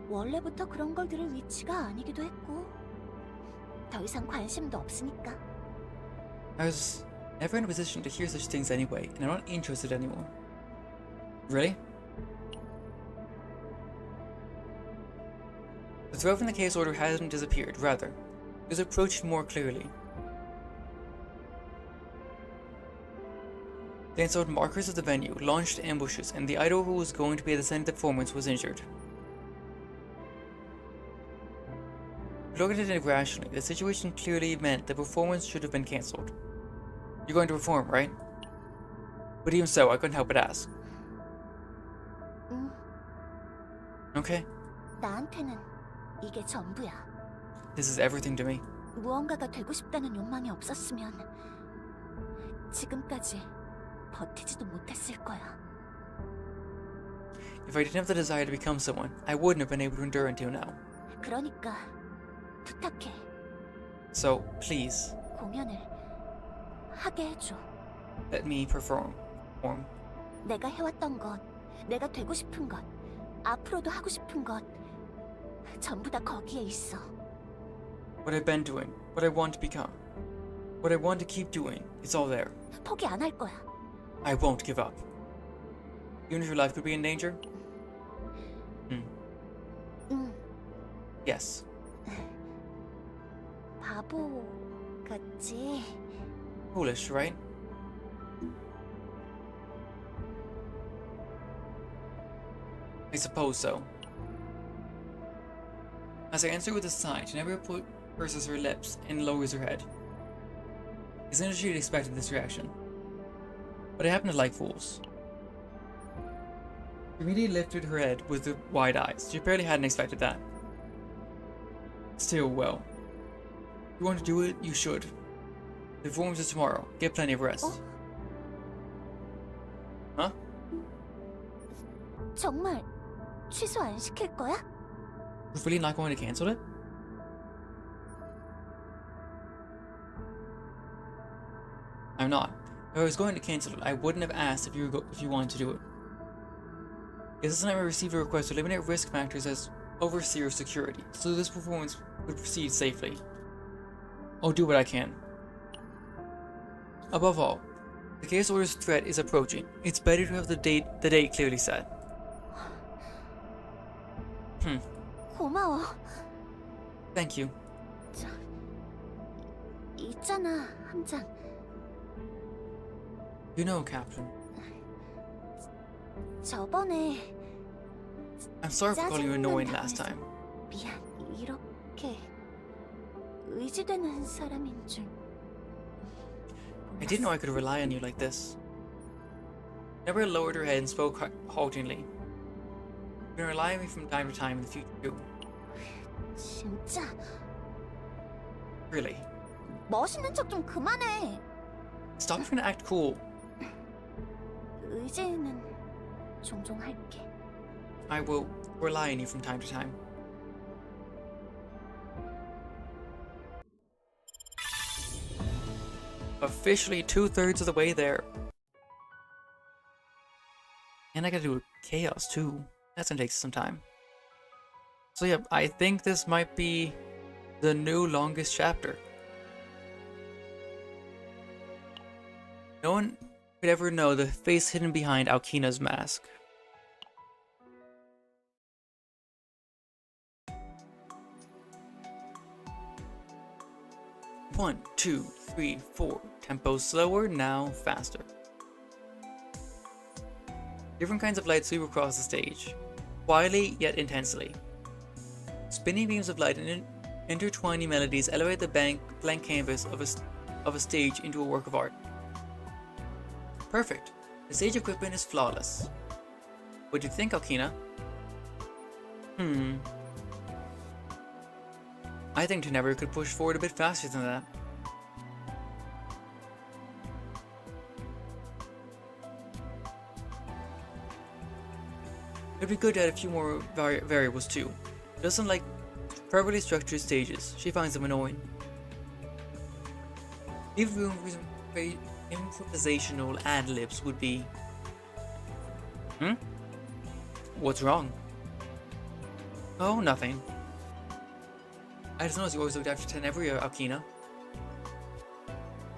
원래부터 그런 걸 들을 위치가 아니기도 했고 더 이상 관심도 없으니까. I was never in a position to hear such things anyway, and I'm not interested anymore. Really? The threat from the Chaos Order hasn't disappeared, rather, it was approached more clearly. They installed markers of the venue, launched ambushes, and the idol who was going to be at the center of the performance was injured. Looking at it rationally, the situation clearly meant the performance should have been cancelled. You're going to perform, right? But even so, I couldn't help but ask. 응, Okay, 나한테는 이게 전부야. this is everything to me. 무언가가 되고 싶다는 욕망이 없었으면 지금까지 버티지도 못했을 거야. If I didn't have the desire to become someone, I wouldn't have been able to endure until now. 그러니까 부탁해. So, please, 공연을 하게 해줘. let me perform. 내가 해왔던 것, 내가 되고 싶은 것, 앞으로도 하고 싶은 것 전부 다 거기에 있어. What I've been doing, what I want to become, what I want to keep doing, it's all there. 포기 안 할 거야. I won't give up. Even if your life could be in danger? 응, Yes. 바보 같지? Foolish, right? I suppose so. As I answer with a sigh, Tenebria purses her lips and lowers her head. It's not that she'd expected this reaction, but I happen to like fools. She immediately lifted her head with the wide eyes. She apparently hadn't expected that. Still, well, if you want to do it, you should. The performance is tomorrow. Get plenty of rest. Huh? 정말 취소 안 시킬 거야? You're really not going to cancel it? I'm not. If I was going to cancel it, I wouldn't have asked if you wanted to do it. This time I received a request to eliminate risk factors as overseer of security, so this performance would proceed safely. I'll do what I can. Above all, the Chaos Order's threat is approaching. It's better to have the date clearly set. 고마워. Thank you. 있잖아, 함장. You know, Captain. 저번에 I'm sorry for calling you annoying last time. 미안, 이렇게 의지되는 사람인 줄. I didn't know I could rely on you like this. Never lowered her head and spoke haltingly. You can rely on me from time to time in the future too. 진짜 Really. 멋있는 척 좀 그만해. Stop trying to act cool. 의지는 종종 할게. I will rely on you from time to time. Officially 2/3 of the way there. And I gotta do chaos too. That's gonna take some time. So yeah, I think this might be the new longest chapter. No one could ever know the face hidden behind Alkina's mask. One, two, three, four. Tempo slower, now faster. Different kinds of light sweep across the stage, quietly yet intensely. Spinning beams of light and intertwining melodies elevate the blank canvas of a stage into a work of art. Perfect. The stage equipment is flawless. What do you think, Alkina? I think Tene could push forward a bit faster than that. It'd be good to add a few more variables too. She doesn't like properly structured stages. She finds them annoying. Leave room for some improvisational ad-libs would be... What's wrong? Oh, nothing. I just noticed you always looked after Tene, Alkina.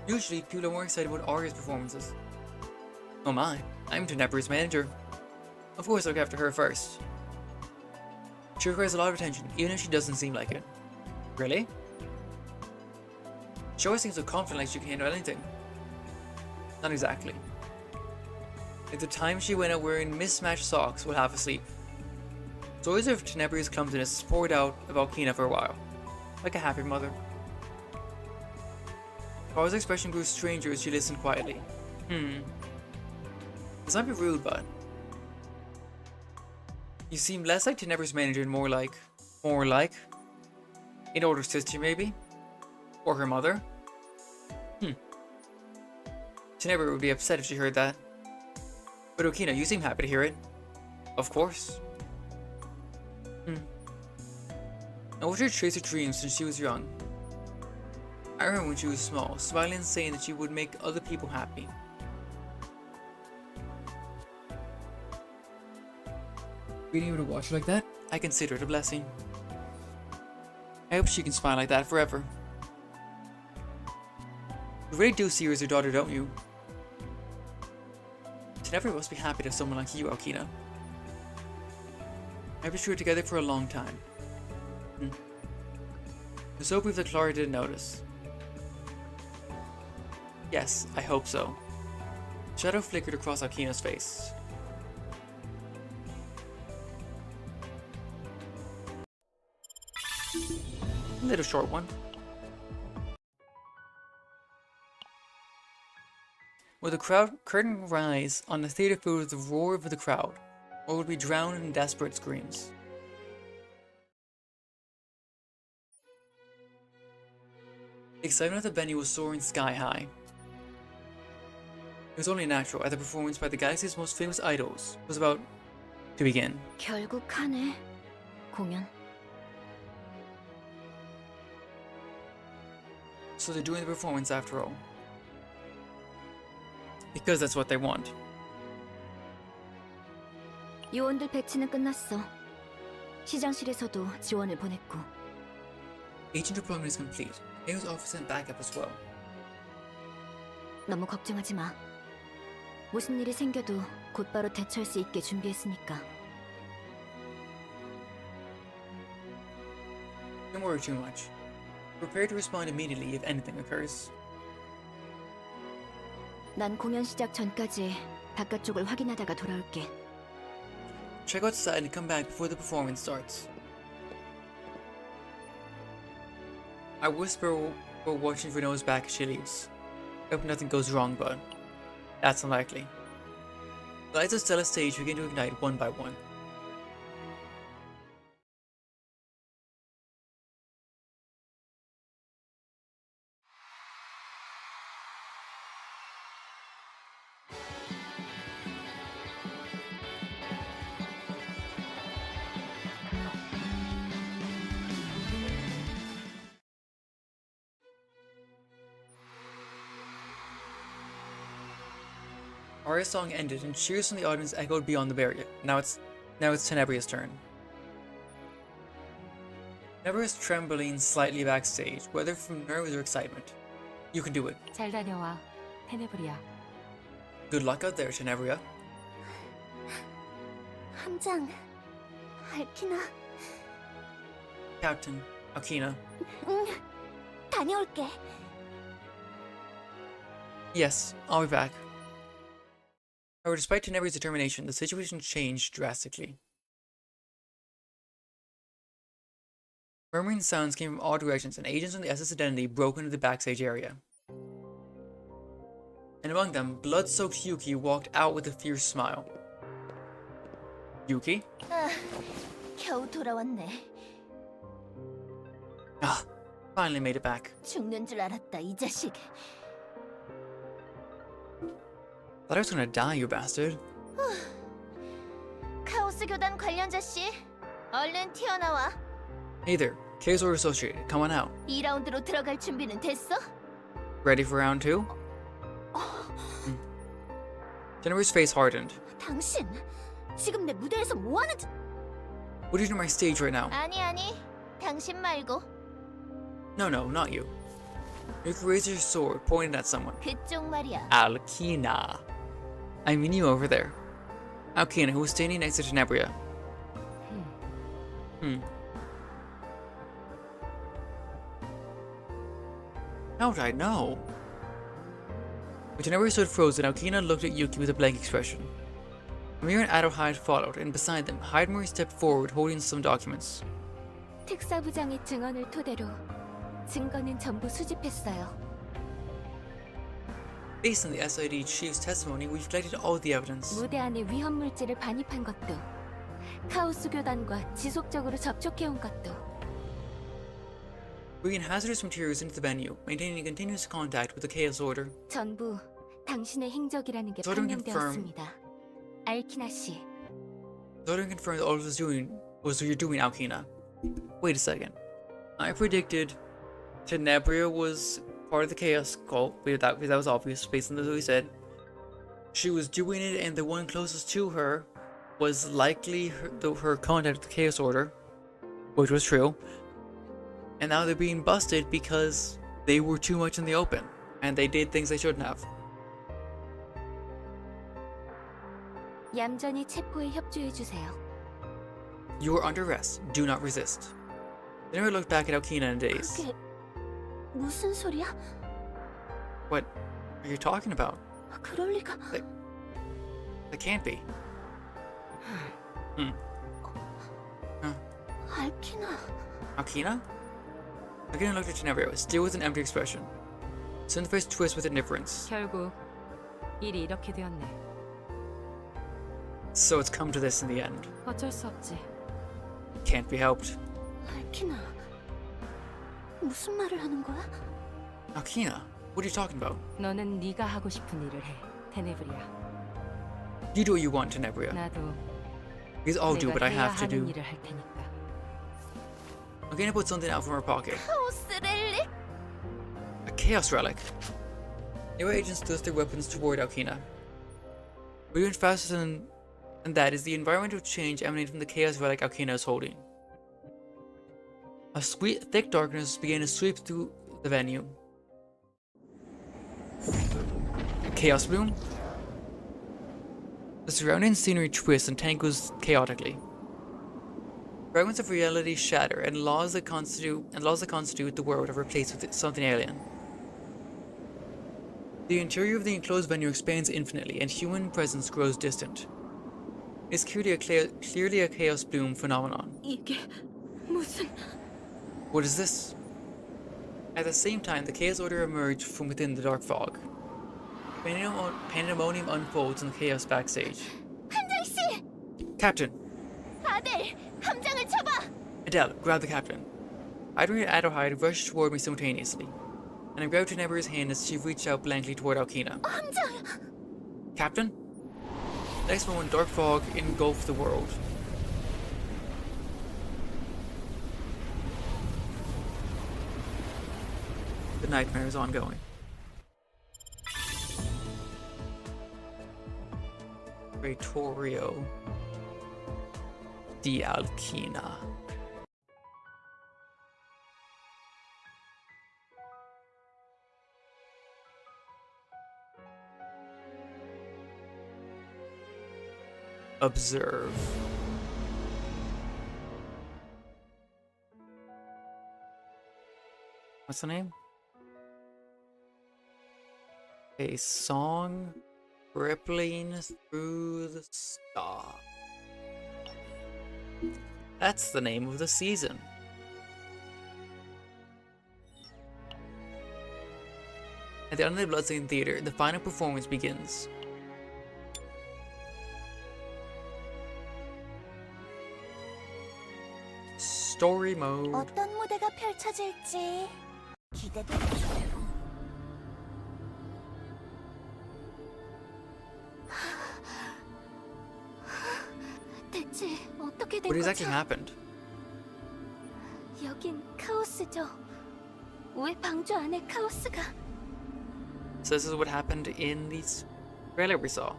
Usually, people are more excited about Arya's performances. Oh my, I'm Tenebra's manager. Of course I look after her first. She requires a lot of attention, even if she doesn't seem like it. Really? She always seems so confident like she can handle anything. Not exactly. Like the time she went out wearing mismatched socks while half asleep. Stories of Tenebra's clumsiness poured out of Alkina for a while, like a happy mother. Farah's expression grew stranger as she listened quietly. This might be rude, but... You seem less like Tenebra's manager and more like... An older sister, maybe? Or her mother? Tenebra would be upset if she heard that. But Okina, you seem happy to hear it. Of course. Now what's her trace of dreams since she was young? I remember when she was small, smiling and saying that she would make other people happy. Being able to watch her like that, I consider it a blessing. I hope she can smile like that forever. You really do see her as your daughter, don't you? Tenebra must be happy to have someone like you, Alkina. I wish we were together for a long time. Let's hope that Clara didn't notice. Yes, I hope so. Shadow flickered across Alkina's face. A little short one. Would the curtain rise on the theater filled with the roar of the crowd, or would we drown in desperate screams? The excitement of the venue was soaring sky high. It was only natural as the performance by the galaxy's most famous idols was about to begin. 결국 하네. 공연. So they're doing the performance after all. Because that's what they want. 요원들 배치는 끝났어. 시장실에서도 지원을 보냈고. Agent deployment is complete. Neo's office and backup as well. 너무 걱정하지 마. 무슨 일이 생겨도 곧바로 대처할 수 있게 준비했으니까. Don't worry too much. Prepare to respond immediately if anything occurs. 난 공연 시작 전까지 바깥쪽을 확인하다가 돌아올게. Check outside and come back before the performance starts. I whisper while watching for Noah's back as she leaves. I hope nothing goes wrong, but that's unlikely. The lights of Stella's stage begin to ignite one by one. Arya's song ended and cheers from the audience echoed beyond the barrier. Now it's Tenebria's turn. Tenebria's trembling slightly backstage, whether from nerves or excitement. You can do it. 잘 다녀와, 테네브리아. Good luck out there, Tenebria. 함장, 알키나. Captain, Alkina. 응, 다녀올게. Yes, I'll be back. However, despite Tenebria's determination, the situation changed drastically. Murmuring sounds came from all directions, and agents from the SS Identity broke into the backstage area. And among them, blood-soaked Yuki walked out with a fierce smile. Yuki? 아, 겨우 돌아왔네. Ah, finally made it back. 죽는 줄 알았다, 이 자식. Thought I was gonna die, you bastard. 카오스 교단 관련자 씨, 얼른 튀어나와. Hey there, Chaos Order Associated, come on out. 2라운드로 들어갈 준비는 됐어? Ready for round 2? Jennifer's face hardened. 당신, 지금 내 무대에서 뭐 하는 짓? What are you doing on my stage right now? 아니, 당신 말고. No, not you. Yuki raised her sword, pointed at someone. 그쪽 말이야. Alkina. I mean you over there. Alkina, who was standing next to Tenebria. How would I know? When Tenebria stood frozen, Alkina looked at Yuki with a blank expression. Amir and Adelheid followed, and beside them, Hydemori stepped forward holding some documents. 특사부장의 증언을 토대로 증거는 전부 수집했어요. Based on the SID chief's testimony, we've collected all the evidence. 무대 안에 위험 물질을 반입한 것도, 카오스 교단과 지속적으로 접촉해온 것도. Bringing hazardous materials into the venue, maintaining continuous contact with the Chaos Order. 전부 당신의 행적이라는 게 Zordon 판명되었습니다. 알키나 씨. Zordon confirmed all it was doing was what you're doing, Alkina. Wait a second. I predicted Tenebria was part of the Chaos cult, but that was obvious based on what we said. She was doing it, and the one closest to her was likely her contact with the Chaos Order, which was true. And now they're being busted because they were too much in the open, and they did things they shouldn't have. 얌전히 체포에 협조해 주세요. You are under arrest. Do not resist. They never looked back at Alkina in days. 그게 무슨 소리야? What are you talking about? 그럴 리가. That can't be. 알키나. Alkina? Alkina looked at Tenebria, still with an empty expression. Soon the face twists with indifference. 결국 일이 이렇게 되었네. So it's come to this in the end. 어쩔 수 없지. Can't be helped. 알키나. 무슨 말을 하는 거야? Alkina, what are you talking about? 너는 네가 하고 싶은 일을 해, 테네브리아. You do what you want, Tenebria. 나도 Because I'll do 내가 what I 해야 have to 하는 do. 일을 할 테니까. Alkina put something out from her pocket. 카오스 렐릭? A Chaos Relic. New agents thrust their weapons toward Alkina. But even faster than that is the environmental change emanating from the Chaos Relic Alkina is holding. A thick darkness began to sweep through the venue. Chaos Bloom? The surrounding scenery twists and tangles chaotically. Fragments of reality shatter, and laws that constitute the world are replaced with something alien. The interior of the enclosed venue expands infinitely, and human presence grows distant. It's clearly a Chaos Bloom phenomenon. 이게 무슨... What is this? At the same time, the Chaos Order emerged from within the dark fog. Pandemonium unfolds in the chaos backstage. 함장 씨! Captain! 아델, 함장을 잡아! Adele, grab the captain. Hydemori and Adelheid rushed toward me simultaneously, and I grabbed Tenebria's hand as she reached out blankly toward Alkina. 함장! Captain? Next moment, dark fog engulfed the world. The nightmare is ongoing. Pretorio di Alcina. Observe. What's the name? A song rippling through the star. That's the name of the season. At the end of the Bloodstained Theater, the final performance begins. Story mode. 어떤 무대가 펼쳐질지 기대돼. 대체 어떻게 된 What 거죠? exactly happened? 여긴 카오스죠. 왜 방주 안에 카오스가? So this is what happened in the trailer we saw.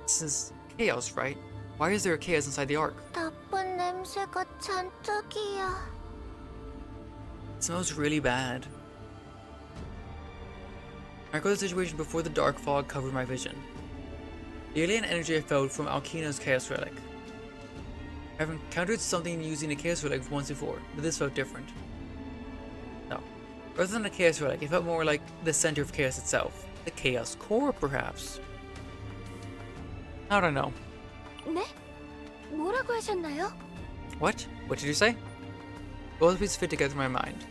This is chaos, right? Why is there a chaos inside the Ark? 나쁜 냄새가 잔뜩이야. It smells really bad. I recall the situation before the dark fog covered my vision. The alien energy I felt from Alkina's Chaos Relic. I've encountered something using a Chaos Relic once before, but this felt different. No. Rather than a Chaos Relic, it felt more like the center of Chaos itself. The Chaos Core, perhaps? I don't know. 네? 뭐라고 하셨나요? What? What did you say? Both pieces fit together in my mind.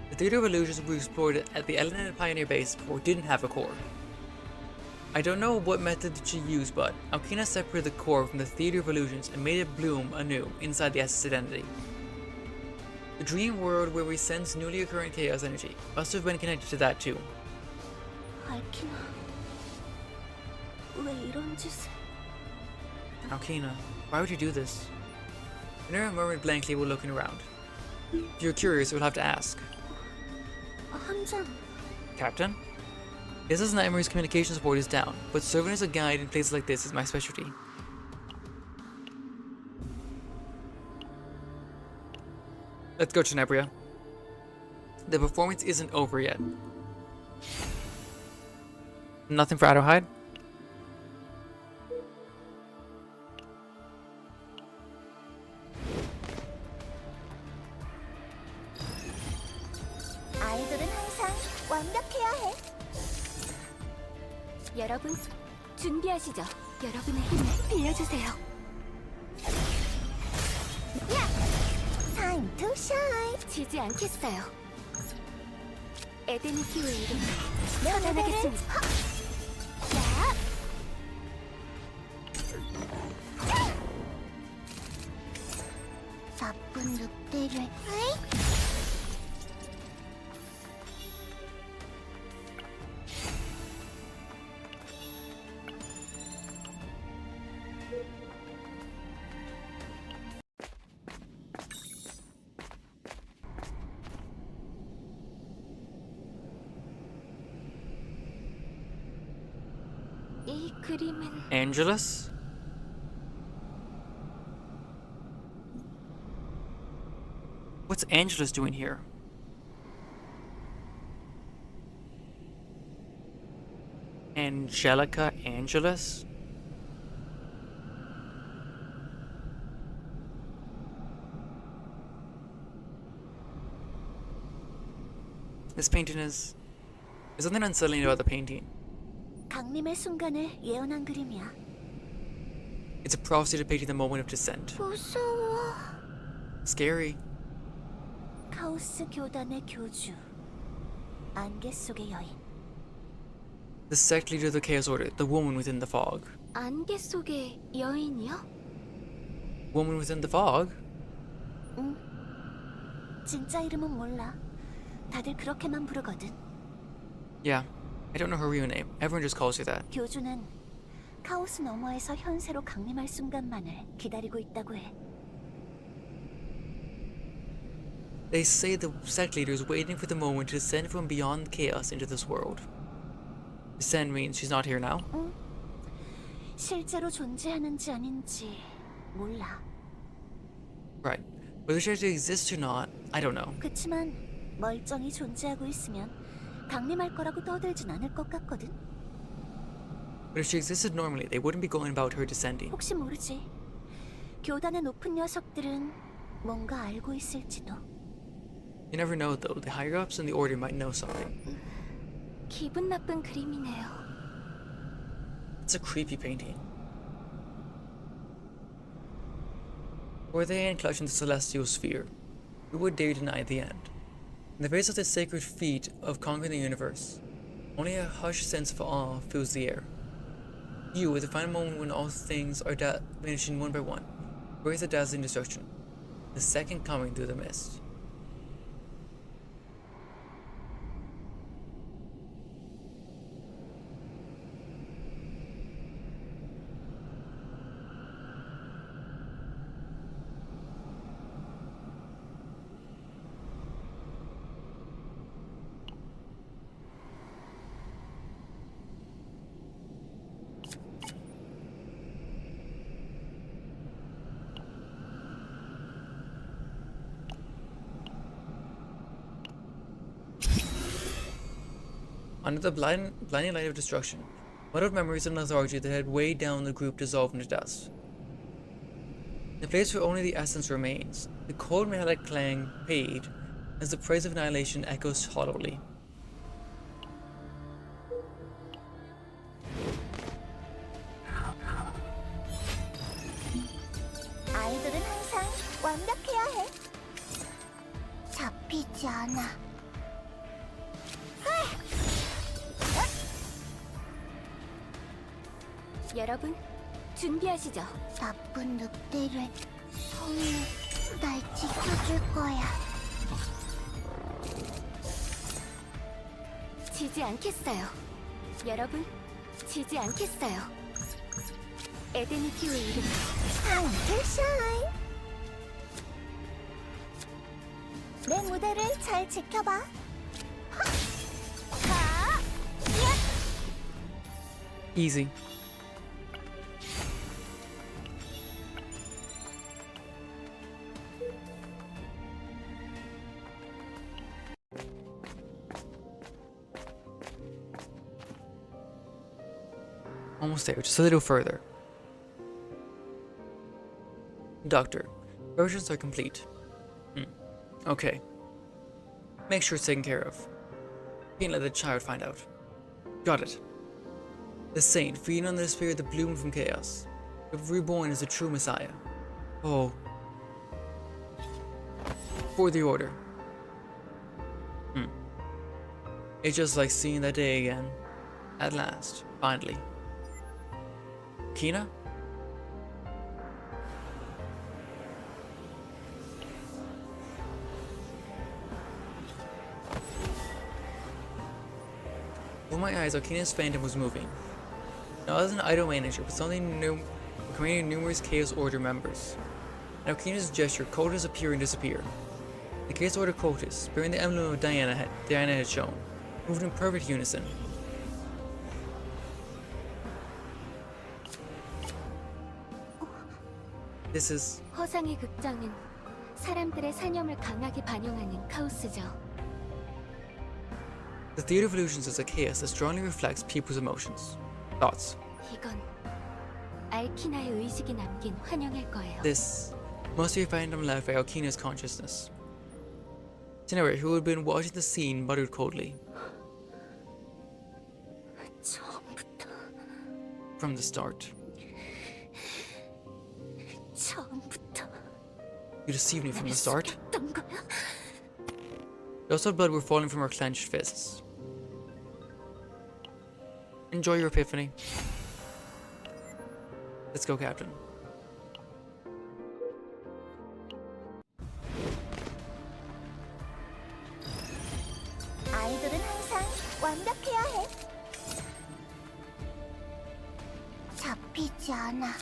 The Theater of Illusions we explored at the Elemented Pioneer Base before didn't have a core. I don't know what method she used, but Alkina separated the core from the Theater of Illusions and made it bloom anew inside the Essence Identity. The dream world where we sense newly occurring chaos energy must have been connected to that too. 알키나, 왜 이런 짓을? Alkina, why would you do this? Nera murmured blankly while looking around. If you're curious, you'll have to ask. 함장, Captain? This is Nightmare's communication support is down, but serving as a guide in places like this is my specialty. Let's go, Tenebria. The performance isn't over yet. Nothing for Adohide? 아이돌은 항상 완벽해야 해. 여러분 준비하시죠. 여러분의 힘을 빌려주세요. Time to shine. 지지 않겠어요. 에덴의 기회 이름 내 처단하겠습니다. 야! 나쁜 늑대를. 이 그림은 Angelus? What's Angelus doing here? Angelica Angelus? This painting is... There's something unsettling about the painting. 강림의 순간을 예언한 그림이야. It's a prophecy depicting the moment of descent. 무서워. Scary. 카오스 교단의 교주. 안개 속의 여인. The sect leader of the Chaos Order, the woman within the fog. 안개 속의 여인이요? Woman within the fog? 응. 진짜 이름은 몰라. 다들 그렇게만 부르거든. Yeah, I don't know her real name. Everyone just calls her that. 교주는 카오스 너머에서 현세로 강림할 순간만을 기다리고 있다고 해. They say the sect leader is waiting for the moment to descend from beyond chaos into this world. Descend means she's not here now? 실제로 존재하는지 아닌지 몰라. Right. Whether she actually exists or not, I don't know. 그치만 멀쩡히 존재하고 있으면 강림할 거라고 떠들진 않을 것 같거든. But if she existed normally, they wouldn't be going about her descending. 혹시 모르지. 교단의 높은 녀석들은 뭔가 알고 있을지도. You never know though, the higher ups in the order might know something. 기분 나쁜 그림이네요. It's a creepy painting. Were they in clutching the celestial sphere, who would dare deny the end? In the face of this sacred feat of conquering the universe, only a hushed sense of awe fills the air. You, at the final moment when all things are vanishing one by one, breathe the dazzling destruction, the second coming through the mist. Under the blinding light of destruction, muddled memories of lethargy that had weighed down the group dissolved into dust. In a place where only the essence remains, the cold metallic clang paid as the praise of annihilation echoes hollowly. 아이돌은 항상 완벽해야 해. 잡히지 않아. 여러분, 준비하시죠. 나쁜 늑대를 성이 날 지켜줄 거야. 지지 않겠어요. 여러분, 지지 않겠어요. 에데니티의 이름. 하이트 샤인. 내 무대를 잘 지켜봐. Easy. Almost there, just a little further. Doctor, preparations are complete. Okay. Make sure it's taken care of. Can't let the child find out. Got it. The saint, feeding on the spirit that bloomed from chaos, if reborn as a true messiah. Oh. For the order. It's just like seeing that day again. At last, finally. Kina? With my eyes, Kina's phantom was moving. Now as an idol manager, but something new, creating numerous Chaos Order members. Now Kina's gesture, Kotas appear and disappear. The Chaos Order Kotas, bearing the emblem of Diana had shown, moved in perfect unison. This is... 허상의 극장은 사람들의 사념을 강하게 반영하는 카오스죠. The Theater of Illusions is a chaos that strongly reflects people's emotions, thoughts. 이건 알키나의 의식이 남긴 환영일 거예요. This must be a phantom left by Alkina's consciousness. Tene, who had been watching the scene, muttered coldly. 처음부터 From the start. You deceived me from the start. Drops of blood were falling from her clenched fists. Enjoy your epiphany. Let's go, Captain. 아이돌은 항상 완벽해야 해. 잡히지 않아.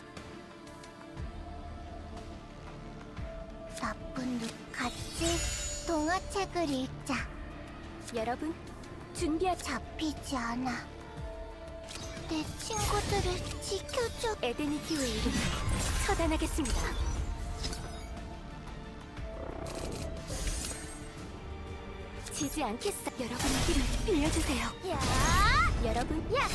나쁜 늑 같이 동화책을 읽자. 여러분, 준비하. 잡히지 않아. 내 친구들을 지켜줘. 에데니티의 이름으로 처단하겠습니다. 지지 않겠어. 여러분의 힘을 빌려주세요. 야! 여러분, 야!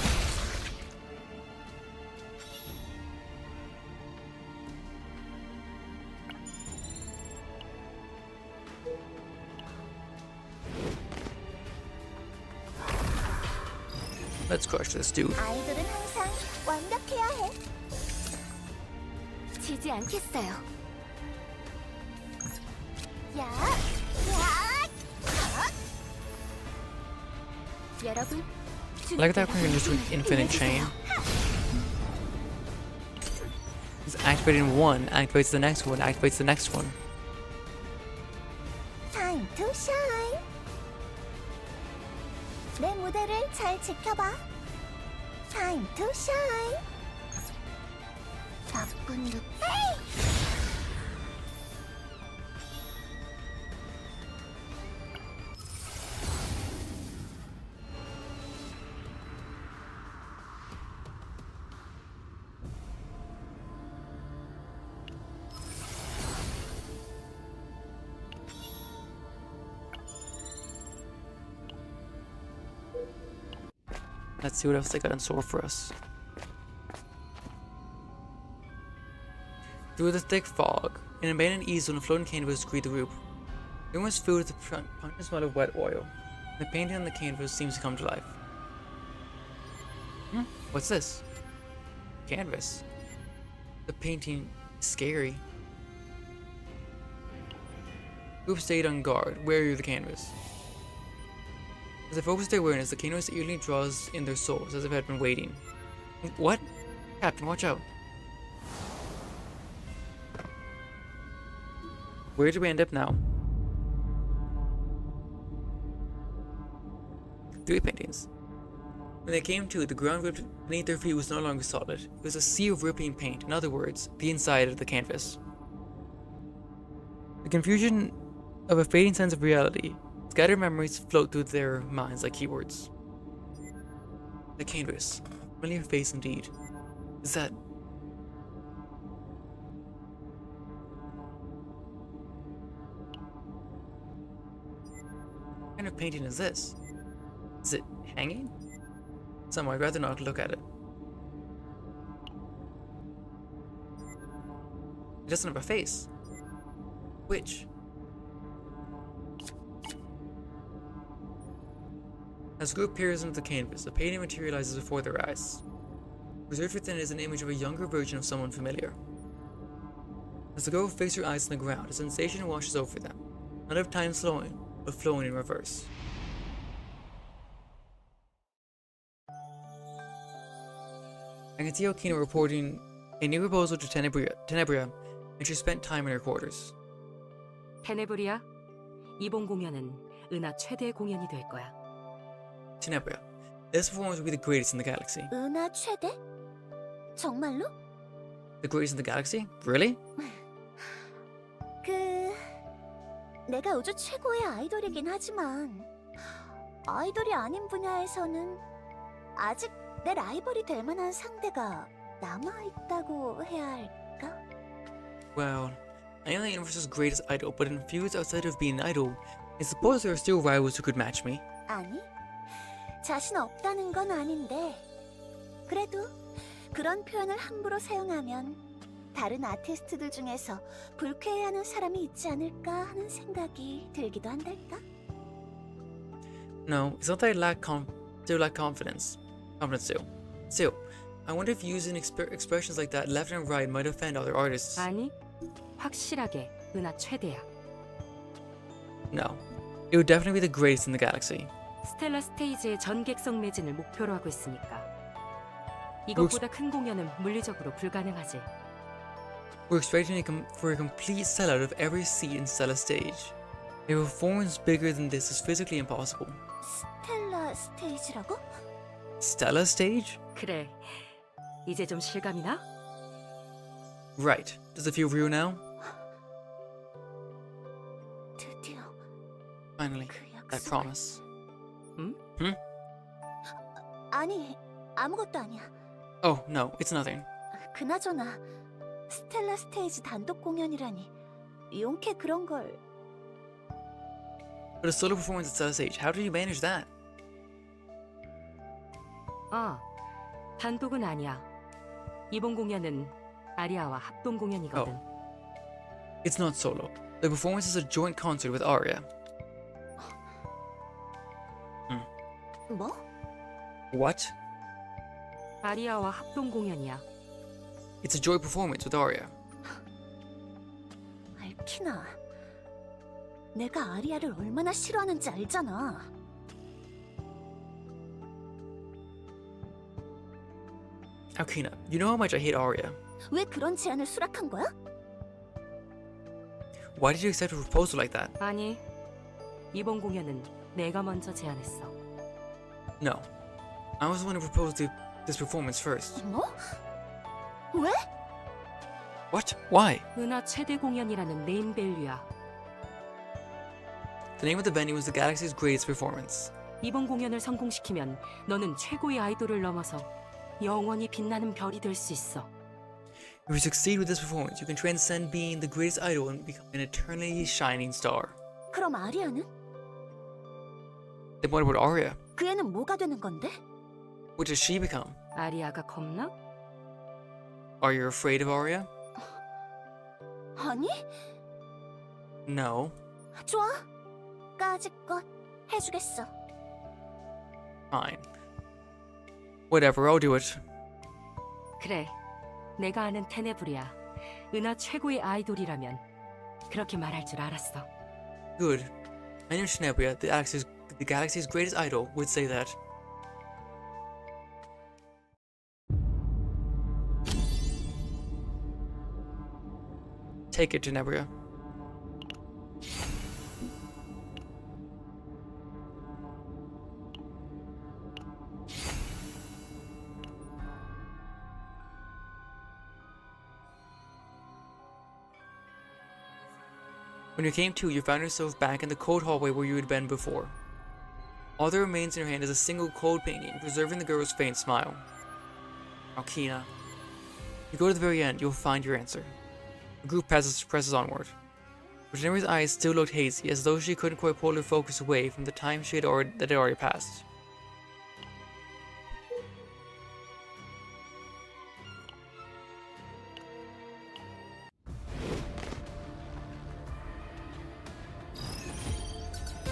Let's crush this dude. 아이돌은 항상 완벽해야 해. 지지 않겠어요. 야! 야! 여러분, Like that when you use an infinite chain. It's activating one, activates the next one, activates the next one. Time to shine. 내 무대를 잘 지켜봐. Time to shine. 나쁜 늑. 에이! Let's see what else they got in store for us. Through the thick fog, an abandoned easel and floating canvas greet the group. The room was filled with the pungent smell of wet oil. The painting on the canvas seems to come to life. What's this? Canvas. The painting is scary. The group stayed on guard, wary of the canvas. As they focused their awareness, the canvas eerily draws in their souls as if it had been waiting. What? Captain, watch out. Where did we end up now? 3 paintings. When they came to, the ground beneath their feet was no longer solid. It was a sea of rippling paint, in other words, the inside of the canvas. The confusion of a fading sense of reality, scattered memories float through their minds like keywords. The canvas. Familiar face indeed. Is that... What kind of painting is this? Is it hanging? Somewhere, I'd rather not look at it. It doesn't have a face. Which? As the group peers into the canvas, the painting materializes before their eyes. Reserved within it is an image of a younger version of someone familiar. As the girl fixes her eyes on the ground, a sensation washes over them, not of time slowing, but flowing in reverse. I can see how Kino reporting a new proposal to Tenebria, and she spent time in her quarters. 테네브리아, 이번 공연은 은하 최대 공연이 될 거야. Tenebria, this performance will be the greatest in the galaxy. 은하 최대? 정말로? The greatest in the galaxy? Really? 내가 우주 최고의 아이돌이긴 하지만 아이돌이 아닌 분야에서는 아직 내 라이벌이 될 만한 상대가 남아있다고 해야 할까? Well, I am the universe's greatest idol, but infused outside of being an idol, I suppose there are still rivals who could match me. 아니, 자신 없다는 건 아닌데 그래도 그런 표현을 함부로 사용하면 다른 아티스트들 중에서 불쾌해하는 사람이 있지 않을까 하는 생각이 들기도 한달까? No, it's not that I still lack confidence. Still, I wonder if using expressions like that left and right might offend other artists. 아니, 확실하게 은하 최대야. No, it would definitely be the greatest in the galaxy. 스텔라 스테이지의 전객성 매진을 목표로 하고 있으니까. 이것보다 큰 공연은 물리적으로 불가능하지. We're expecting for a complete sellout of every seat in Stella Stage. A performance bigger than this is physically impossible. 스텔라 스테이지라고? Stella Stage? 그래, 이제 좀 실감이 나? Right. Does it feel real now? 드디어 Finally, 그 that 약속. promise. 아니, 아무것도 아니야. Oh, no, it's nothing. 그나저나 스텔라 스테이지 단독 공연이라니 용케 그런 걸. But a solo performance at Stella Stage, how did you manage that? 단독은 아니야. 이번 공연은 아리아와 합동 공연이거든. It's not solo. The performance is a joint concert with Aria. 뭐? What? 아리아와 합동 공연이야. It's a joint performance with Aria. 알키나, 내가 아리아를 얼마나 싫어하는지 알잖아. Alkina, you know how much I hate Aria. 왜 그런 제안을 수락한 거야? Why did you accept a proposal like that? 아니, 이번 공연은 내가 먼저 제안했어. No. I was the one who proposed this performance first. 뭐? 왜? What? Why? 은하 최대 공연이라는 네임밸류야. The name of the venue was the Galaxy's Greatest Performance. 이번 공연을 성공시키면 너는 최고의 아이돌을 넘어서 영원히 빛나는 별이 될 수 있어. If you succeed with this performance, you can transcend being the greatest idol and become an eternally shining star. 그럼 아리아는? Then what about Aria? 그 애는 뭐가 되는 건데? What does she become? 아리아가 겁나? Are you afraid of Aria? 아니, No. 좋아. 까짓것 해주겠어. Fine. Whatever, I'll do it. 그래, 내가 아는 테네브리야. 은하 최고의 아이돌이라면 그렇게 말할 줄 알았어. Good. I knew Tenebria, the galaxy's greatest idol, would say that. Take it, Tenebria. When you came to, you found yourself back in the cold hallway where you had been before. All that remains in your hand is a single cold painting, preserving the girl's faint smile. Alkina. You go to the very end, you'll find your answer. The group presses onward. But Teneri's eyes still looked hazy, as though she couldn't quite pull her focus away from the time that had already passed.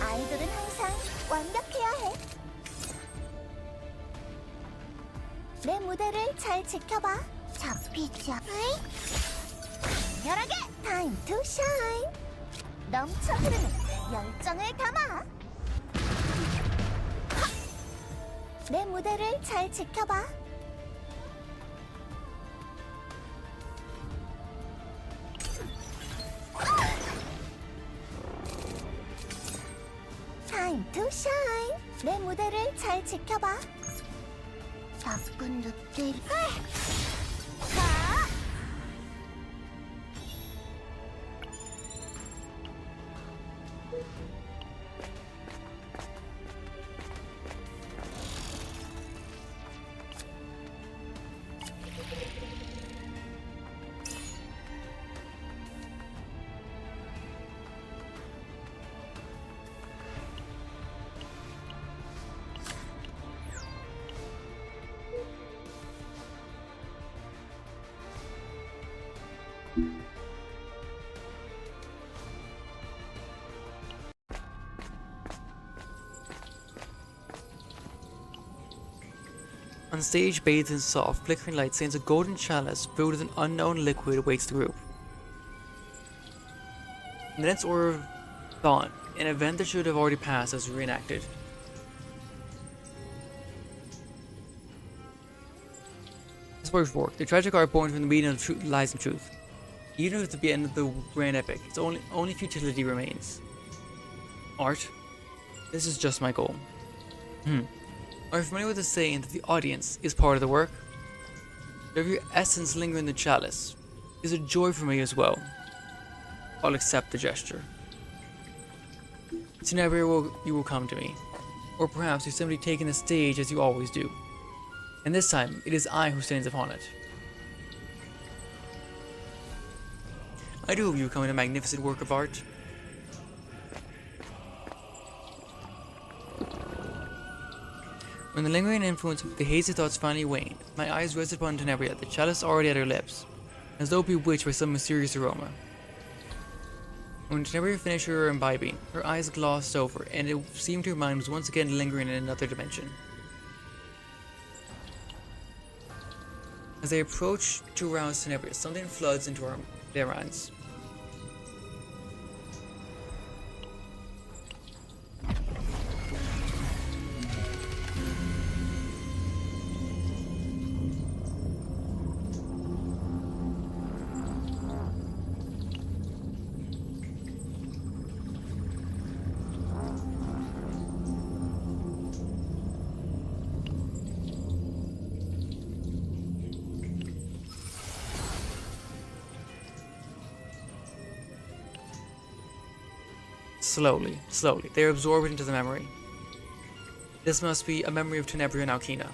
아이돌은 항상 완벽해야 해. 내 무대를 잘 지켜봐. 잡히자. 강렬하게 타임 투 샤인. 넘쳐 흐르는 열정을 담아. 내 무대를 잘 지켜봐. 타임 투 샤인. 내 무대를 잘 지켜봐. 나쁜 늑대. 가. On stage, bathed in soft, flickering light, stands a golden chalice filled with an unknown liquid awaits the group. The next order of thought, an event that should have already passed as reenacted. This works work. The tragic art born from the meeting of lies and truth. Even if at the end of the grand epic, its only futility remains. Art? This is just my goal. Are you familiar with the saying that the audience is part of the work? To have your essence linger in the chalice is a joy for me as well. I'll accept the gesture. Tenebria, you will come to me. Or perhaps you're simply taking the stage as you always do. And this time, it is I who stands upon it. I do hope you become a magnificent work of art. When the lingering influence of the hazy thoughts finally waned, my eyes rested upon Tenebria, the chalice already at her lips, as though bewitched by some mysterious aroma. When Tenebria finished her imbibing, her eyes glossed over, and it seemed her mind was once again lingering in another dimension. As I approach to arouse Tenebria, something floods into their minds. Slowly, they are absorbed into the memory. This must be a memory of Tenebria and Alkina.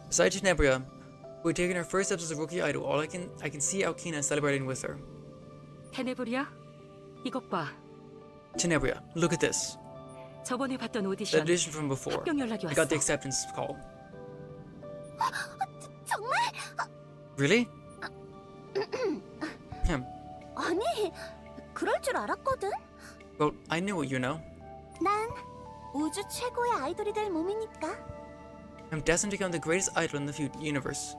Beside Tenebria, who had taken her first steps as a rookie idol, I can see Alkina celebrating with her. 테네브리야, 이것 봐. Tenebria, look at this. 저번에 봤던 The 오디션 audition from before. 합격 연락이 I got the 왔어. acceptance call. 정말? Really? 아니, 그럴 줄 알았거든. Well, I knew it, you know. 난 우주 최고의 아이돌이 될 몸이니까. I'm destined to become the greatest idol in the universe.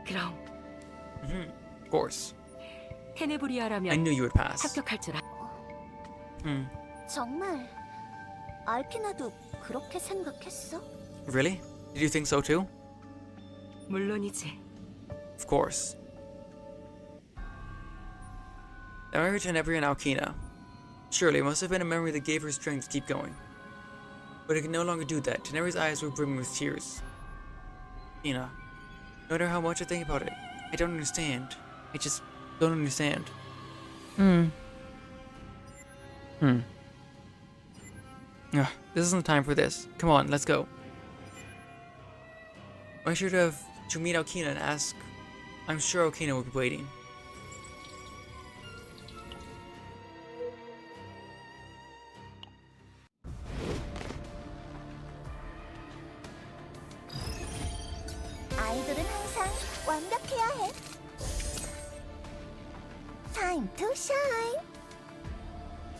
그럼 Of course. I 테네브리아라면 knew you would pass. 합격할 줄 정말 알키나도 그렇게 생각했어? Really? Did you think so too? 물론이지. Of course. The memory of Tenebria and Alkina. Surely it must have been a memory that gave her strength to keep going. But it could no longer do that. Tenebria's eyes were brimming with tears. Ina, no matter how much I think about it, I don't understand. I just don't understand. This isn't the time for this. Come on, let's go. I should have to meet Alkina and ask. I'm sure Alkina will be waiting. 아이돌은 항상 완벽해야 해. Time to shine.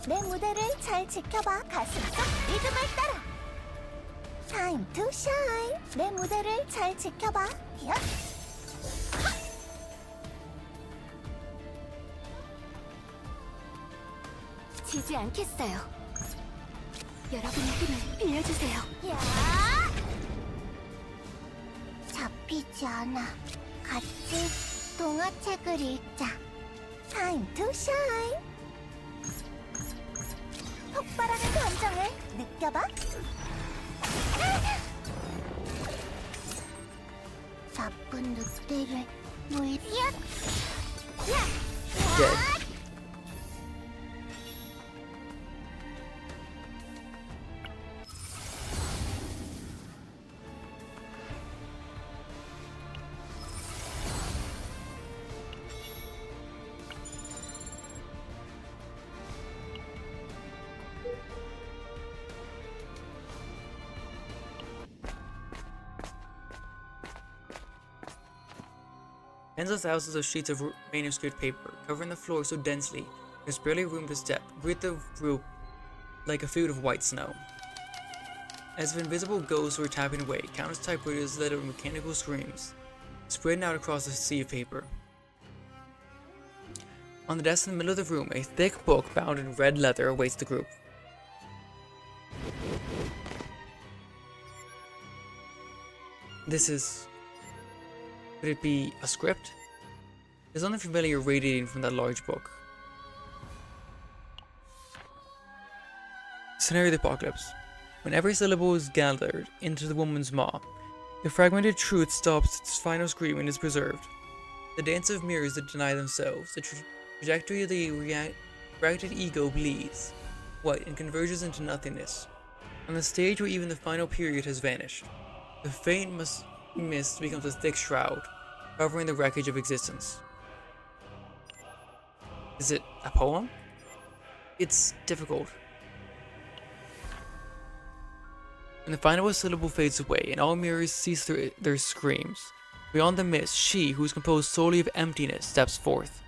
내 무대를 잘 지켜봐. 가슴 속 리듬을 따라. Time to shine. 내 무대를 잘 지켜봐. 야. 지지 않겠어요. 여러분의 힘을 빌려주세요. 야. 잡히지 않아. 같이 동화책을 읽자. Time to shine. 폭발하는 감정을 느껴봐. 나쁜 늑대를 물야. Dead. Tens of thousands of sheets of manuscript paper covering the floor so densely there's barely room to step, greet the group like a field of white snow. As if invisible ghosts were tapping away, countless typewriters let out mechanical screams, spreading out across the sea of paper. On the desk in the middle of the room, a thick book bound in red leather awaits the group. This is... Could it be a script? There's something familiar radiating from that large book. Scenario of the Apocalypse. When every syllable is gathered into the woman's maw, the fragmented truth stops its final scream and is preserved. The dance of mirrors that deny themselves, the trajectory of the reacted ego bleeds. white and converges into nothingness. On the stage where even the final period has vanished, the faint mist becomes a thick shroud, covering the wreckage of existence. Is it a poem? It's difficult. When the final syllable fades away and all mirrors cease their screams, beyond the mist, she, who is composed solely of emptiness, steps forth.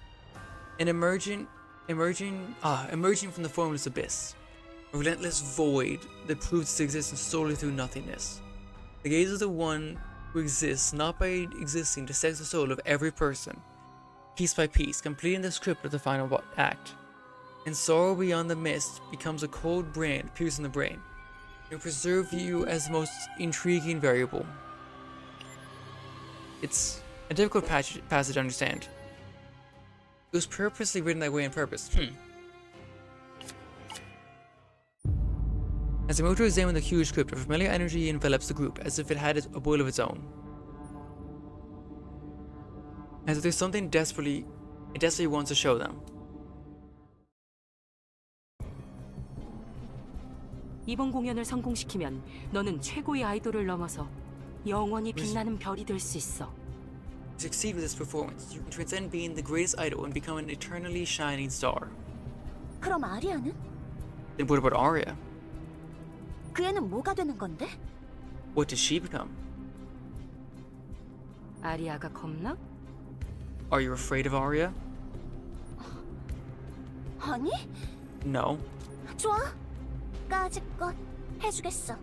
And emerging from the formless abyss, a relentless void that proves its existence solely through nothingness. The gaze of the one who exists not by existing dissects the soul of every person, piece by piece, completing the script of the final act. And sorrow beyond the mist becomes a cold brand piercing the brain. It will preserve you as the most intriguing variable. It's a difficult passage to understand. It was purposely written that way on purpose. As I move to examine the huge script, a familiar energy envelops the group as if it had a will of its own. As if there's something it desperately wants to show them. 이번 공연을 성공시키면 너는 최고의 아이돌을 넘어서 영원히 빛나는 별이 될 수 있어. To succeed with this performance, you can transcend being the greatest idol and become an eternally shining star. 그럼 아리아는? Then what about Arya? 그 애는 뭐가 되는 건데? What does she become? 아리아가 겁나? Are you afraid of Arya? 아니? No. 좋아. 까짓것 해주겠어.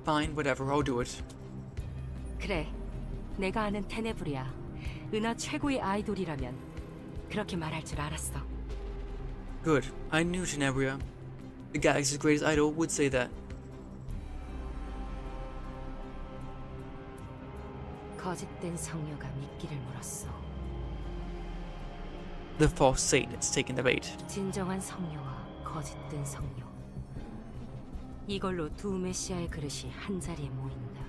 Fine, whatever, I'll do it. 그래, 내가 아는 테네브리야. 은하 최고의 아이돌이라면 그렇게 말할 줄 알았어. Good. I knew Tenebria. The galaxy's greatest idol would say that. 거짓된 성녀가 미끼를 물었어. The false Satan has taken the bait. 진정한 성녀와 거짓된 성녀. 이걸로 두 메시아의 그릇이 한 자리에 모인다.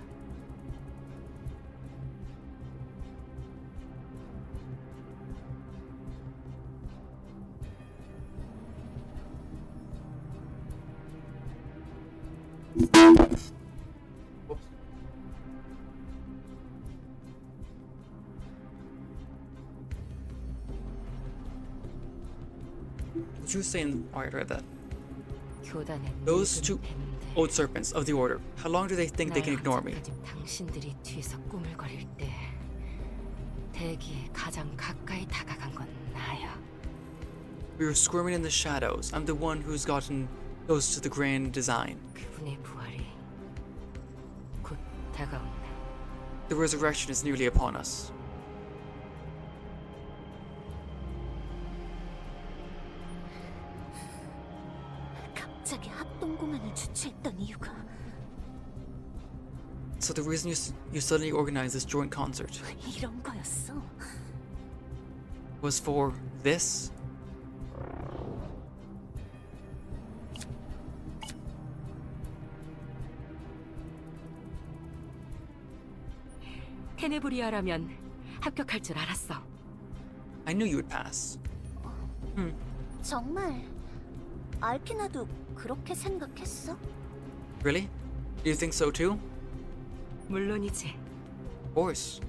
What you saying? Alright, I read that. 교단의 Those 늙은 two 뱀들. old serpents of the Order. How long do they think they can ignore me? 나의 당신들이 뒤에서 꾸물거릴 때 대기에 가장 가까이 다가간 건 나야. We were squirming in the shadows. I'm the one who's gotten close to the grand design. 그분의 부활이 곧 다가온다. The resurrection is nearly upon us. 갑자기 합동 공연을 주최했던 이유가 So the reason you suddenly organized this joint concert 이런 거였어. was for this? 테네브리아라면 합격할 줄 알았어. I knew you would pass. 정말 알키나도 그렇게 생각했어? Really? Do you think so too? 물론이지. Of course.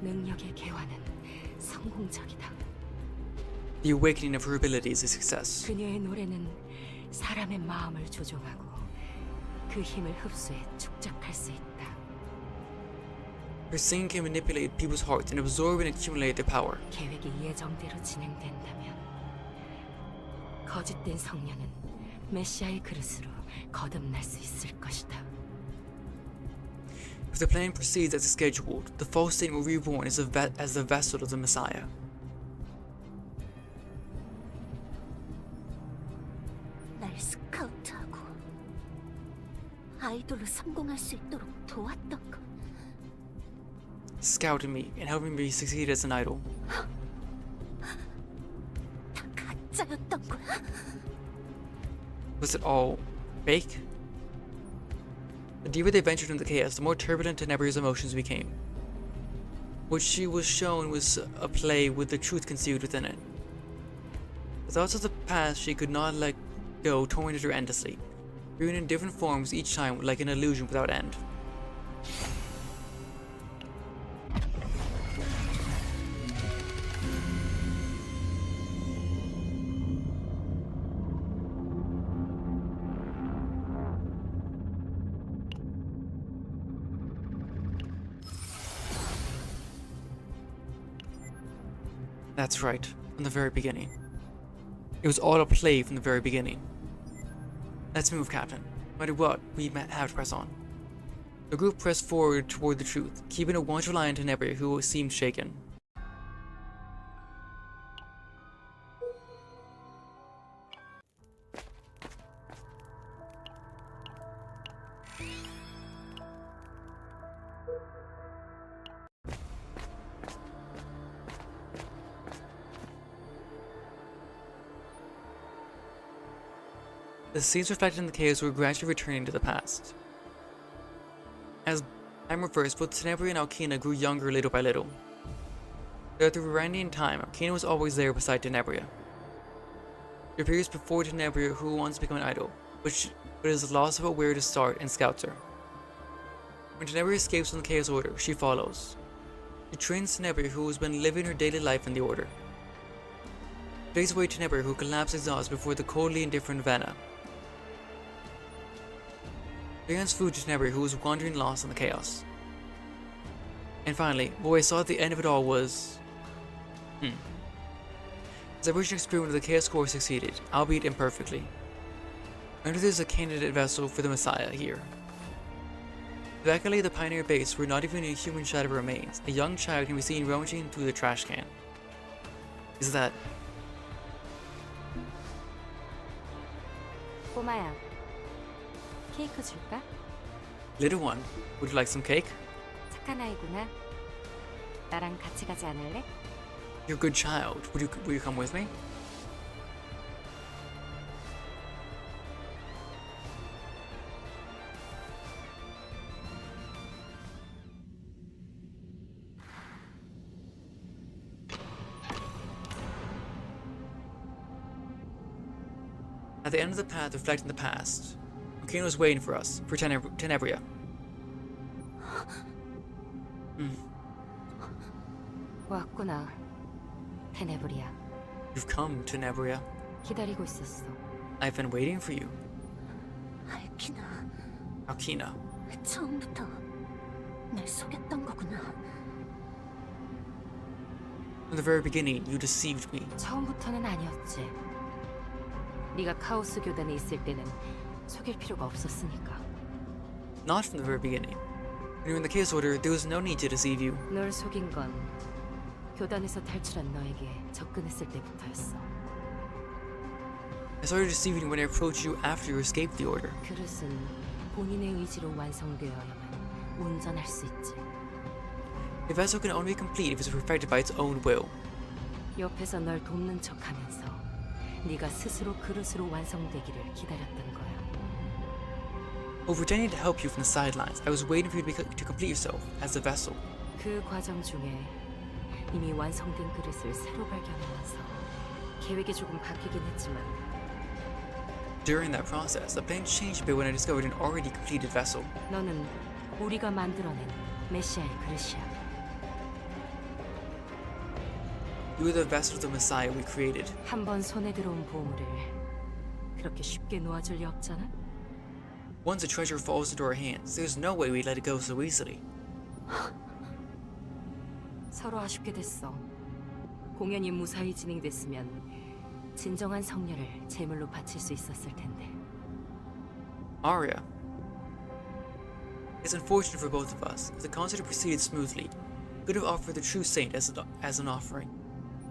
능력의 개화는 성공적이다. The awakening of her abilities is success. 그녀의 노래는 사람의 마음을 조종하고 그 힘을 흡수해 축적할 수 있다. Her singing can manipulate people's hearts and absorb and accumulate their power. 계획이 예정대로 진행된다면 거짓된 성녀는 메시아의 그릇으로 거듭날 수 있을 것이다. If the plan proceeds as scheduled, the false Satan will be reborn as the vessel of the Messiah. 날 스카우트하고 아이돌로 성공할 수 있도록 도왔던 거. Scouting me and helping me succeed as an idol. 다 가짜였던 거야? Was it all fake? The deeper they ventured into the chaos, the more turbulent Tenebria's emotions became. What she was shown was a play with the truth concealed within it. The thoughts of the past she could not let go tormented her endlessly, appearing in different forms each time like an illusion without end. That's right, from the very beginning. It was all a play from the very beginning. Let's move, Captain. No matter what, we have to press on. The group pressed forward toward the truth, keeping a watchful eye on Tene, who seemed shaken. The scenes reflected in the chaos were gradually returning to the past. As time reversed, both Tenebri and Alkina grew younger little by little. Throughout the Varangian time, Alkina was always there beside Tenebria. There appears before Tenebria who wants to become an idol, but is lost about where to start and scouts her. When Tenebria escapes from the Chaos Order, she follows. She trains Tenebria, who has been living her daily life in the Order. She takes away Tenebria, who collapsed exhausted before the coldly indifferent Vanna. She hands food to Tenebria, who was wandering lost in the chaos. And finally, what I saw at the end of it all was... His original experiment of the Chaos Core succeeded, albeit imperfectly. Under there's a candidate vessel for the Messiah here. Luckily, the Pioneer base where not even a human shadow remains, a young child can be seen rummaging through the trash can. Is that... 꼬마야, 케이크 줄까? Little one, would you like some cake? 착한 아이구나. 나랑 같이 가지 않을래? You're a good child. Will you come with me? At the end of the path reflecting the past, Alkina was waiting for us, for Tenebria. 왔구나, 테네브리아. You've come, Tenebria. 기다리고 있었어. I've been waiting for you, 알키나, Alkina. 처음부터 날 속였던 거구나. From the very beginning, you deceived me. 처음부터는 아니었지. 네가 카오스 교단에 있을 때는 속일 필요가 없었으니까. Not from the very beginning. When you were in the Chaos Order, there was no need to deceive you. 널 속인 건 교단에서 탈출한 너에게 접근했을 때부터였어. I started deceiving you when I approached you after you escaped the Order. 그릇은 본인의 의지로 완성되어야만 온전할 수 있지. The vessel can only be complete if it's perfected by its own will. 옆에서 널 돕는 척하면서 네가 스스로 그릇으로 완성되기를 기다렸던 거야. While pretending to help you from the sidelines, I was waiting for you to complete yourself as a vessel. 그 과정 중에 이미 완성된 그릇을 새로 발견하면서 계획이 조금 바뀌긴 했지만 During that process, the plan changed a bit when I discovered an already completed vessel. 너는 우리가 만들어낸 메시아의 그릇이야. You were the vessel of the Messiah we created. 한 번 손에 들어온 보물을 그렇게 쉽게 놓아줄 리 없잖아? Once a treasure falls into our hands, there's no way we let it go so easily. 서로 아쉽게 됐어. 공연이 무사히 진행됐으면 진정한 성녀를 제물로 바칠 수 있었을 텐데. Arya. It's unfortunate for both of us. If the concert had proceeded smoothly, we could have offered the true saint as an offering.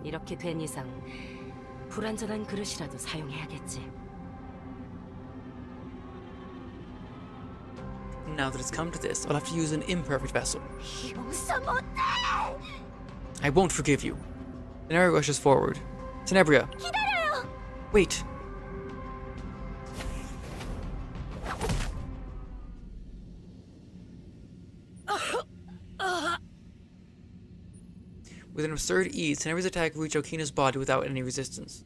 이렇게 된 이상 불완전한 그릇이라도 사용해야겠지. Now that it's come to this, I'll have to use an imperfect vessel. 용서 못해! I won't forgive you. Tenebria rushes forward. Tenebria. 기다려요! Wait. With an absurd ease, Tenebra's attack reached Okina's body without any resistance.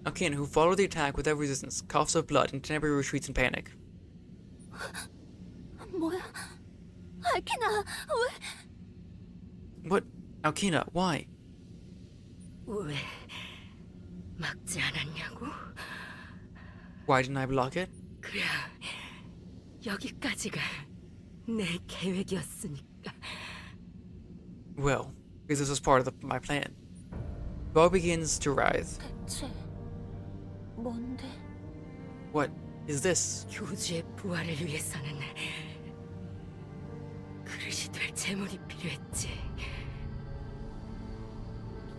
Okina, who followed the attack without resistance, coughs up blood and Tenebria retreats in panic. 뭐야? 알키나, 왜? What? Okina, why? 왜 막지 않았냐고? Why didn't I block it? 그래, 여기까지가 내 계획이었으니까. Well, because this was part of my plan. Bob begins to writhe. 대체 뭔데? What is this? 교주의 부활을 위해서는 그릇이 될 재물이 필요했지.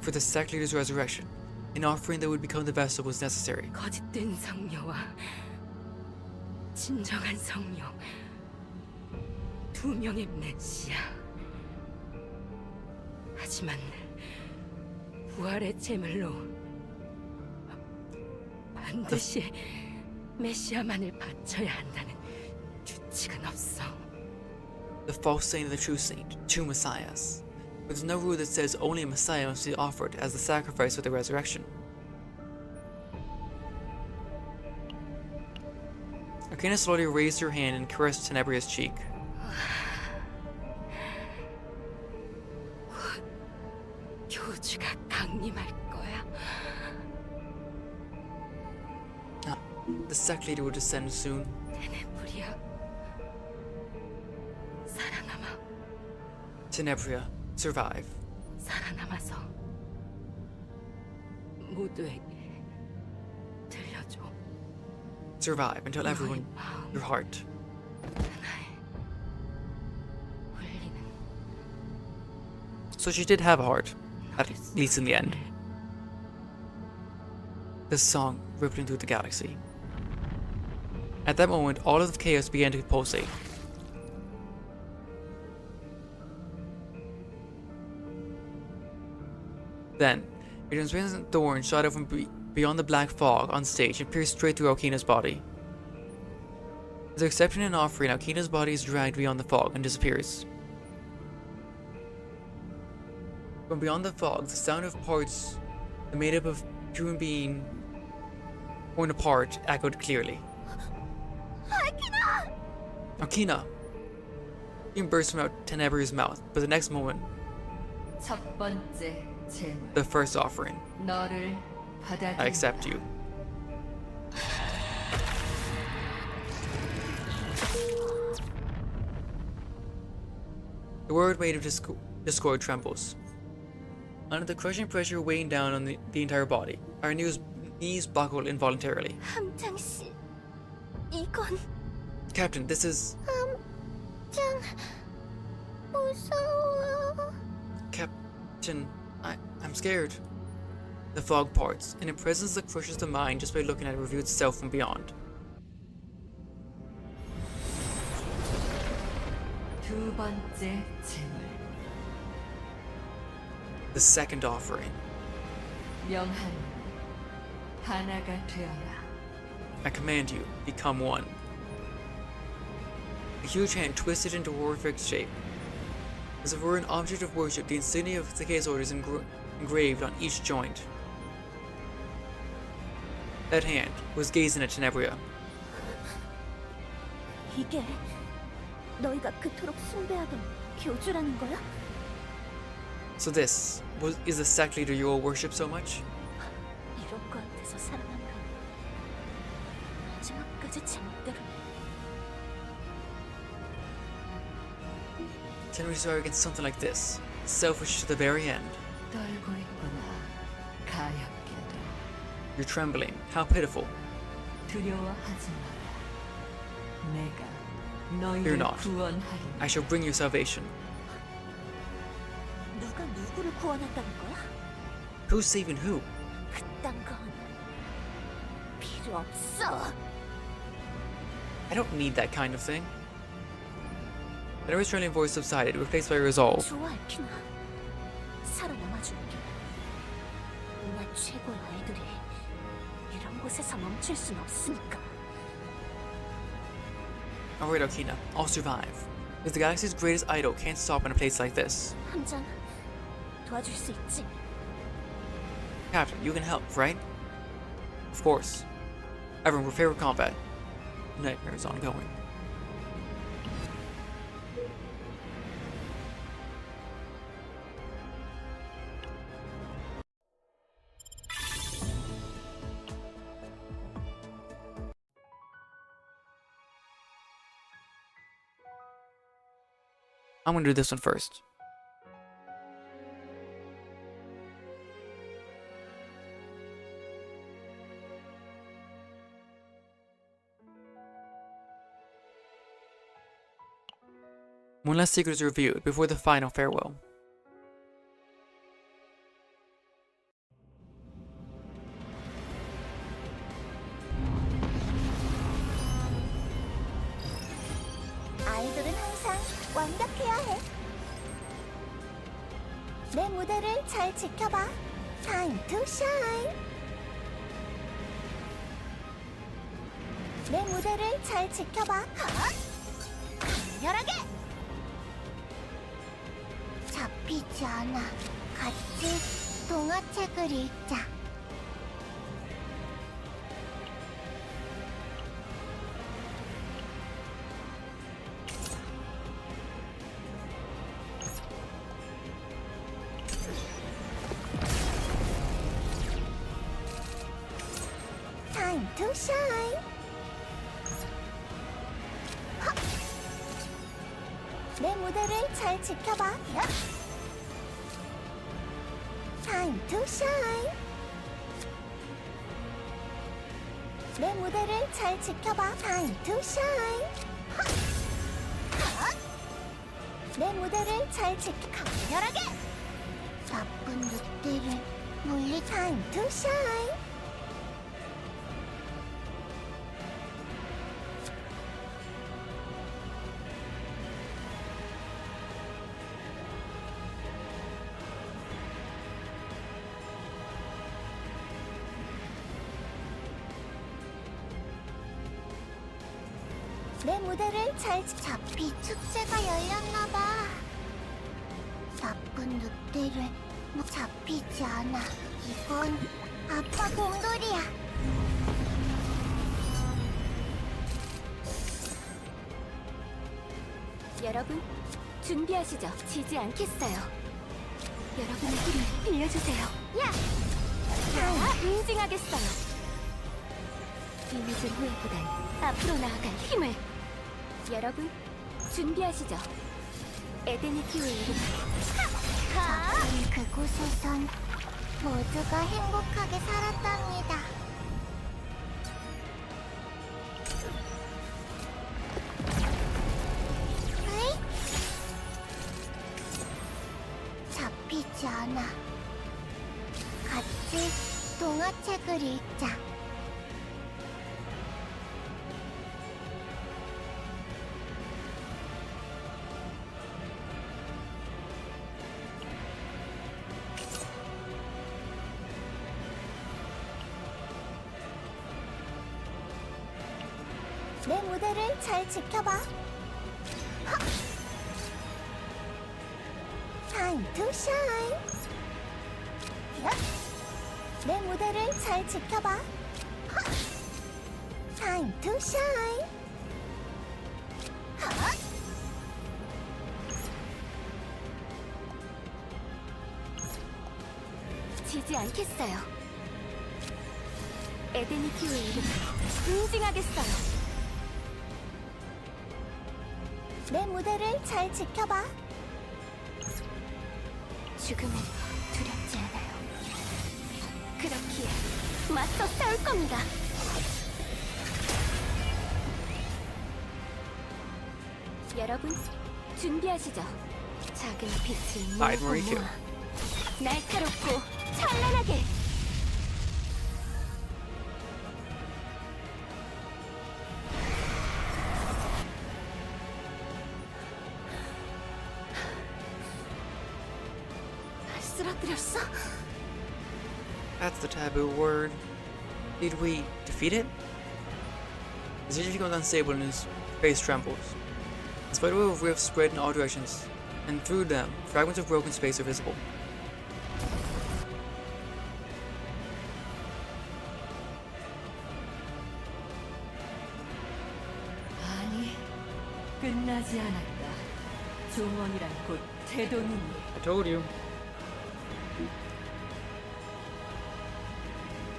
For the sect leader's resurrection, an offering that would become the vessel was necessary. 거짓된 성녀와 진정한 성녀, 두 명의 메시아. 하지만 부활의 제물로 반드시 메시아만을 바쳐야 한다는 규칙은 없어. The false saint and the true saint, two messiahs. But there's no rule that says only a messiah must be offered as the sacrifice for the resurrection. Okina slowly raised her hand and caressed Tenebria's cheek. 곧 교주가 강림할 거야. The sect leader will descend soon. 테네브리아, 살아남아. Tenebria, survive. 살아남아서 모두에게 들려줘. Survive and tell everyone 너의 마음 your heart. 하나에 울리는 So she did have a heart, at least in the end. The song rippling through the galaxy. At that moment, all of the chaos began to pulsate. Then, a translucent thorn shot out from beyond the black fog on stage and pierced straight through Okina's body. As a reception and offering, Okina's body is dragged beyond the fog and disappears. From beyond the fog, the sound of parts made up of human being torn apart echoed clearly. Okina! Scream burst from out Tenebria's mouth, but the next moment, 첫 번째 제물 the first offering. 너를 받아들인다. I accept you. The word made of discord trembles. Under the crushing pressure weighing down on the entire body, our knees buckled involuntarily. 함장 씨, 이건 Captain, this is... 짱 무서워. Captain, I'm scared. The fog parts, and a presence that crushes the mind just by looking at it reveals itself from beyond. 두 번째 제물 The second offering. 명하니 하나가 되어라. I command you, become one. A huge hand twisted into horrific shape. As if it were an object of worship, the insignia of the case orders engraved on each joint. That hand was gazing at Tenebria. 이게 너희가 그토록 숭배하던 교주라는 거야? So this is the sect leader you all worship so much? 이런 거한테서 살아남으라니. 마지막까지 제멋대로. Tenebria sorry against something like this, selfish to the very end. 떨고 있구나. 가엾게도 You're trembling. How pitiful. 두려워하지 마라. 내가 Fear 너희를 not. 구원하리니. I shall bring you salvation. 누가 누구를 구원한다는 거야? Who's saving who? 그딴 건 필요 없어. I don't need that kind of thing. Tenebria's trailing voice subsided, replaced by resolve. 좋아, 알키나. 살아남아줄게. 은하 최고의 아이들이 이런 곳에서 멈출 순 없으니까. Alright, Okina, I'll survive. Because the galaxy's greatest idol can't stop in a place like this. 함장, 도와줄 수 있지. Captain, you can help, right? Of course. Everyone prepare for combat. Nightmare is ongoing. I'm gonna do this one first. One last secret is revealed before the final farewell. 아이돌은 항상 완벽해야 해. 내 무대를 잘 지켜봐. Time to shine. 내 무대를 잘 지켜봐. 강렬하게. 잡히지 않아. 같이 동화책을 읽자. Time to shine. 내 무대를 잘 지켜봐. Time to shine. 내 무대를 잘 지켜봐. Time to shine. 내 무대를 잘 지켜. 강렬하게. 나쁜 늑대를 물리. Time to shine. 내 무대를 잘 잡히 축제가 열렸나봐. 나쁜 늑대를 잡히지 않아. 이건 아빠 곰돌이야. 여러분, 준비하시죠. 지지 않겠어요. 여러분의 힘을 빌려주세요. 야! 응징하겠어요. 뒤늦은 후회보단 앞으로 나아갈 힘을. 여러분, 준비하시죠. 에덴의 기회를. 그곳에선 모두가 행복하게 살았답니다. 으이? 잡히지 않아. 같이 동화책을 읽자. 내 무대를 잘 지켜봐. Time to shine. 내 무대를 잘 지켜봐. Time to shine. 지지 않겠어요. 에덴의 기회를 응징하겠어요. 내 무대를 잘 지켜봐. 죽음은 두렵지 않아요. 그렇기에 맞서 싸울 겁니다. 여러분, 준비하시죠. 작은 빛을 Alright, Mariko. 모아 날카롭고 찬란하게. 쓰러뜨렸어? That's the taboo word. Did we defeat it? His energy becomes unstable and his face trembles. A spiderweb of rifts spread in all directions, and through them, fragments of broken space are visible. 끝나지 않았다. 종원이란 곧 태동이니. I told you.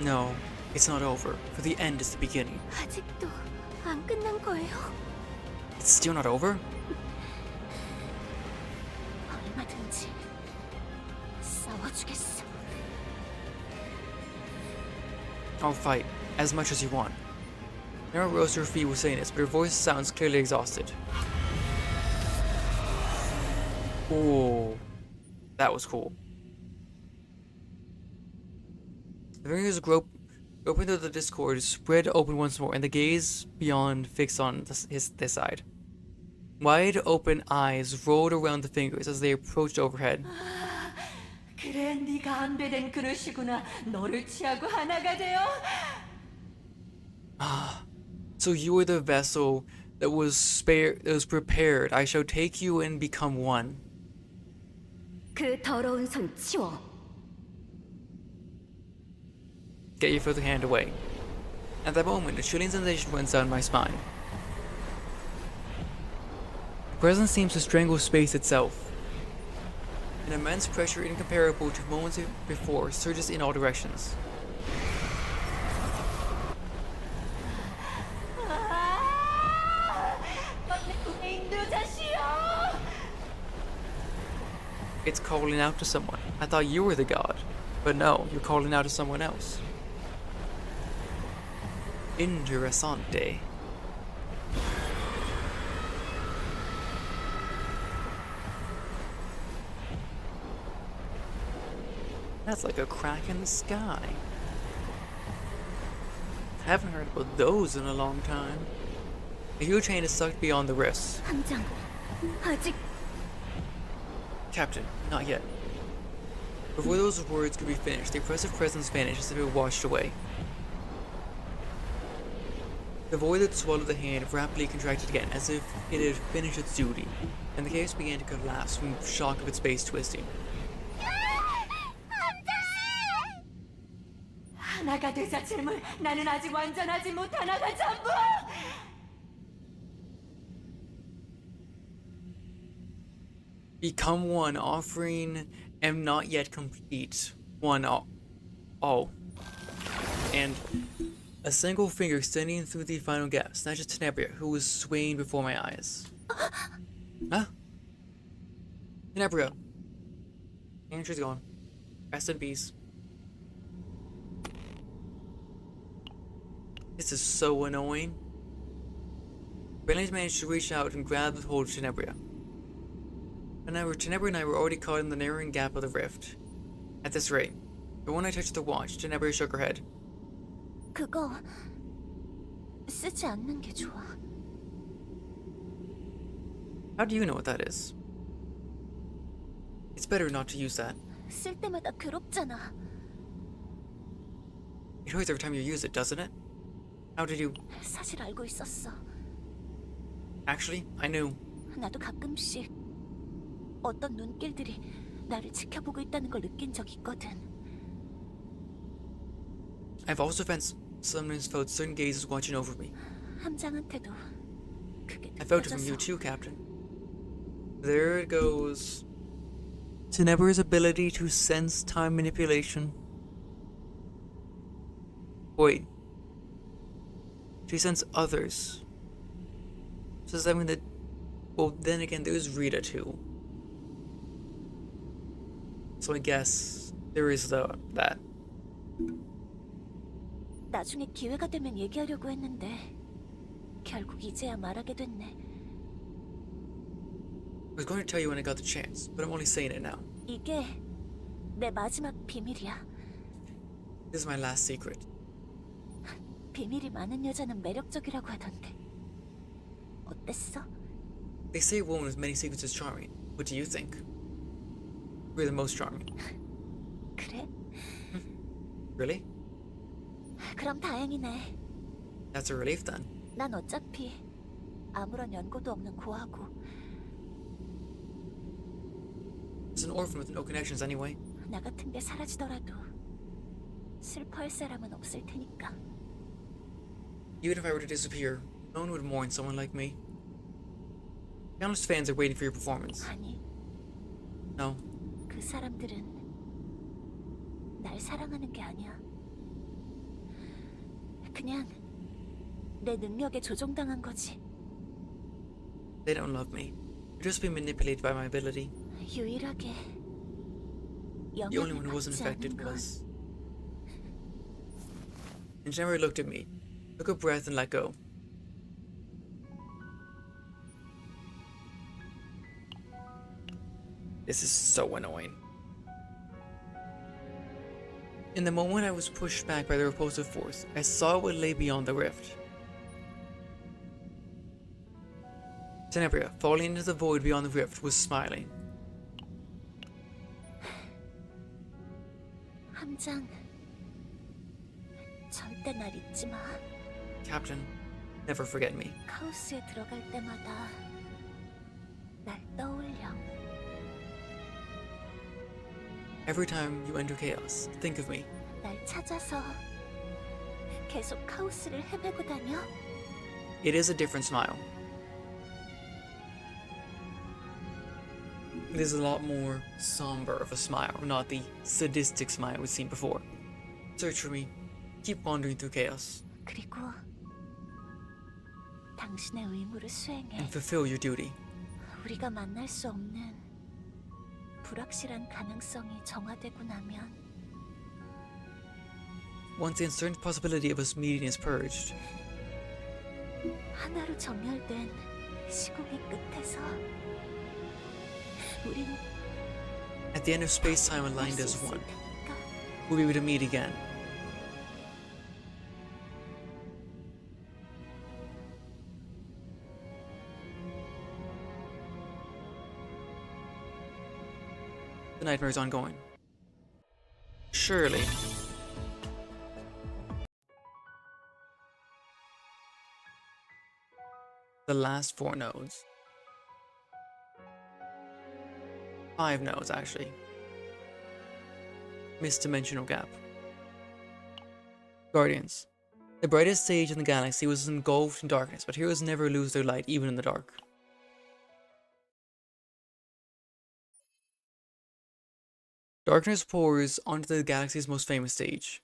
No, it's not over, for the end is the beginning. 아직도 안 끝난 거예요? It's still not over? 얼마든지 싸워주겠어. I'll fight, as much as you want. Nara rose to her feet with saying this, but her voice sounds clearly exhausted. Ooh, that was cool. The fingers grope into the discord, spread open once more, and the gaze beyond fixed on this side. Wide open eyes rolled around the fingers as they approached overhead. 그래, 네가 안배된 그릇이구나. 너를 취하고 하나가 되어. So you were the vessel that was prepared. I shall take you and become one. 그 더러운 손 치워. Get your filthy hand away. At that moment, a chilling sensation runs down my spine. The presence seems to strangle space itself. An immense pressure incomparable to moments before surges in all directions. It's calling out to someone. I thought you were the god, but no, you're calling out to someone else. Interessante. That's like a crack in the sky. Haven't heard about those in a long time. A huge hand is sucked beyond the wrists. 함장, 아직 Captain, not yet. Before those words could be finished, the oppressive presence vanished as if it washed away. The void that swallowed the hand rapidly contracted again, as if it had finished its duty, and the chaos began to collapse from the shock of its base twisting. 하나가 되자 질문. 나는 아직 완전하지 못하나가 전부. Become one, offering am not yet complete. One all. And a single finger extending through the final gap snatches Tenebria, who was swaying before my eyes. Huh? Tenebria. And she's gone. Rest in peace. This is so annoying. Brilliant managed to reach out and grab the hold of Tenebria. Tenebria and I were already caught in the narrowing gap of the rift. At this rate, but when I touched the watch, Tenebria shook her head. 그거 쓰지 않는 게 좋아. How do you know what that is? It's better not to use that. 쓸 때마다 괴롭잖아. It hurts every time you use it, doesn't it? How did you... 사실 알고 있었어. Actually, I knew. 나도 가끔씩 어떤 눈길들이 나를 지켜보고 있다는 걸 느낀 적 있거든. I've also sometimes felt certain gazes watching over me. 함장한테도 그게 I felt it from you 느껴져서. too, Captain. There it goes. Tenebra's ability to sense time manipulation. Wait. She sends others. So does that mean that... Well, then again, there's Rita too. So I guess there is that. 나중에 기회가 되면 얘기하려고 했는데 결국 이제야 말하게 됐네. I was going to tell you when I got the chance, but I'm only saying it now. 이게 내 마지막 비밀이야. This is my last secret. 비밀이 많은 여자는 매력적이라고 하던데. 어땠어? They say a woman with many secrets is charming. What do you think? We're the most charming. 그래? Really? 그럼 다행이네. That's a relief then. 난 어차피 아무런 연고도 없는 고아고 It's an orphan with no connections anyway. 나 같은 게 사라지더라도 슬퍼할 사람은 없을 테니까. Even if I were to disappear, no one would mourn someone like me. Countless fans are waiting for your performance. 아니, No, 그 사람들은 날 사랑하는 게 아니야. 그냥 내 능력에 조종당한 거지. they don't love me. They're just being manipulated by my ability. 유일하게 The only one 영향을 who wasn't 받지 않는 affected 건 was... And she never looked at me, took a breath and let go. This is so annoying. In the moment I was pushed back by the repulsive force, I saw what lay beyond the rift. Tenebria, falling into the void beyond the rift, was smiling. 함장, 절대 날 잊지 마. Captain, never forget me. 카오스에 들어갈 때마다 날 떠올려. Every time you enter chaos, think of me. 날 찾아서 계속 카오스를 헤매고 다녀. It is a different smile. It is a lot more somber of a smile, not the sadistic smile we've seen before. Search for me. Keep wandering through chaos. 그리고 당신의 의무를 수행해. And fulfill your duty. 우리가 만날 수 없는 불확실한 가능성이 정화되고 나면 Once the uncertain possibility of us meeting is purged, 하나로 정렬된 시공의 끝에서 우린 at the end of space-time 할 aligned 수 as 있을 one, 테니까. we'll be able to meet again. The nightmare is ongoing. Surely. The last 4 nodes. 5 nodes, actually. Missed dimensional gap. Guardians. The brightest stage in the galaxy was engulfed in darkness, but heroes never lose their light, even in the dark. Darkness pours onto the galaxy's most famous stage.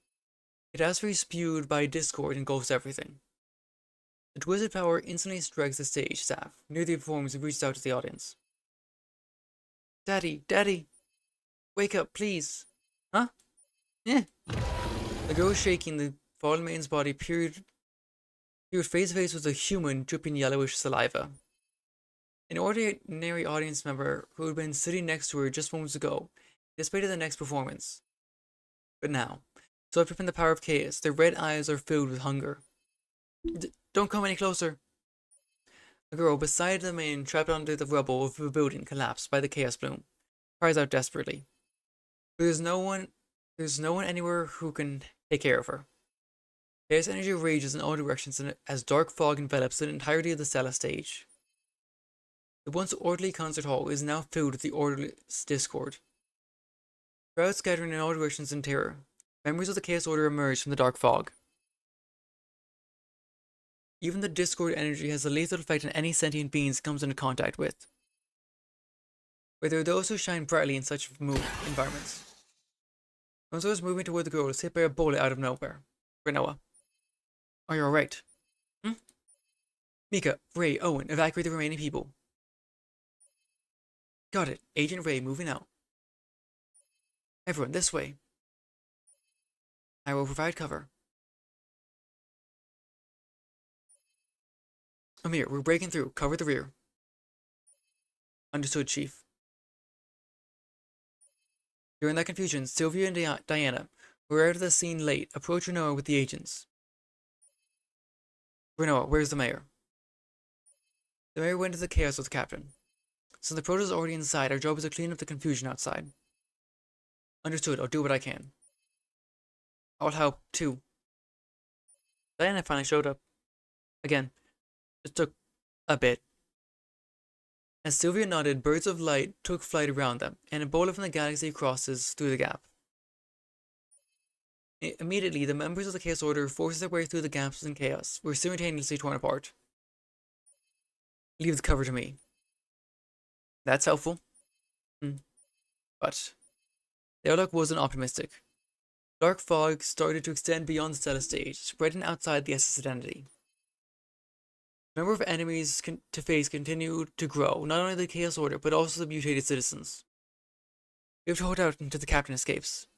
It has to be spewed by discord and engulfs everything. The twisted power instantly strikes the stage staff near the performers and reaches out to the audience. Daddy, Daddy! Wake up, please! Huh? Yeah. The girl shaking the fallen man's body peered face to face with a human dripping yellowish saliva. An ordinary audience member who had been sitting next to her just moments ago anticipated the next performance. But now, swept up in the power of chaos, their red eyes are filled with hunger. Don't come any closer! A girl beside the man trapped under the rubble of a building collapsed by the chaos bloom, cries out desperately. But there's no one anywhere who can take care of her. Chaos energy rages in all directions as dark fog envelops the entirety of the Stella stage. The once orderly concert hall is now filled with the orderless discord. Crowds scattering in all directions in terror. Members of the Chaos Order emerge from the dark fog. Even the discord energy has a lethal effect on any sentient beings it comes into contact with. But there are those who shine brightly in such environments. One was moving toward the girl is hit by a bullet out of nowhere. Renoa. Are you alright? Mika, Ray, Owen, evacuate the remaining people. Got it. Agent Ray moving out. Everyone, this way. I will provide cover. Amir, we're breaking through. Cover the rear. Understood, Chief. During that confusion, Sylvia and Diana, who were out of the scene late, approached Renoa with the agents. Renoa, where's the mayor? The mayor went to the chaos with the captain. Since the Protoss is already inside, our job is to clean up the confusion outside. Understood, I'll do what I can. I'll help, too. Diana finally showed up. Again, it took a bit. As Sylvia nodded, birds of light took flight around them, and a bullet from the galaxy crosses through the gap. Immediately, the members of the Chaos Order forced their way through the gaps in chaos, were simultaneously torn apart. Leave the cover to me. That's helpful. But the outlook wasn't optimistic. Dark fog started to extend beyond the Stella stage, spreading outside the SS identity. The number of enemies to face continued to grow, not only the Chaos Order, but also the mutated citizens. We have to hold out until the captain escapes.